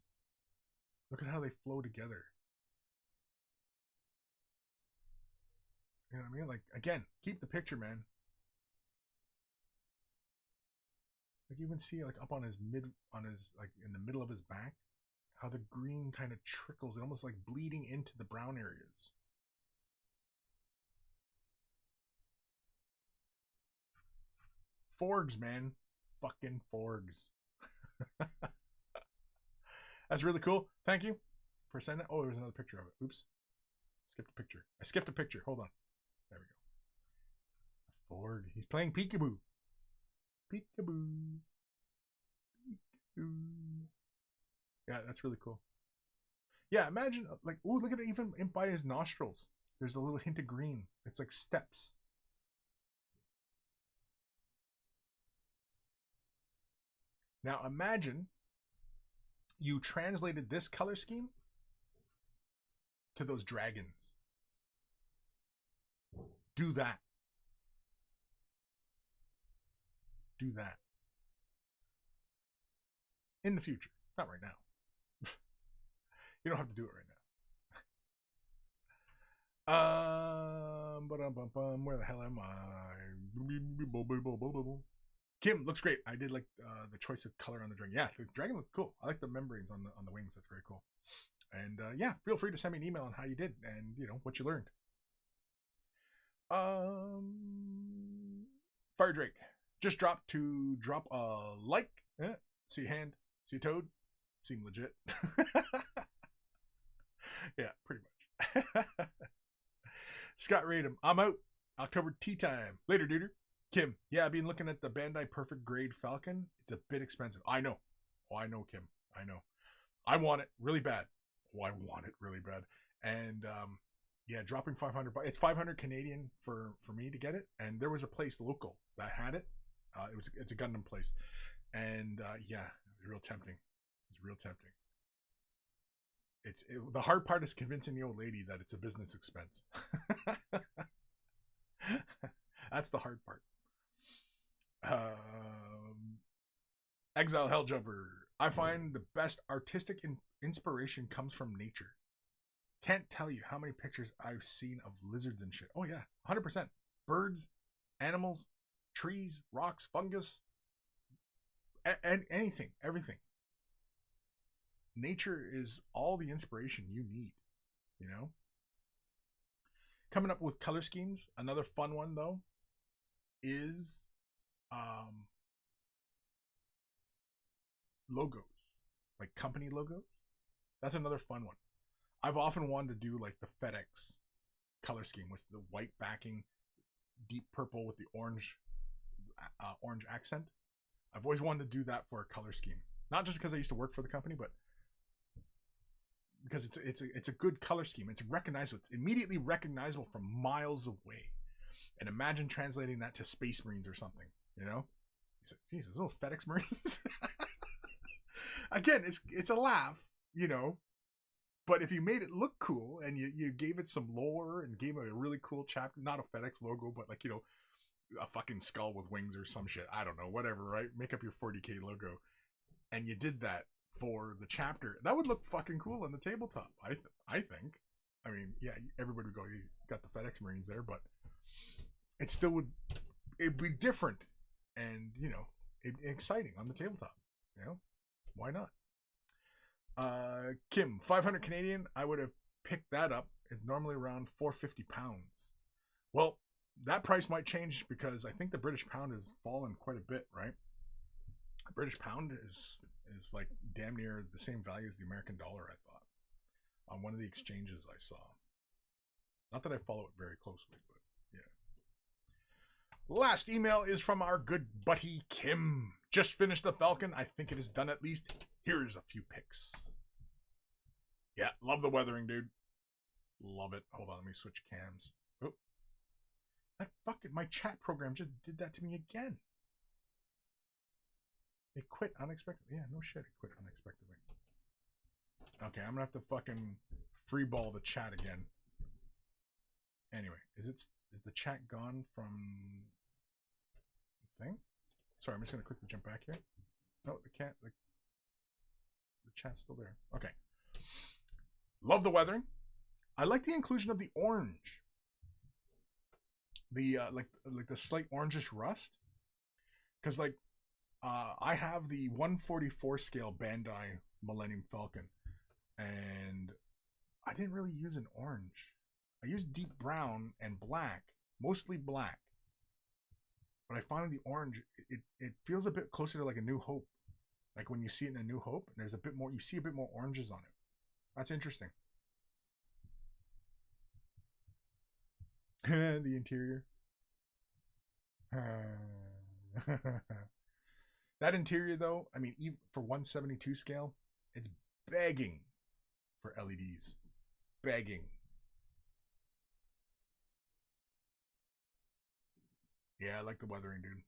Look at how they flow together. You know what I mean? Like, again, keep the picture, man. Like, you can see, like, up on his like, in the middle of his back, how the green kind of trickles, and almost like bleeding into the brown areas. Forgs, man. Fucking Forgs. That's really cool. Thank you for sending it. Oh, there's another picture of it. Oops. Skipped a picture. I skipped a picture. Hold on. There we go. A Forg. He's playing peekaboo. Peekaboo. Peekaboo. Yeah, that's really cool. Yeah, imagine, like, oh, look at it, even by his nostrils. There's a little hint of green. It's like steps. Now imagine you translated this color scheme to those dragons. Do that. Do that. In the future. Not right now. You don't have to do it right now. Where the hell am I? Kim, looks great. I did like the choice of color on the dragon. Yeah, the dragon looked cool. I like the membranes on the wings. That's very cool. And yeah, feel free to send me an email on how you did and, you know, what you learned. Fire Drake just dropped to drop a like. See a hand, see a toad, seem legit. Yeah, pretty much. Scott Radom, I'm out. October tea time. Later, duder. Kim, yeah, I've been looking at the Bandai Perfect Grade Falcon. It's a bit expensive. I know. Oh, I know, Kim. I know. I want it really bad. Oh, I want it really bad. And yeah, dropping 500. It's 500 Canadian for me to get it. And there was a place local that had it. It's a Gundam place. And yeah, it was real tempting. It's real tempting. The hard part is convincing the old lady that it's a business expense. That's the hard part. Exile Helljumper. I find the best artistic inspiration comes from nature. Can't tell you how many pictures I've seen of lizards and shit. Oh yeah, 100%. Birds, animals, trees, rocks, fungus, and anything, everything. Nature is all the inspiration you need, you know? Coming up with color schemes, another fun one though is logos, like company logos. That's another fun one. I've often wanted to do like the FedEx color scheme with the white backing, deep purple with the orange accent. I've always wanted to do that for a color scheme, not just because I used to work for the company, but because it's a good color scheme. It's recognizable. It's immediately recognizable from miles away. And imagine translating that to Space Marines or something, you know? You say, Jesus, little FedEx Marines. Again, it's a laugh, you know? But if you made it look cool and you gave it some lore and gave it a really cool chapter, not a FedEx logo, but like, you know, a fucking skull with wings or some shit. I don't know, whatever, right? Make up your 40K logo. And you did that for the chapter. That would look fucking cool on the tabletop, I think. I mean, yeah, everybody would go, you got the FedEx Marines there, but it still would, it'd be different and, you know, exciting on the tabletop. You know, why not? Kim, 500 Canadian, I would have picked that up. It's normally around £450. Well, that price might change because I think the British pound has fallen quite a bit, right? The British pound is like damn near the same value as the American dollar, I thought, on one of the exchanges I saw. Not that I follow it very closely, but yeah. Last email is from our good buddy Kim. Just finished the Falcon. I think it is done at least. Here's a few pics. Yeah, love the weathering, dude. Love it. Hold on, let me switch cams. Oh, that fucking, my chat program just did that to me again. It quit unexpectedly. Yeah, no shit, it quit unexpectedly. Okay, I'm gonna have to fucking freeball the chat again. Anyway, is the chat gone from the thing? Sorry, I'm just gonna quickly jump back here. No, the chat's still there. Okay. Love the weathering. I like the inclusion of the orange. The like the slight orangish rust. Because like I have the 144 scale Bandai Millennium Falcon, and I didn't really use an orange. I used deep brown and black, mostly black. But I find the orange, it feels a bit closer to like a New Hope. Like when you see it in a New Hope, there's a bit more, you see a bit more oranges on it. That's interesting. The interior. That interior though, I mean, even for 172 scale, it's begging for LEDs. Begging. Yeah, I like the weathering, dude.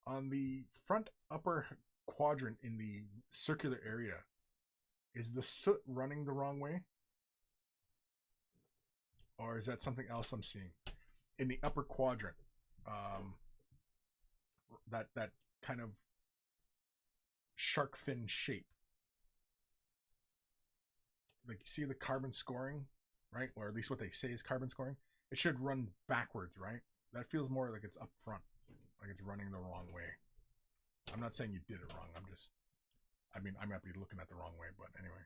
On the front upper quadrant in the circular area, is the soot running the wrong way? Or is that something else I'm seeing? In the upper quadrant, that kind of shark fin shape. Like you see the carbon scoring, right? Or at least what they say is carbon scoring. It should run backwards, right? That feels more like it's up front. Like it's running the wrong way. I'm not saying you did it wrong. I mean, I might be looking at the wrong way, but anyway.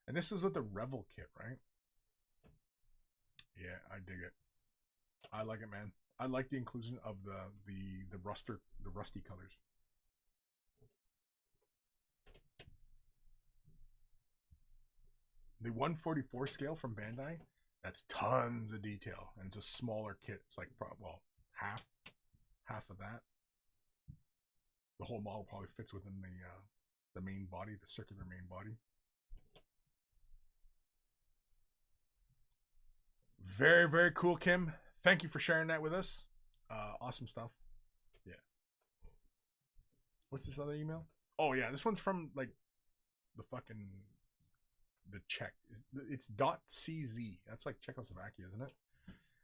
And this is with the Revel kit, right? Yeah, I dig it. I like it, man. I like the inclusion of the rusty colors. The 144 scale from Bandai, that's tons of detail, and it's a smaller kit. It's like, well, half of that. The whole model probably fits within the main body, the circular main body. Very, very cool, Kim. Thank you for sharing that with us. Awesome stuff. Yeah. What's this other email? Oh yeah, this one's from like the Czech. It's .cz. That's like Czechoslovakia, isn't it?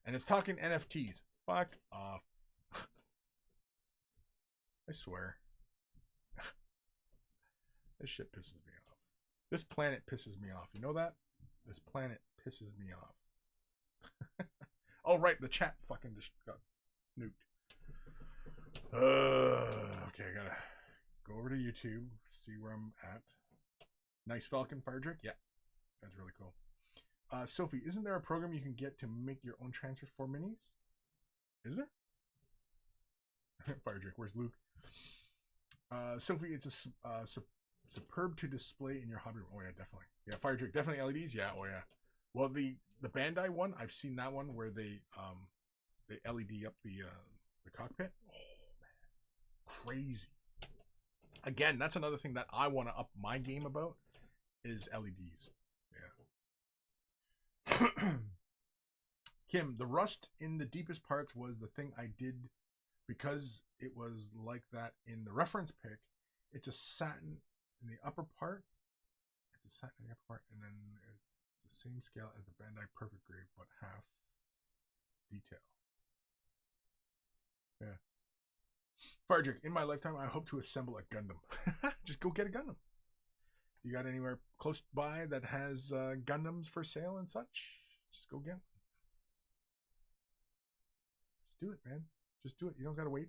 And it's talking NFTs. Fuck off. I swear. This shit pisses me off. This planet pisses me off. You know that? This planet pisses me off. Oh, right. The chat fucking just got nuked. Okay, I gotta go over to YouTube, see where I'm at. Nice Falcon Fire Drake? Yeah. That's really cool. Sophie, isn't there a program you can get to make your own transfer for minis? Is there? Fire Drake, where's Luke? Sophie, it's a superb to display in your hobby room. Oh yeah, definitely. Yeah, Fire Drake, definitely LEDs. Yeah, oh yeah. Well, the Bandai one, I've seen that one where they LED up the cockpit. Oh man, crazy. Again, that's another thing that I want to up my game about is LEDs. Yeah. Kim, the rust in the deepest parts was the thing I did because it was like that in the reference pic. It's a satin in the upper part. It's a satin in the upper part, and then it's the same scale as the Bandai Perfect Grade, but half detail. Yeah. Fardrick, in my lifetime, I hope to assemble a Gundam. Just go get a Gundam. You got anywhere close by that has Gundams for sale and such? Just go get them. Just do it, man. Just do it. You don't gotta wait.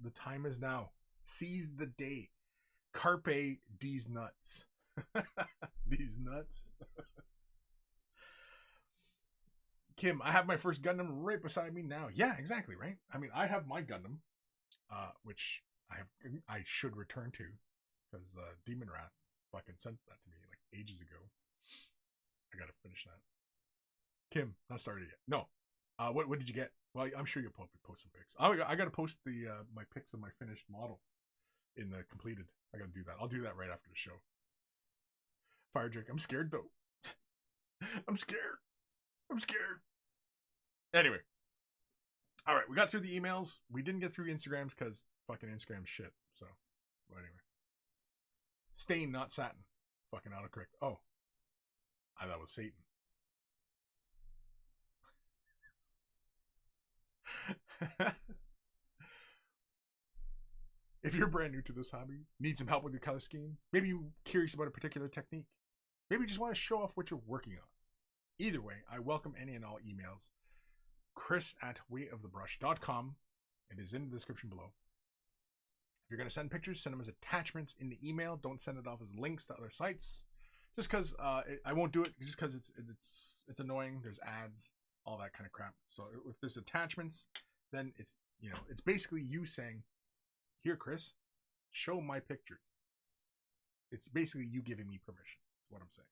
The time is now. Seize the day. Carpe these nuts. These nuts. Kim, I have my first Gundam right beside me now. Yeah, exactly, right? I mean, I have my Gundam, which I should return to, because Demon Wrath fucking sent that to me like ages ago. I gotta finish that. Kim, not started yet. No. What did you get? Well, I'm sure you'll probably post some pics. I gotta post the my pics of my finished model in the completed. I gotta do that. I'll do that right after the show. Fire Drake, I'm scared though. I'm scared. I'm scared. Anyway. All right, we got through the emails. We didn't get through Instagrams because fucking Instagram shit. So, but anyway. Stain, not satin. Fucking autocorrect. Oh. I thought it was Satan. If you're brand new to this hobby, need some help with your color scheme, maybe you're curious about a particular technique, maybe you just want to show off what you're working on. Either way, I welcome any and all emails. Kris@wayofthebrush.com. It is in the description below. If you're going to send pictures, send them as attachments in the email. Don't send it off as links to other sites. Just because I won't do it, just because it's annoying. There's ads, all that kind of crap. So if there's attachments, then it's basically you saying, "Here, Kris, show my pictures." It's basically you giving me permission. That's what I'm saying.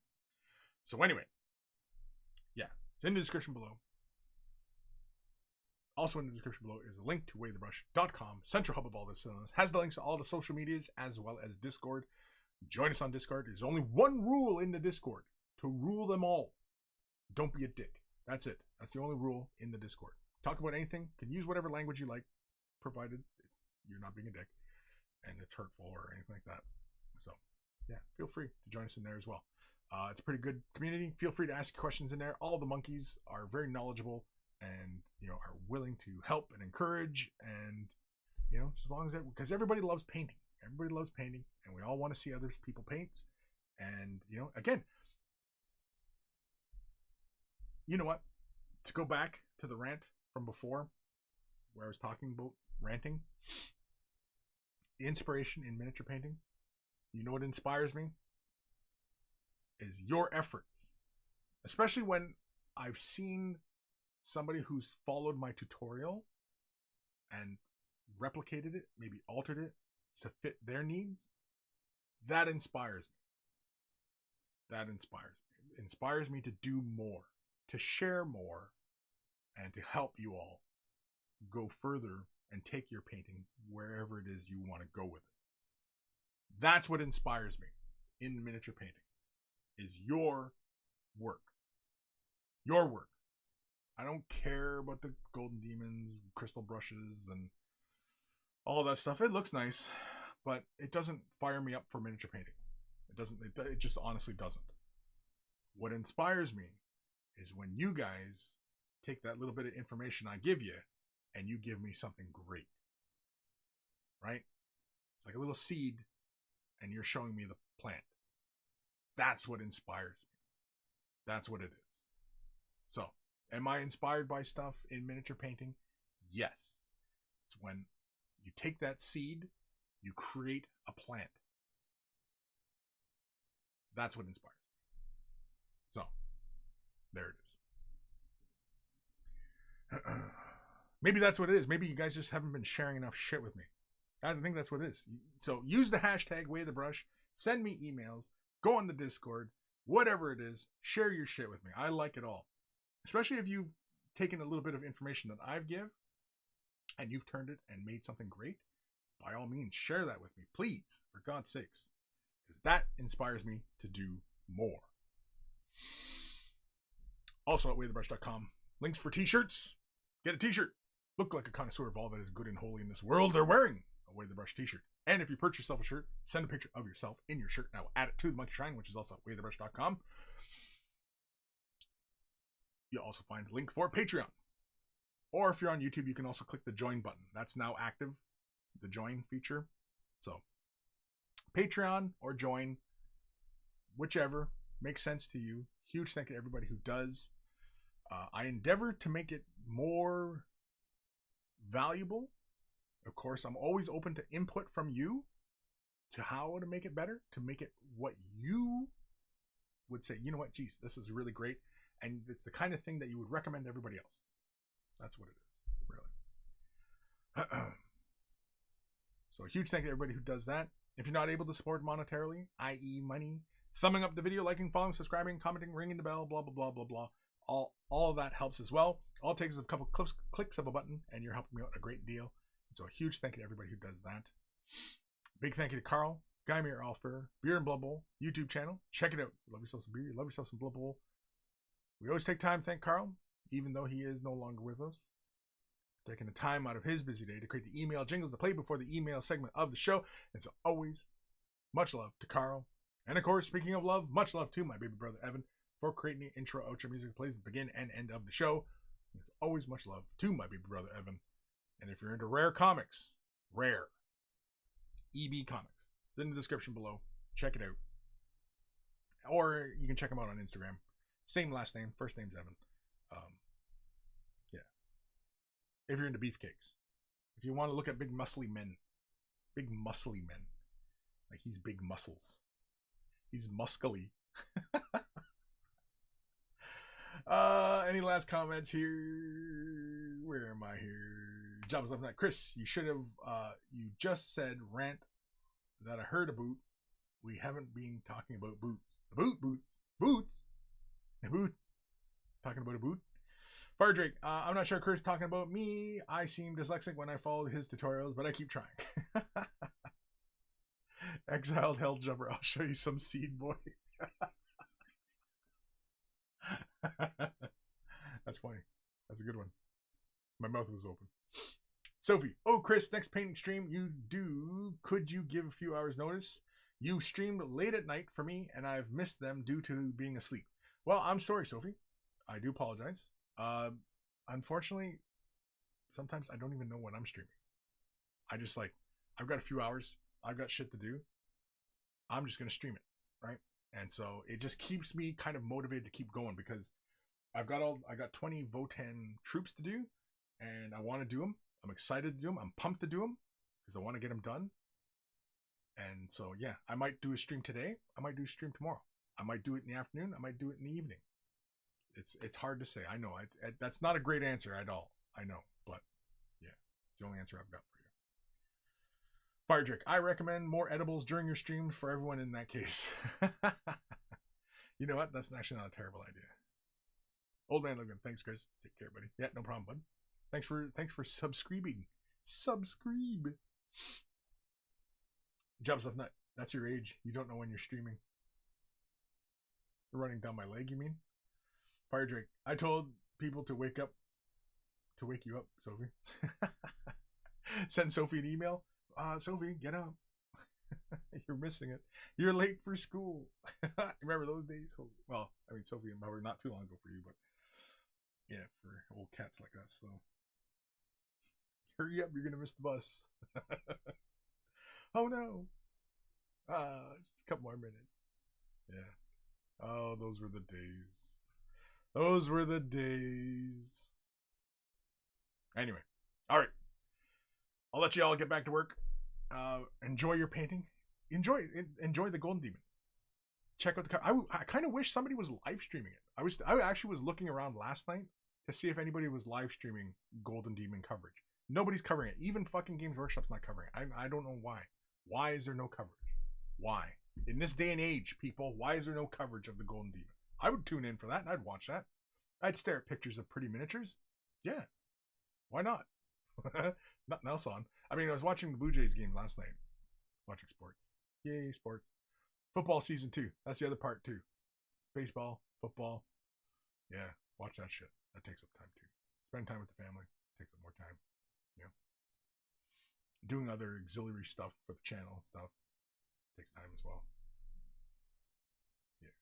So anyway, yeah, it's in the description below. Also in the description below is a link to wayofthebrush.com, central hub of all this. Has the links to all the social medias as well as Discord. Join us on Discord. There's only one rule in the Discord: to rule them all. Don't be a dick. That's it. That's the only rule in the Discord. Talk about anything. Can use whatever language you like, provided you're not being a dick and it's hurtful or anything like that. So yeah, feel free to join us in there as well. It's a pretty good community. Feel free to ask questions in there. All the monkeys are very knowledgeable and are willing to help and encourage, and as long as because everybody loves painting. Everybody loves painting, and we all want to see other people paints. And again, you know what? To go back to the rant from before, where I was talking about ranting, inspiration in miniature painting. You know what inspires me? Is your efforts. Especially when I've seen somebody who's followed my tutorial and replicated it, maybe altered it to fit their needs. That inspires me. That inspires me. It inspires me to do more, to share more, and to help you all go further and take your painting wherever it is you want to go with it. That's what inspires me in miniature painting, is your work. Your work. I don't care about the golden demons, crystal brushes, and all that stuff. It looks nice, but it doesn't fire me up for miniature painting. It doesn't. It just honestly doesn't. What inspires me is when you guys take that little bit of information I give you and you give me something great. Right? It's like a little seed and you're showing me the plant. That's what inspires me. That's what it is. So, am I inspired by stuff in miniature painting? Yes. It's when you take that seed, you create a plant. That's what inspires me. So, there it is. Maybe that's what it is. Maybe you guys just haven't been sharing enough shit with me. I think that's what it is. So use the hashtag #WayOfTheBrush. Send me emails. Go on the Discord. Whatever it is, share your shit with me. I like it all. Especially if you've taken a little bit of information that I've give and you've turned it and made something great. By all means, share that with me. Please, for God's sakes. Because that inspires me to do more. Also at wayofthebrush.com. Links for t-shirts. Get a t-shirt. Look like a connoisseur of all that is good and holy in this world. They're wearing a Way of the Brush t-shirt. And if you purchase yourself a shirt, send a picture of yourself in your shirt. And I will add it to the Monkey Shrine, which is also at wayofthebrush.com. You'll also find a link for Patreon. Or if you're on YouTube, you can also click the join button. That's now active, the join feature. So Patreon or join, whichever makes sense to you. Huge thank you to everybody who does. I endeavor to make it more valuable. Of course, I'm always open to input from you to how to make it better, to make it what you would say, you know what, geez, this is really great. And it's the kind of thing that you would recommend to everybody else. That's what it is, really. So a huge thank you to everybody who does that. If you're not able to support monetarily, i.e. money, thumbing up the video, liking, following, subscribing, commenting, ringing the bell, blah, blah, blah, blah, blah. All of that helps as well. All it takes is a couple clicks of a button and you're helping me out a great deal. So a huge thank you to everybody who does that. Big thank you to Carl, Guymere Alfer, Beer and Blood Bowl YouTube channel. Check it out. Love yourself some beer. Love yourself some Blood Bowl. We always take time to thank Carl, even though he is no longer with us. Taking the time out of his busy day to create the email jingles to play before the email segment of the show. And so always much love to Carl. And of course, speaking of love, much love to my baby brother Evan for creating the intro, outro music that plays at the begin and end of the show. It's always much love to my baby brother Evan. And if you're into rare comics, rare EB Comics, it's in the description below. Check it out. Or you can check them out on Instagram. Same last name. First name's Evan. Yeah. If you're into beefcakes. If you want to look at big muscly men. Like he's big muscles. He's muscly. Any last comments here? Where am I here? Jobs left night. Kris, you should have you just said rant that I heard about. We haven't been talking about boots. The boots. The boot. Talking about a boot. Fire Drake, I'm not sure Kris talking about me. I seem dyslexic when I follow his tutorials, but I keep trying. Exiled Hell Jumper, I'll show you some seed, boy. That's funny. That's a good one. My mouth was open. Sophie, oh Kris, next painting stream you do. Could you give a few hours notice? You streamed late at night for me, and I've missed them due to being asleep. Well, I'm sorry, Sophie. I do apologize. Unfortunately, sometimes I don't even know when I'm streaming. I just I've got a few hours. I've got shit to do. I'm just going to stream it, right? And so it just keeps me kind of motivated to keep going because I got 20 Votan troops to do, and I want to do them. I'm excited to do them. I'm pumped to do them because I want to get them done. And so, yeah, I might do a stream today. I might do a stream tomorrow. I might do it in the afternoon. I might do it in the evening. It's hard to say. I know. That's not a great answer at all. I know. But, yeah, it's the only answer I've got for you. Fire Drake, I recommend more edibles during your stream for everyone in that case. You know what? That's actually not a terrible idea. Old Man Logan, thanks, Kris. Take care, buddy. Yeah, no problem, bud. Thanks for subscribing. Subscribe. Jobs left nut. That's your age. You don't know when you're streaming. You're running down my leg, you mean? Fire Drake, I told people to wake you up, Sophie. Send Sophie an email. Sophie, get up. You're missing it. You're late for school. Remember those days? Well, I mean, Sophie, probably not too long ago for you, but yeah, for old cats like us, though. Hurry up, you're gonna miss the bus. Oh no. Just a couple more minutes. Yeah. Oh, those were the days. Those were the days. Anyway. Alright. I'll let you all get back to work. Enjoy your painting. Enjoy the Golden Demons. Check out the I kind of wish somebody was live streaming it. I actually was looking around last night to see if anybody was live streaming Golden Demon coverage. Nobody's covering it. Even fucking Games Workshop's not covering it. I don't know why. Why is there no coverage? Why? In this day and age, people, why is there no coverage of the Golden Demon? I would tune in for that and I'd watch that. I'd stare at pictures of pretty miniatures. Yeah. Why not? Nothing else on. I mean, I was watching the Blue Jays game last night. Watching sports. Yay, sports. Football season 2. That's the other part too. Baseball, football. Yeah, watch that shit. That takes up time too. Spend time with the family. Takes up more time. You know. Doing other auxiliary stuff for the channel and stuff. Takes time as well. Yeah.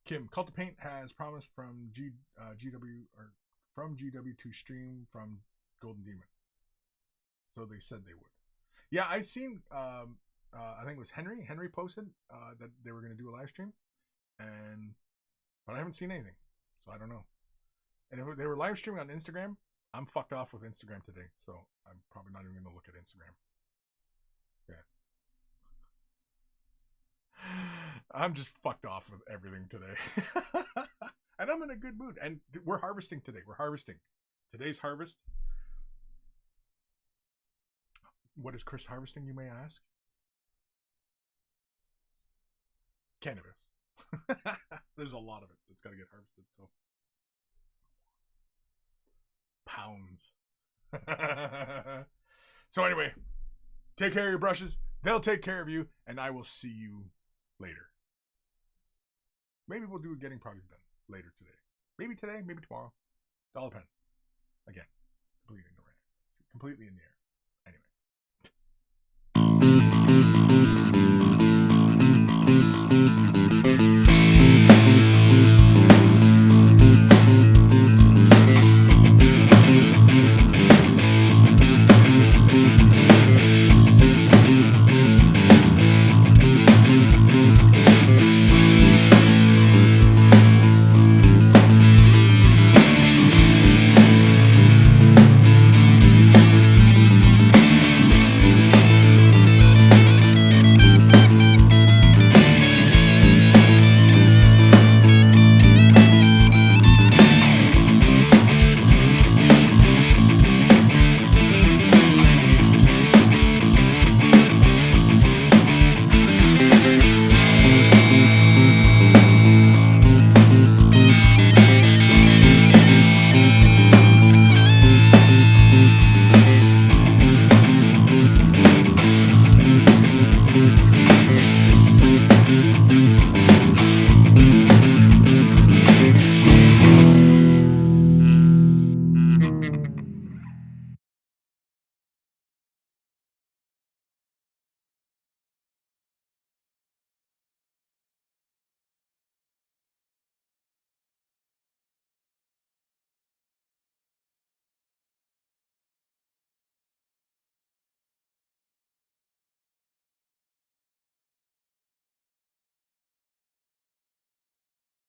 Kim, Cult of Paint has promised from GW to stream from Golden Demon. So they said they would. Yeah, I seen I think it was Henry. Henry posted that they were going to do a live stream, but I haven't seen anything, so I don't know. And if they were live streaming on Instagram, I'm fucked off with Instagram today, so I'm probably not even going to look at Instagram. Yeah. I'm just fucked off with everything today. And I'm in a good mood. And we're harvesting today. We're harvesting. Today's harvest. What is Kris harvesting, you may ask? Cannabis. There's a lot of it that's got to get harvested, so. Pounds. So anyway, take care of your brushes. They'll take care of you, and I will see you later. Maybe we'll do a getting project done later today. Maybe today, maybe tomorrow. It all depends. Again, completely in the air. It's completely in the air.